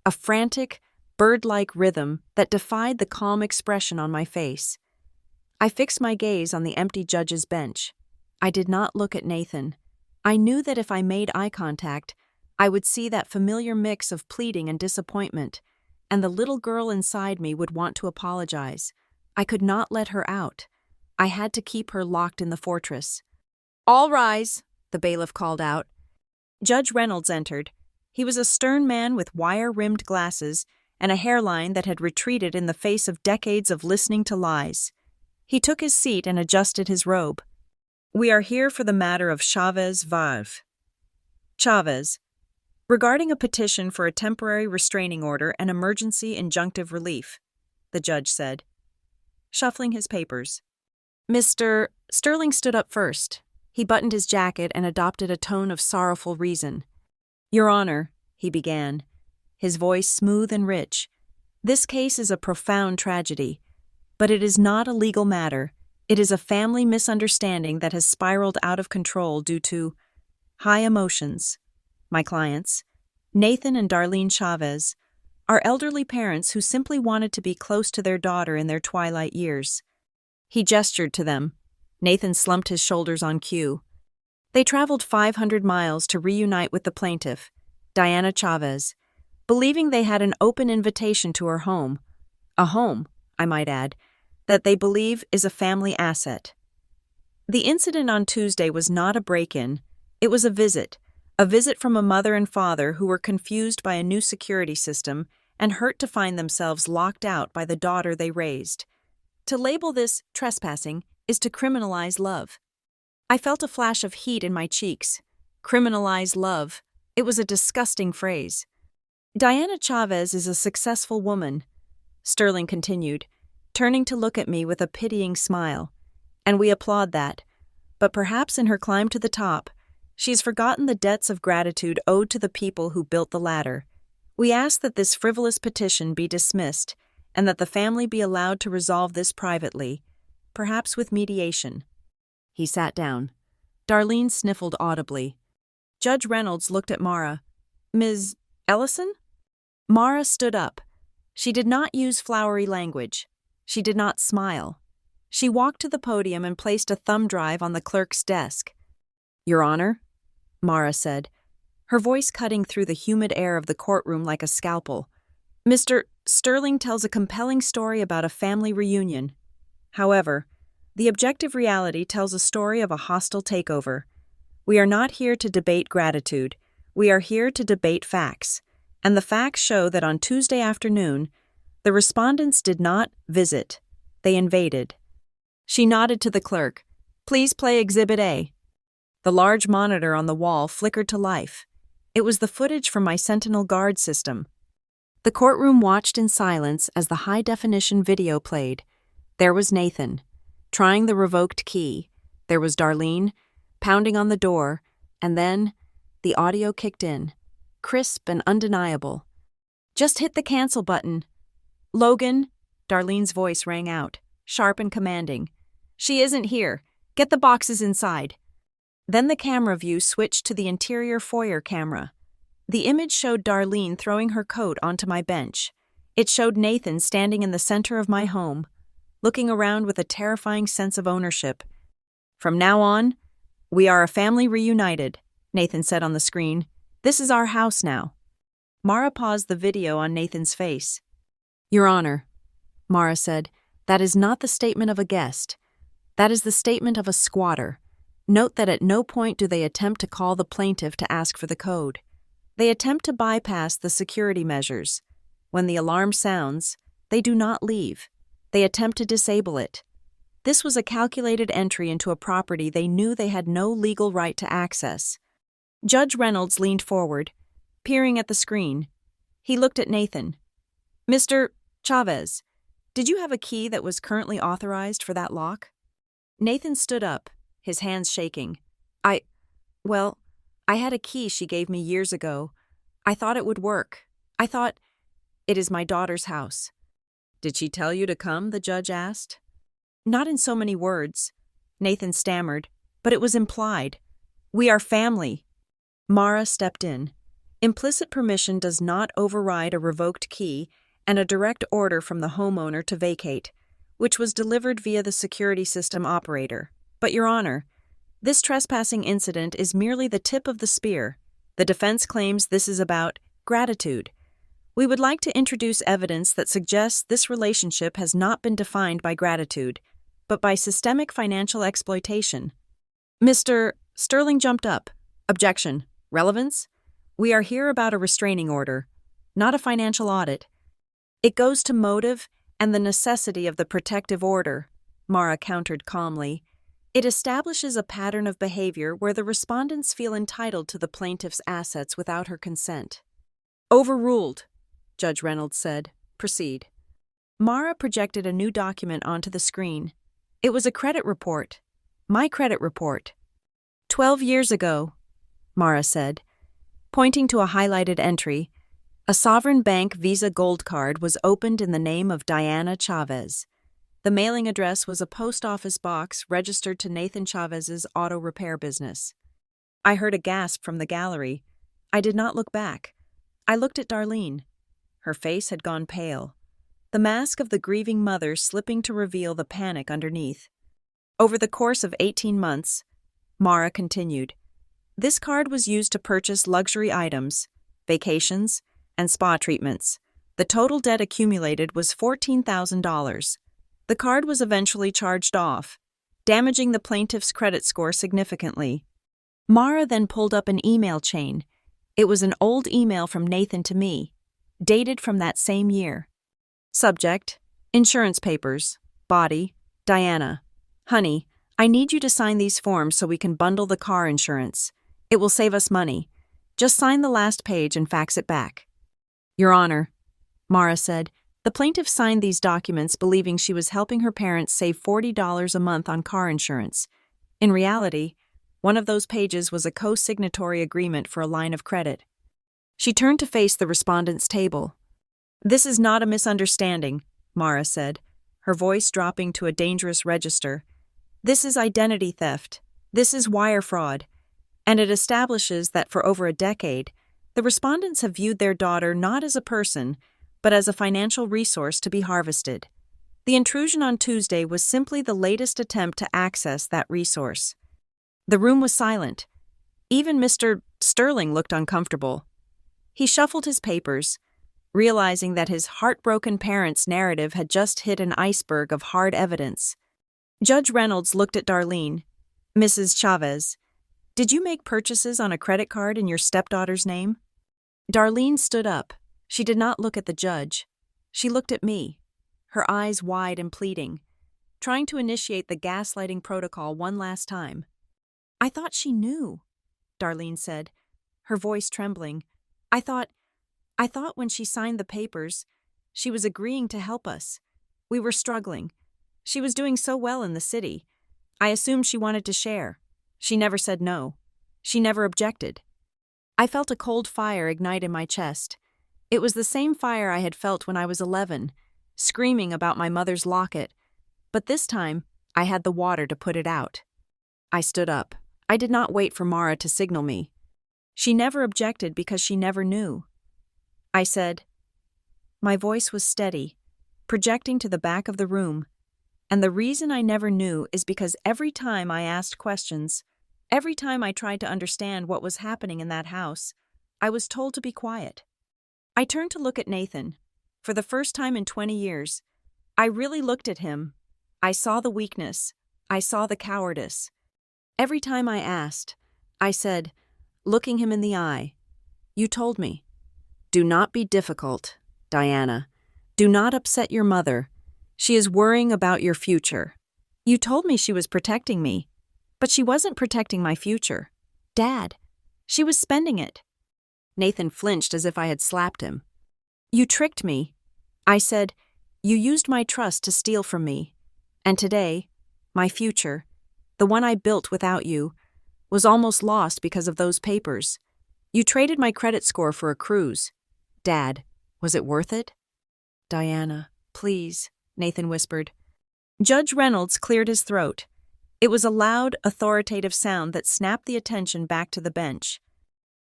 a frantic, bird-like rhythm that defied the calm expression on my face. I fixed my gaze on the empty judge's bench. I did not look at Nathan. I knew that if I made eye contact, I would see that familiar mix of pleading and disappointment, and the little girl inside me would want to apologize. I could not let her out. I had to keep her locked in the fortress. "All rise," the bailiff called out. Judge Reynolds entered. He was a stern man with wire-rimmed glasses and a hairline that had retreated in the face of decades of listening to lies. He took his seat and adjusted his robe. "We are here for the matter of Chavez v. Chavez, regarding a petition for a temporary restraining order and emergency injunctive relief," the judge said, shuffling his papers. Mr. Sterling stood up first. He buttoned his jacket and adopted a tone of sorrowful reason. "Your Honor," he began, his voice smooth and rich, "this case is a profound tragedy, but it is not a legal matter. It is a family misunderstanding that has spiraled out of control due to high emotions. My clients, Nathan and Darlene Chavez, are elderly parents who simply wanted to be close to their daughter in their twilight years." He gestured to them. Nathan slumped his shoulders on cue. They traveled 500 miles to reunite with the plaintiff, Diana Chavez, believing they had an open invitation to her home. A home, I might add, that they believe is a family asset. The incident on Tuesday was not a break-in. It was a visit from a mother and father who were confused by a new security system and hurt to find themselves locked out by the daughter they raised. To label this trespassing is to criminalize love. I felt a flash of heat in my cheeks. Criminalize love. It was a disgusting phrase. Diana Chavez is a successful woman, Sterling continued, turning to look at me with a pitying smile. And we applaud that. But perhaps in her climb to the top, she's forgotten the debts of gratitude owed to the people who built the ladder. We ask that this frivolous petition be dismissed and that the family be allowed to resolve this privately, perhaps with mediation. He sat down. Darlene sniffled audibly. Judge Reynolds looked at Mara. Ms. Ellison? Mara stood up. She did not use flowery language. She did not smile. She walked to the podium and placed a thumb drive on the clerk's desk. Your Honor, Mara said, her voice cutting through the humid air of the courtroom like a scalpel. Mr. Sterling tells a compelling story about a family reunion. However, the objective reality tells a story of a hostile takeover. We are not here to debate gratitude. We are here to debate facts. And the facts show that on Tuesday afternoon, the respondents did not visit. They invaded. She nodded to the clerk. Please play Exhibit A. The large monitor on the wall flickered to life. It was the footage from my Sentinel Guard system. The courtroom watched in silence as the high-definition video played. There was Nathan, trying the revoked key. There was Darlene, pounding on the door, and then the audio kicked in, crisp and undeniable. Just hit the cancel button. Logan, Darlene's voice rang out, sharp and commanding. She isn't here. Get the boxes inside. Then the camera view switched to the interior foyer camera. The image showed Darlene throwing her coat onto my bench. It showed Nathan standing in the center of my home, looking around with a terrifying sense of ownership. From now on, we are a family reunited, Nathan said on the screen. This is our house now. Mara paused the video on Nathan's face. Your Honor, Mara said, that is not the statement of a guest. That is the statement of a squatter. Note that at no point do they attempt to call the plaintiff to ask for the code. They attempt to bypass the security measures. When the alarm sounds, they do not leave. They attempt to disable it. This was a calculated entry into a property they knew they had no legal right to access. Judge Reynolds leaned forward, peering at the screen. He looked at Nathan. Mr. Chavez, did you have a key that was currently authorized for that lock? Nathan stood up, his hands shaking. I had a key she gave me years ago. I thought it would work. I thought, it is my daughter's house. Did she tell you to come? The judge asked. Not in so many words, Nathan stammered, but it was implied. We are family. Mara stepped in. Implicit permission does not override a revoked key and a direct order from the homeowner to vacate, which was delivered via the security system operator. But, Your Honor, this trespassing incident is merely the tip of the spear. The defense claims this is about gratitude. We would like to introduce evidence that suggests this relationship has not been defined by gratitude, but by systemic financial exploitation. Mr. Sterling jumped up. Objection. Relevance? We are here about a restraining order, not a financial audit. It goes to motive and the necessity of the protective order, Mara countered calmly. It establishes a pattern of behavior where the respondents feel entitled to the plaintiff's assets without her consent. Overruled, Judge Reynolds said. Proceed. Mara projected a new document onto the screen. It was a credit report. My credit report. 12 years ago, Mara said, pointing to a highlighted entry. A Sovereign Bank Visa Gold Card was opened in the name of Diana Chavez. The mailing address was a post office box registered to Nathan Chavez's auto repair business. I heard a gasp from the gallery. I did not look back. I looked at Darlene. Her face had gone pale, the mask of the grieving mother slipping to reveal the panic underneath. Over the course of 18 months, Mara continued, this card was used to purchase luxury items, vacations, and spa treatments. The total debt accumulated was $14,000. The card was eventually charged off, damaging the plaintiff's credit score significantly. Mara then pulled up an email chain. It was an old email from Nathan to me, dated from that same year. Subject: Insurance papers. Body: Diana. Honey, I need you to sign these forms so we can bundle the car insurance. It will save us money. Just sign the last page and fax it back. Your Honor, Mara said, the plaintiff signed these documents believing she was helping her parents save $40 a month on car insurance. In reality, one of those pages was a co-signatory agreement for a line of credit. She turned to face the respondent's table. This is not a misunderstanding, Mara said, her voice dropping to a dangerous register. This is identity theft. This is wire fraud. And it establishes that for over a decade, the respondents have viewed their daughter not as a person, but as a financial resource to be harvested. The intrusion on Tuesday was simply the latest attempt to access that resource. The room was silent. Even Mr. Sterling looked uncomfortable. He shuffled his papers, realizing that his heartbroken parents' narrative had just hit an iceberg of hard evidence. Judge Reynolds looked at Darlene. Mrs. Chavez, did you make purchases on a credit card in your stepdaughter's name? Darlene stood up. She did not look at the judge. She looked at me, her eyes wide and pleading, trying to initiate the gaslighting protocol one last time. I thought she knew, Darlene said, her voice trembling. I thought when she signed the papers, she was agreeing to help us. We were struggling. She was doing so well in the city. I assumed she wanted to share. She never said no. She never objected. I felt a cold fire ignite in my chest. It was the same fire I had felt when I was 11, screaming about my mother's locket, but this time I had the water to put it out. I stood up. I did not wait for Mara to signal me. She never objected because she never knew. I said, my voice was steady, projecting to the back of the room, and the reason I never knew is because every time I asked questions, every time I tried to understand what was happening in that house, I was told to be quiet. I turned to look at Nathan. For the first time in 20 years, I really looked at him. I saw the weakness. I saw the cowardice. Every time I asked, I said, looking him in the eye, you told me, do not be difficult, Diana. Do not upset your mother. She is worrying about your future. You told me she was protecting me, but she wasn't protecting my future. Dad, she was spending it. Nathan flinched as if I had slapped him. You tricked me. I said, you used my trust to steal from me. And today, my future, the one I built without you, was almost lost because of those papers. You traded my credit score for a cruise. Dad, was it worth it? Diana, please, Nathan whispered. Judge Reynolds cleared his throat. It was a loud, authoritative sound that snapped the attention back to the bench.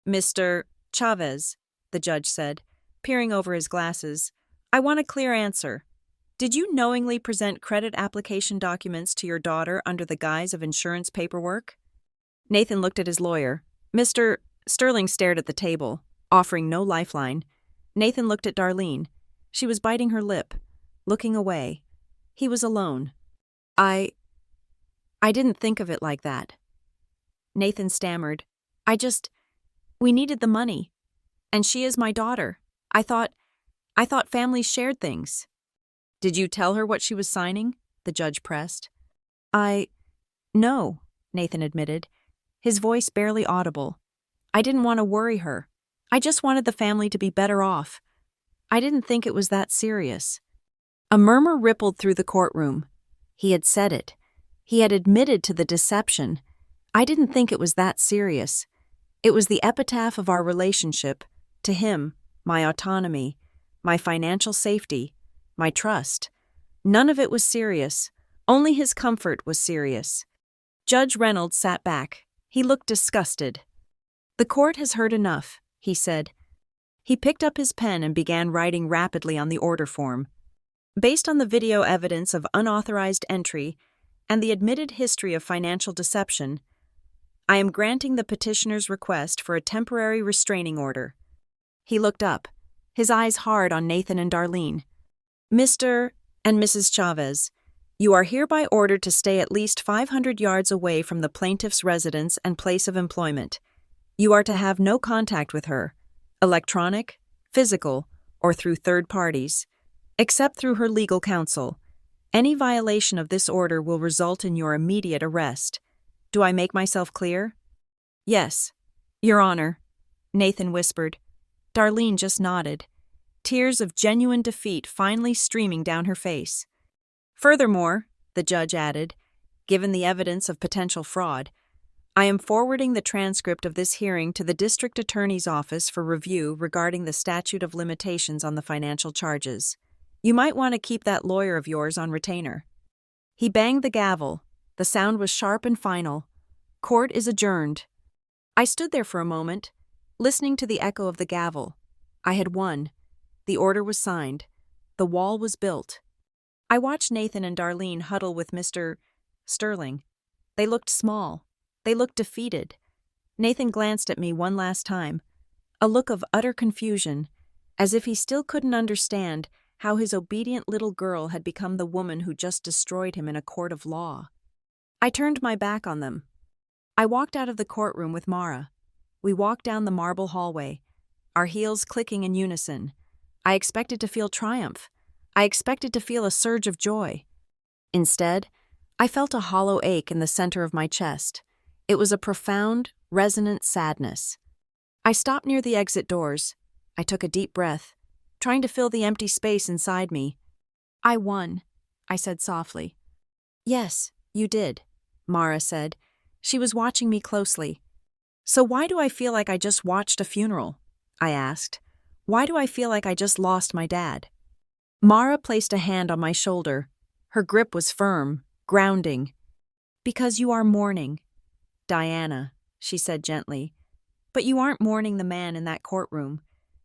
Mr. Chavez, the judge said, peering over his glasses, I want a clear answer. Did you knowingly present credit application documents to your daughter under the guise of insurance paperwork? Nathan looked at his lawyer. Mr. Sterling stared at the table, offering no lifeline. Nathan looked at Darlene. She was biting her lip, looking away. He was alone. I didn't think of it like that. Nathan stammered. We needed the money. And she is my daughter. I thought families shared things. Did you tell her what she was signing? The judge pressed. No, Nathan admitted, his voice barely audible. I didn't want to worry her. I just wanted the family to be better off. I didn't think it was that serious. A murmur rippled through the courtroom. He had said it. He had admitted to the deception. I didn't think it was that serious. It was the epitaph of our relationship, to him, my autonomy, my financial safety, my trust. None of it was serious. Only his comfort was serious. Judge Reynolds sat back. He looked disgusted. The court has heard enough, he said. He picked up his pen and began writing rapidly on the order form. Based on the video evidence of unauthorized entry and the admitted history of financial deception, I am granting the petitioner's request for a temporary restraining order. He looked up, his eyes hard on Nathan and Darlene. Mr. and Mrs. Chavez, you are hereby ordered to stay at least 500 yards away from the plaintiff's residence and place of employment. You are to have no contact with her, electronic, physical, or through third parties, except through her legal counsel. Any violation of this order will result in your immediate arrest. Do I make myself clear?" "Yes, Your Honor," Nathan whispered. Darlene just nodded, tears of genuine defeat finally streaming down her face. "Furthermore," the judge added, given the evidence of potential fraud, "I am forwarding the transcript of this hearing to the district attorney's office for review regarding the statute of limitations on the financial charges. You might want to keep that lawyer of yours on retainer." He banged the gavel. The sound was sharp and final. "Court is adjourned." I stood there for a moment, listening to the echo of the gavel. I had won. The order was signed. The wall was built. I watched Nathan and Darlene huddle with Mr. Sterling. They looked small. They looked defeated. Nathan glanced at me one last time, a look of utter confusion, as if he still couldn't understand how his obedient little girl had become the woman who just destroyed him in a court of law. I turned my back on them. I walked out of the courtroom with Mara. We walked down the marble hallway, our heels clicking in unison. I expected to feel triumph. I expected to feel a surge of joy. Instead, I felt a hollow ache in the center of my chest. It was a profound, resonant sadness. I stopped near the exit doors. I took a deep breath, trying to fill the empty space inside me. "I won," I said softly. "Yes, you did," Mara said. She was watching me closely. "So why do I feel like I just watched a funeral?" I asked. "Why do I feel like I just lost my dad?" Mara placed a hand on my shoulder. Her grip was firm, grounding. "Because you are mourning, Diana," she said gently. "But you aren't mourning the man in that courtroom.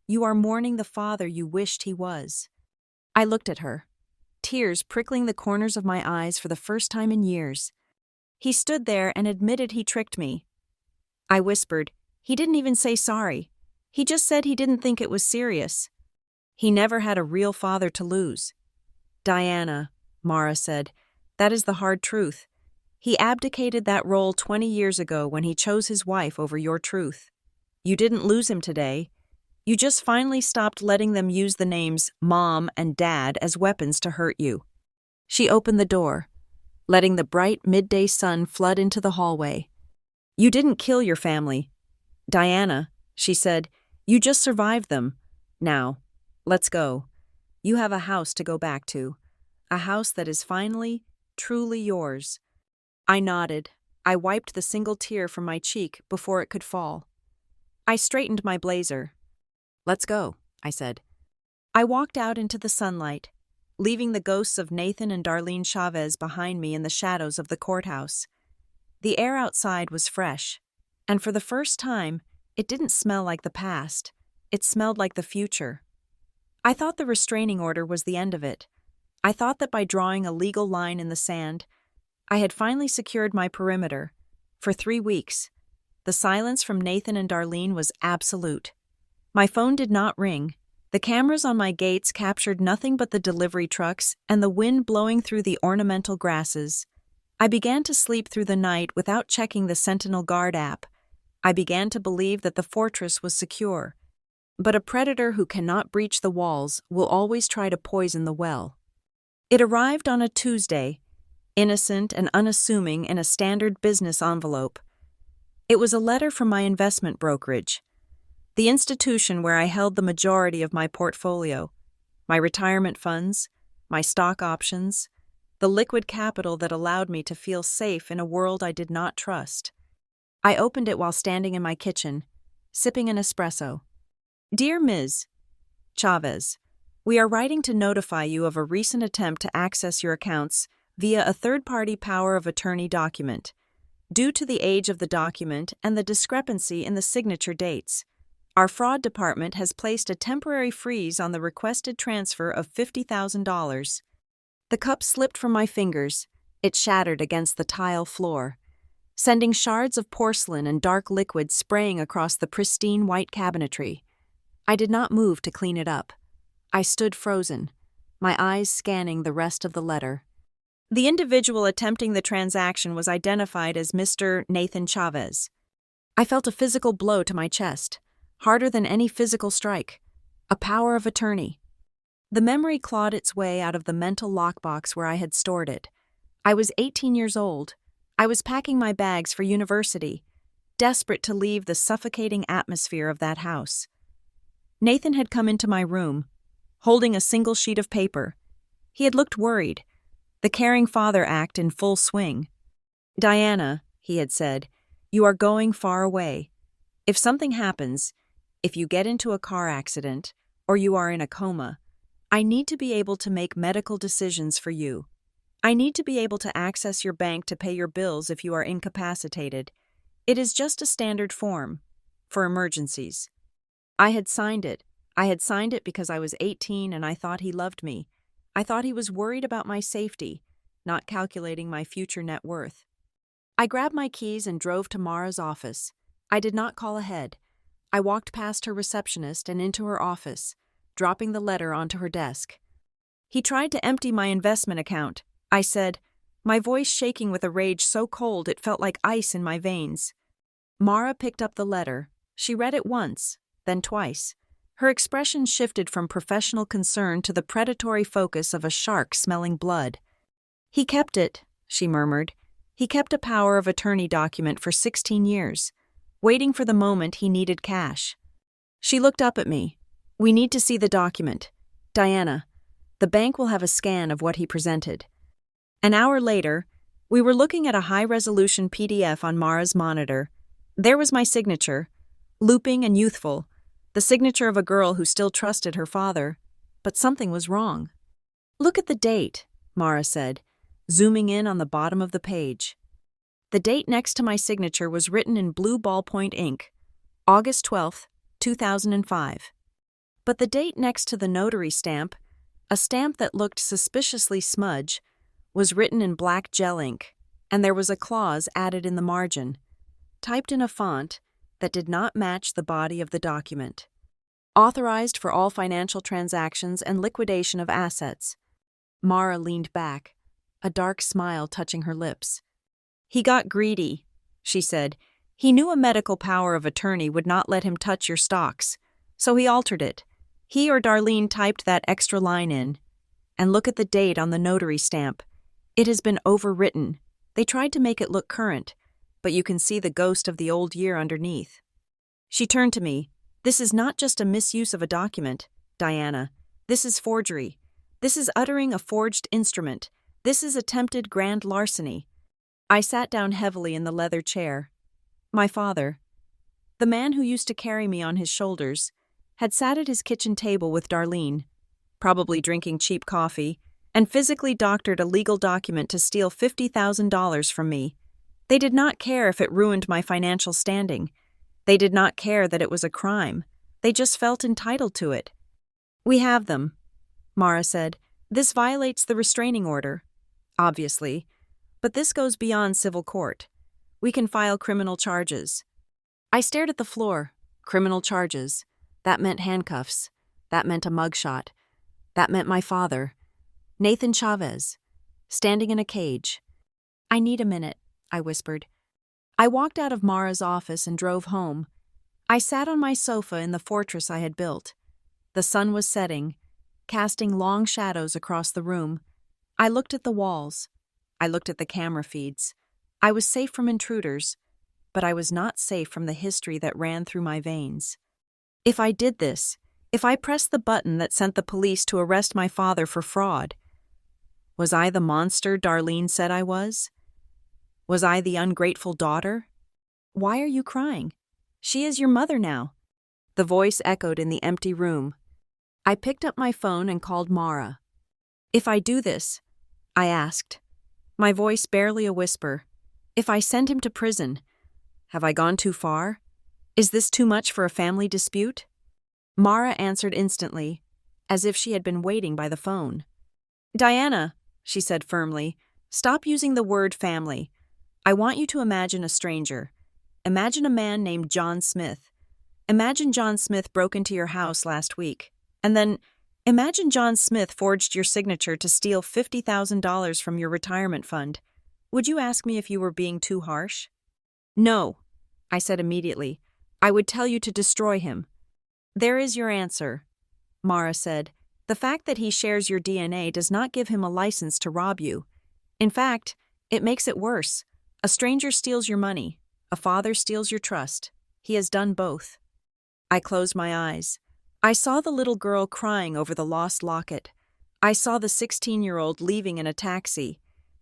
You are mourning the father you wished he was." I looked at her, tears prickling the corners of my eyes for the first time in years. He stood there and admitted he tricked me. I whispered, "He didn't even say sorry. He just said he didn't think it was serious." "He never had a real father to lose." "Diana," Mara said, "that is the hard truth. He abdicated that role 20 years ago when he chose his wife over your truth. You didn't lose him today. You just finally stopped letting them use the names Mom and Dad as weapons to hurt you." She opened the door, letting the bright midday sun flood into the hallway. "You didn't kill your family, Diana," she said. "You just survived them. Now, let's go. You have a house to go back to. A house that is finally, truly yours." I nodded. I wiped the single tear from my cheek before it could fall. I straightened my blazer. "Let's go," I said. I walked out into the sunlight, leaving the ghosts of Nathan and Darlene Chavez behind me in the shadows of the courthouse. The air outside was fresh, and for the first time, it didn't smell like the past. It smelled like the future. I thought the restraining order was the end of it. I thought that by drawing a legal line in the sand, I had finally secured my perimeter. For 3 weeks, the silence from Nathan and Darlene was absolute. My phone did not ring. The cameras on my gates captured nothing but the delivery trucks and the wind blowing through the ornamental grasses. I began to sleep through the night without checking the Sentinel Guard app. I began to believe that the fortress was secure. But a predator who cannot breach the walls will always try to poison the well. It arrived on a Tuesday, innocent and unassuming in a standard business envelope. It was a letter from my investment brokerage, the institution where I held the majority of my portfolio, my retirement funds, my stock options, the liquid capital that allowed me to feel safe in a world I did not trust. I opened it while standing in my kitchen, sipping an espresso. "Dear Ms. Chavez, we are writing to notify you of a recent attempt to access your accounts via a third-party power of attorney document. Due to the age of the document and the discrepancy in the signature dates, our fraud department has placed a temporary freeze on the requested transfer of $50,000. The cup slipped from my fingers. It shattered against the tile floor, sending shards of porcelain and dark liquid spraying across the pristine white cabinetry. I did not move to clean it up. I stood frozen, my eyes scanning the rest of the letter. The individual attempting the transaction was identified as Mr. Nathan Chavez. I felt a physical blow to my chest, harder than any physical strike. A power of attorney. The memory clawed its way out of the mental lockbox where I had stored it. I was 18 years old. I was packing my bags for university, desperate to leave the suffocating atmosphere of that house. Nathan had come into my room, holding a single sheet of paper. He had looked worried, the caring father act in full swing. "Diana," he had said, "you are going far away. If something happens, if you get into a car accident, or you are in a coma, I need to be able to make medical decisions for you. I need to be able to access your bank to pay your bills if you are incapacitated. It is just a standard form for emergencies." I had signed it. I had signed it because I was 18 and I thought he loved me. I thought he was worried about my safety, not calculating my future net worth. I grabbed my keys and drove to Mara's office. I did not call ahead. I walked past her receptionist and into her office, dropping the letter onto her desk. "He tried to empty my investment account," I said, my voice shaking with a rage so cold it felt like ice in my veins. Mara picked up the letter. She read it once, then twice. Her expression shifted from professional concern to the predatory focus of a shark smelling blood. "He kept it," she murmured. "He kept a power of attorney document for 16 years, waiting for the moment he needed cash." She looked up at me. "We need to see the document. Diana, the bank will have a scan of what he presented." An hour later, we were looking at a high-resolution PDF on Mara's monitor. There was my signature, looping and youthful, the signature of a girl who still trusted her father. But something was wrong. "Look at the date," Mara said, zooming in on the bottom of the page. The date next to my signature was written in blue ballpoint ink, August 12, 2005. But the date next to the notary stamp, a stamp that looked suspiciously smudged, was written in black gel ink, and there was a clause added in the margin, typed in a font that did not match the body of the document. "Authorized for all financial transactions and liquidation of assets." Mara leaned back, a dark smile touching her lips. "He got greedy," she said. "He knew a medical power of attorney would not let him touch your stocks, so he altered it. He or Darlene typed that extra line in. And look at the date on the notary stamp. It has been overwritten. They tried to make it look current, but you can see the ghost of the old year underneath." She turned to me. "This is not just a misuse of a document, Diana. This is forgery. This is uttering a forged instrument. This is attempted grand larceny." I sat down heavily in the leather chair. My father, the man who used to carry me on his shoulders, had sat at his kitchen table with Darlene, probably drinking cheap coffee, and physically doctored a legal document to steal $50,000 from me. They did not care if it ruined my financial standing. They did not care that it was a crime. They just felt entitled to it. "We have them," Mara said. "This violates the restraining order, obviously, but this goes beyond civil court. We can file criminal charges." I stared at the floor. Criminal charges. That meant handcuffs. That meant a mugshot. That meant my father, Nathan Chavez, standing in a cage. "I need a minute," I whispered. I walked out of Mara's office and drove home. I sat on my sofa in the fortress I had built. The sun was setting, casting long shadows across the room. I looked at the walls. I looked at the camera feeds. I was safe from intruders, but I was not safe from the history that ran through my veins. If I did this, if I pressed the button that sent the police to arrest my father for fraud, was I the monster Darlene said I was? Was I the ungrateful daughter? "Why are you crying? She is your mother now." The voice echoed in the empty room. I picked up my phone and called Mara. "If I do this," I asked, my voice barely a whisper, "if I send him to prison, have I gone too far? Is this too much for a family dispute?" Mara answered instantly, as if she had been waiting by the phone. "Diana," she said firmly, "stop using the word family. I want you to imagine a stranger. Imagine a man named John Smith. Imagine John Smith broke into your house last week. And then, imagine John Smith forged your signature to steal $50,000 from your retirement fund. Would you ask me if you were being too harsh?" "No," I said immediately. "I would tell you to destroy him." "There is your answer," Mara said, The fact that he shares your DNA does not give him a license to rob you. In fact, it makes it worse. A stranger steals your money. A father steals your trust. He has done both. I closed my eyes. I saw the little girl crying over the lost locket. I saw the 16-year-old leaving in a taxi.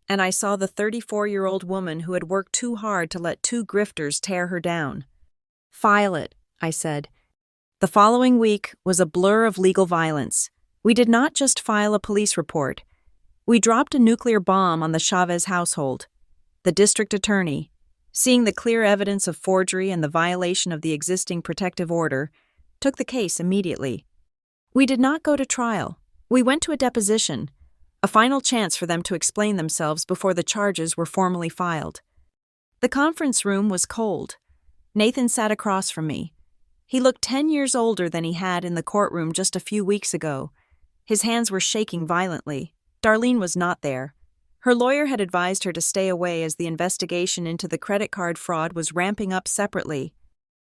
And I saw the 34-year-old woman who had worked too hard to let two grifters tear her down. File it, I said. The following week was a blur of legal violence. We did not just file a police report. We dropped a nuclear bomb on the Chavez household. The district attorney, seeing the clear evidence of forgery and the violation of the existing protective order, took the case immediately. We did not go to trial. We went to a deposition, a final chance for them to explain themselves before the charges were formally filed. The conference room was cold. Nathan sat across from me. He looked 10 years older than he had in the courtroom just a few weeks ago. His hands were shaking violently. Darlene was not there. Her lawyer had advised her to stay away as the investigation into the credit card fraud was ramping up separately.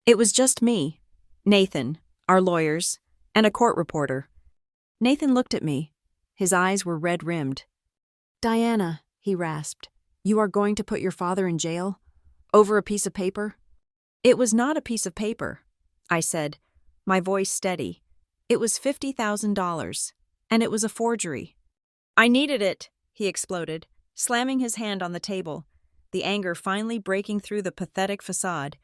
It was just me, Nathan, our lawyers, and a court reporter. Nathan looked at me. His eyes were red-rimmed. "Diana," he rasped, "you are going to put your father in jail? Over a piece of paper?" "It was not a piece of paper," I said, my voice steady. "It was $50,000, and it was a forgery." "I needed it," he exploded, slamming his hand on the table, the anger finally breaking through the pathetic facade.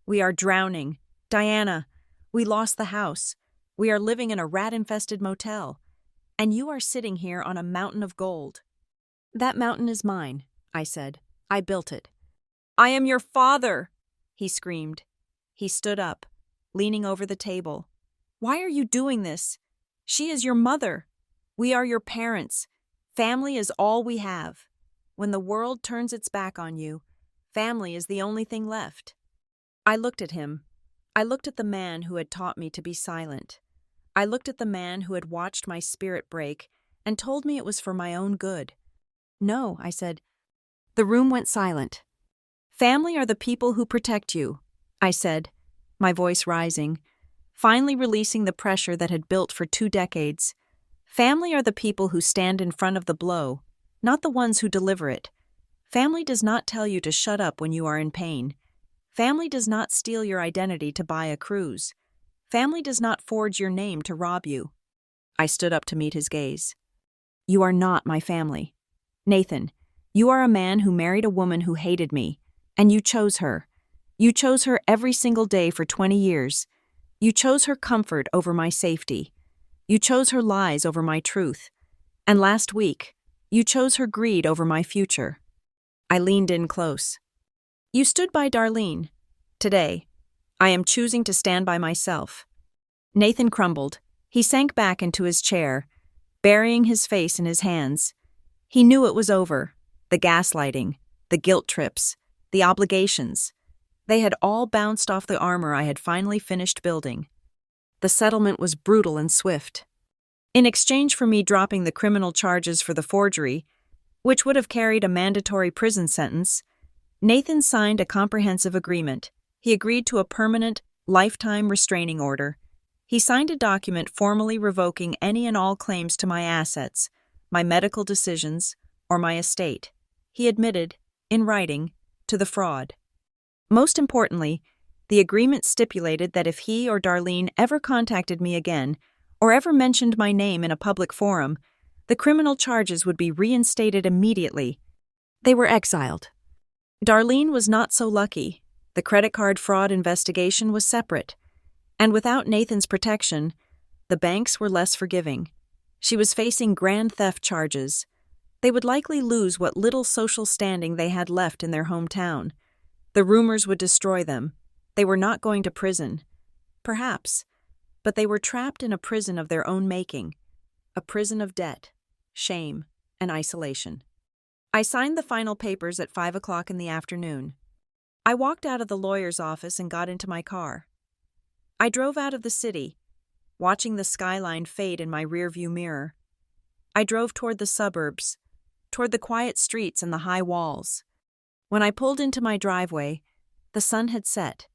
"We are drowning. Diana, we lost the house. We are living in a rat-infested motel. And you are sitting here on a mountain of gold." "That mountain is mine," I said. "I built it." "I am your father," he screamed. He stood up, leaning over the table. "Why are you doing this? She is your mother. We are your parents. Family is all we have. When the world turns its back on you, family is the only thing left." I looked at him. I looked at the man who had taught me to be silent. I looked at the man who had watched my spirit break and told me it was for my own good. "No," I said. The room went silent. "Family are the people who protect you," I said, my voice rising, finally releasing the pressure that had built for 2 decades. "Family are the people who stand in front of the blow, not the ones who deliver it. Family does not tell you to shut up when you are in pain. Family does not steal your identity to buy a cruise. Family does not forge your name to rob you." I stood up to meet his gaze. "You are not my family. Nathan, you are a man who married a woman who hated me, and you chose her. You chose her every single day for 20 years. You chose her comfort over my safety. You chose her lies over my truth. And last week, you chose her greed over my future." I leaned in close. "You stood by Darlene. Today, I am choosing to stand by myself." Nathan crumbled. He sank back into his chair, burying his face in his hands. He knew it was over. The gaslighting, the guilt trips, the obligations. They had all bounced off the armor I had finally finished building. The settlement was brutal and swift. In exchange for me dropping the criminal charges for the forgery, which would have carried a mandatory prison sentence, Nathan signed a comprehensive agreement. He agreed to a permanent, lifetime restraining order. He signed a document formally revoking any and all claims to my assets, my medical decisions, or my estate. He admitted, in writing, to the fraud. Most importantly, the agreement stipulated that if he or Darlene ever contacted me again, or ever mentioned my name in a public forum, the criminal charges would be reinstated immediately. They were exiled. Darlene was not so lucky. The credit card fraud investigation was separate, and without Nathan's protection, the banks were less forgiving. She was facing grand theft charges. They would likely lose what little social standing they had left in their hometown. The rumors would destroy them. They were not going to prison. Perhaps, but they were trapped in a prison of their own making, a prison of debt, shame, and isolation. I signed the final papers at 5 o'clock in the afternoon. I walked out of the lawyer's office and got into my car. I drove out of the city, watching the skyline fade in my rearview mirror. I drove toward the suburbs, toward the quiet streets and the high walls. When I pulled into my driveway, the sun had set.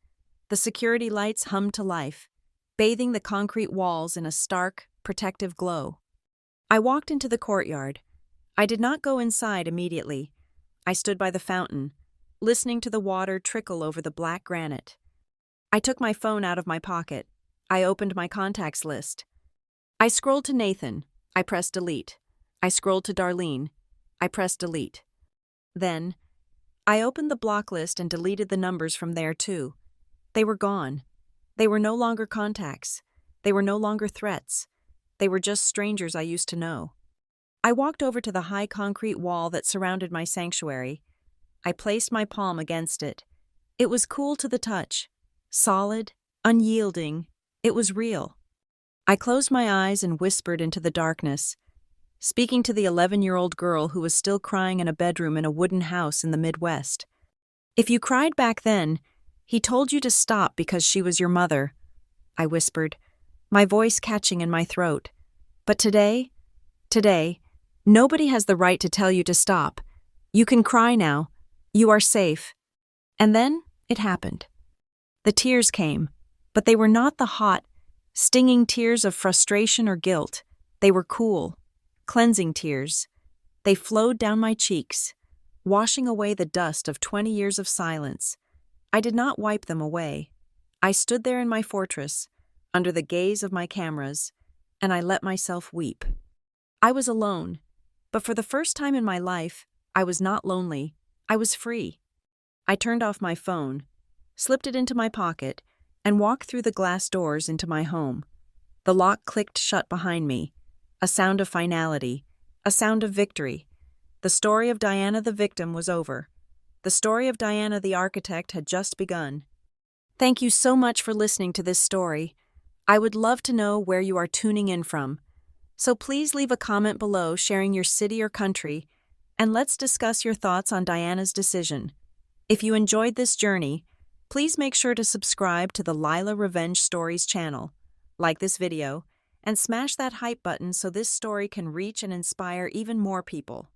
The security lights hummed to life, bathing the concrete walls in a stark, protective glow. I walked into the courtyard. I did not go inside immediately. I stood by the fountain, listening to the water trickle over the black granite. I took my phone out of my pocket. I opened my contacts list. I scrolled to Nathan. I pressed delete. I scrolled to Darlene. I pressed delete. Then, I opened the block list and deleted the numbers from there too. They were gone. They were no longer contacts. They were no longer threats. They were just strangers I used to know. I walked over to the high concrete wall that surrounded my sanctuary. I placed my palm against it. It was cool to the touch. Solid, unyielding. It was real. I closed my eyes and whispered into the darkness, speaking to the 11-year-old girl who was still crying in a bedroom in a wooden house in the Midwest. If you cried back then, he told you to stop because she was your mother, I whispered, my voice catching in my throat. But today, nobody has the right to tell you to stop. You can cry now. You are safe. And then it happened. The tears came, but they were not the hot, stinging tears of frustration or guilt. They were cool, cleansing tears. They flowed down my cheeks, washing away the dust of 20 years of silence. I did not wipe them away. I stood there in my fortress, under the gaze of my cameras, and I let myself weep. I was alone, but for the first time in my life, I was not lonely. I was free. I turned off my phone, slipped it into my pocket, and walked through the glass doors into my home. The lock clicked shut behind me, a sound of finality, a sound of victory. The story of Diana the victim was over. The story of Diana the architect had just begun. Thank you so much for listening to this story. I would love to know where you are tuning in from. So please leave a comment below sharing your city or country, and let's discuss your thoughts on Diana's decision. If you enjoyed this journey, please make sure to subscribe to the Lila Revenge Stories channel, like this video, and smash that hype button so this story can reach and inspire even more people.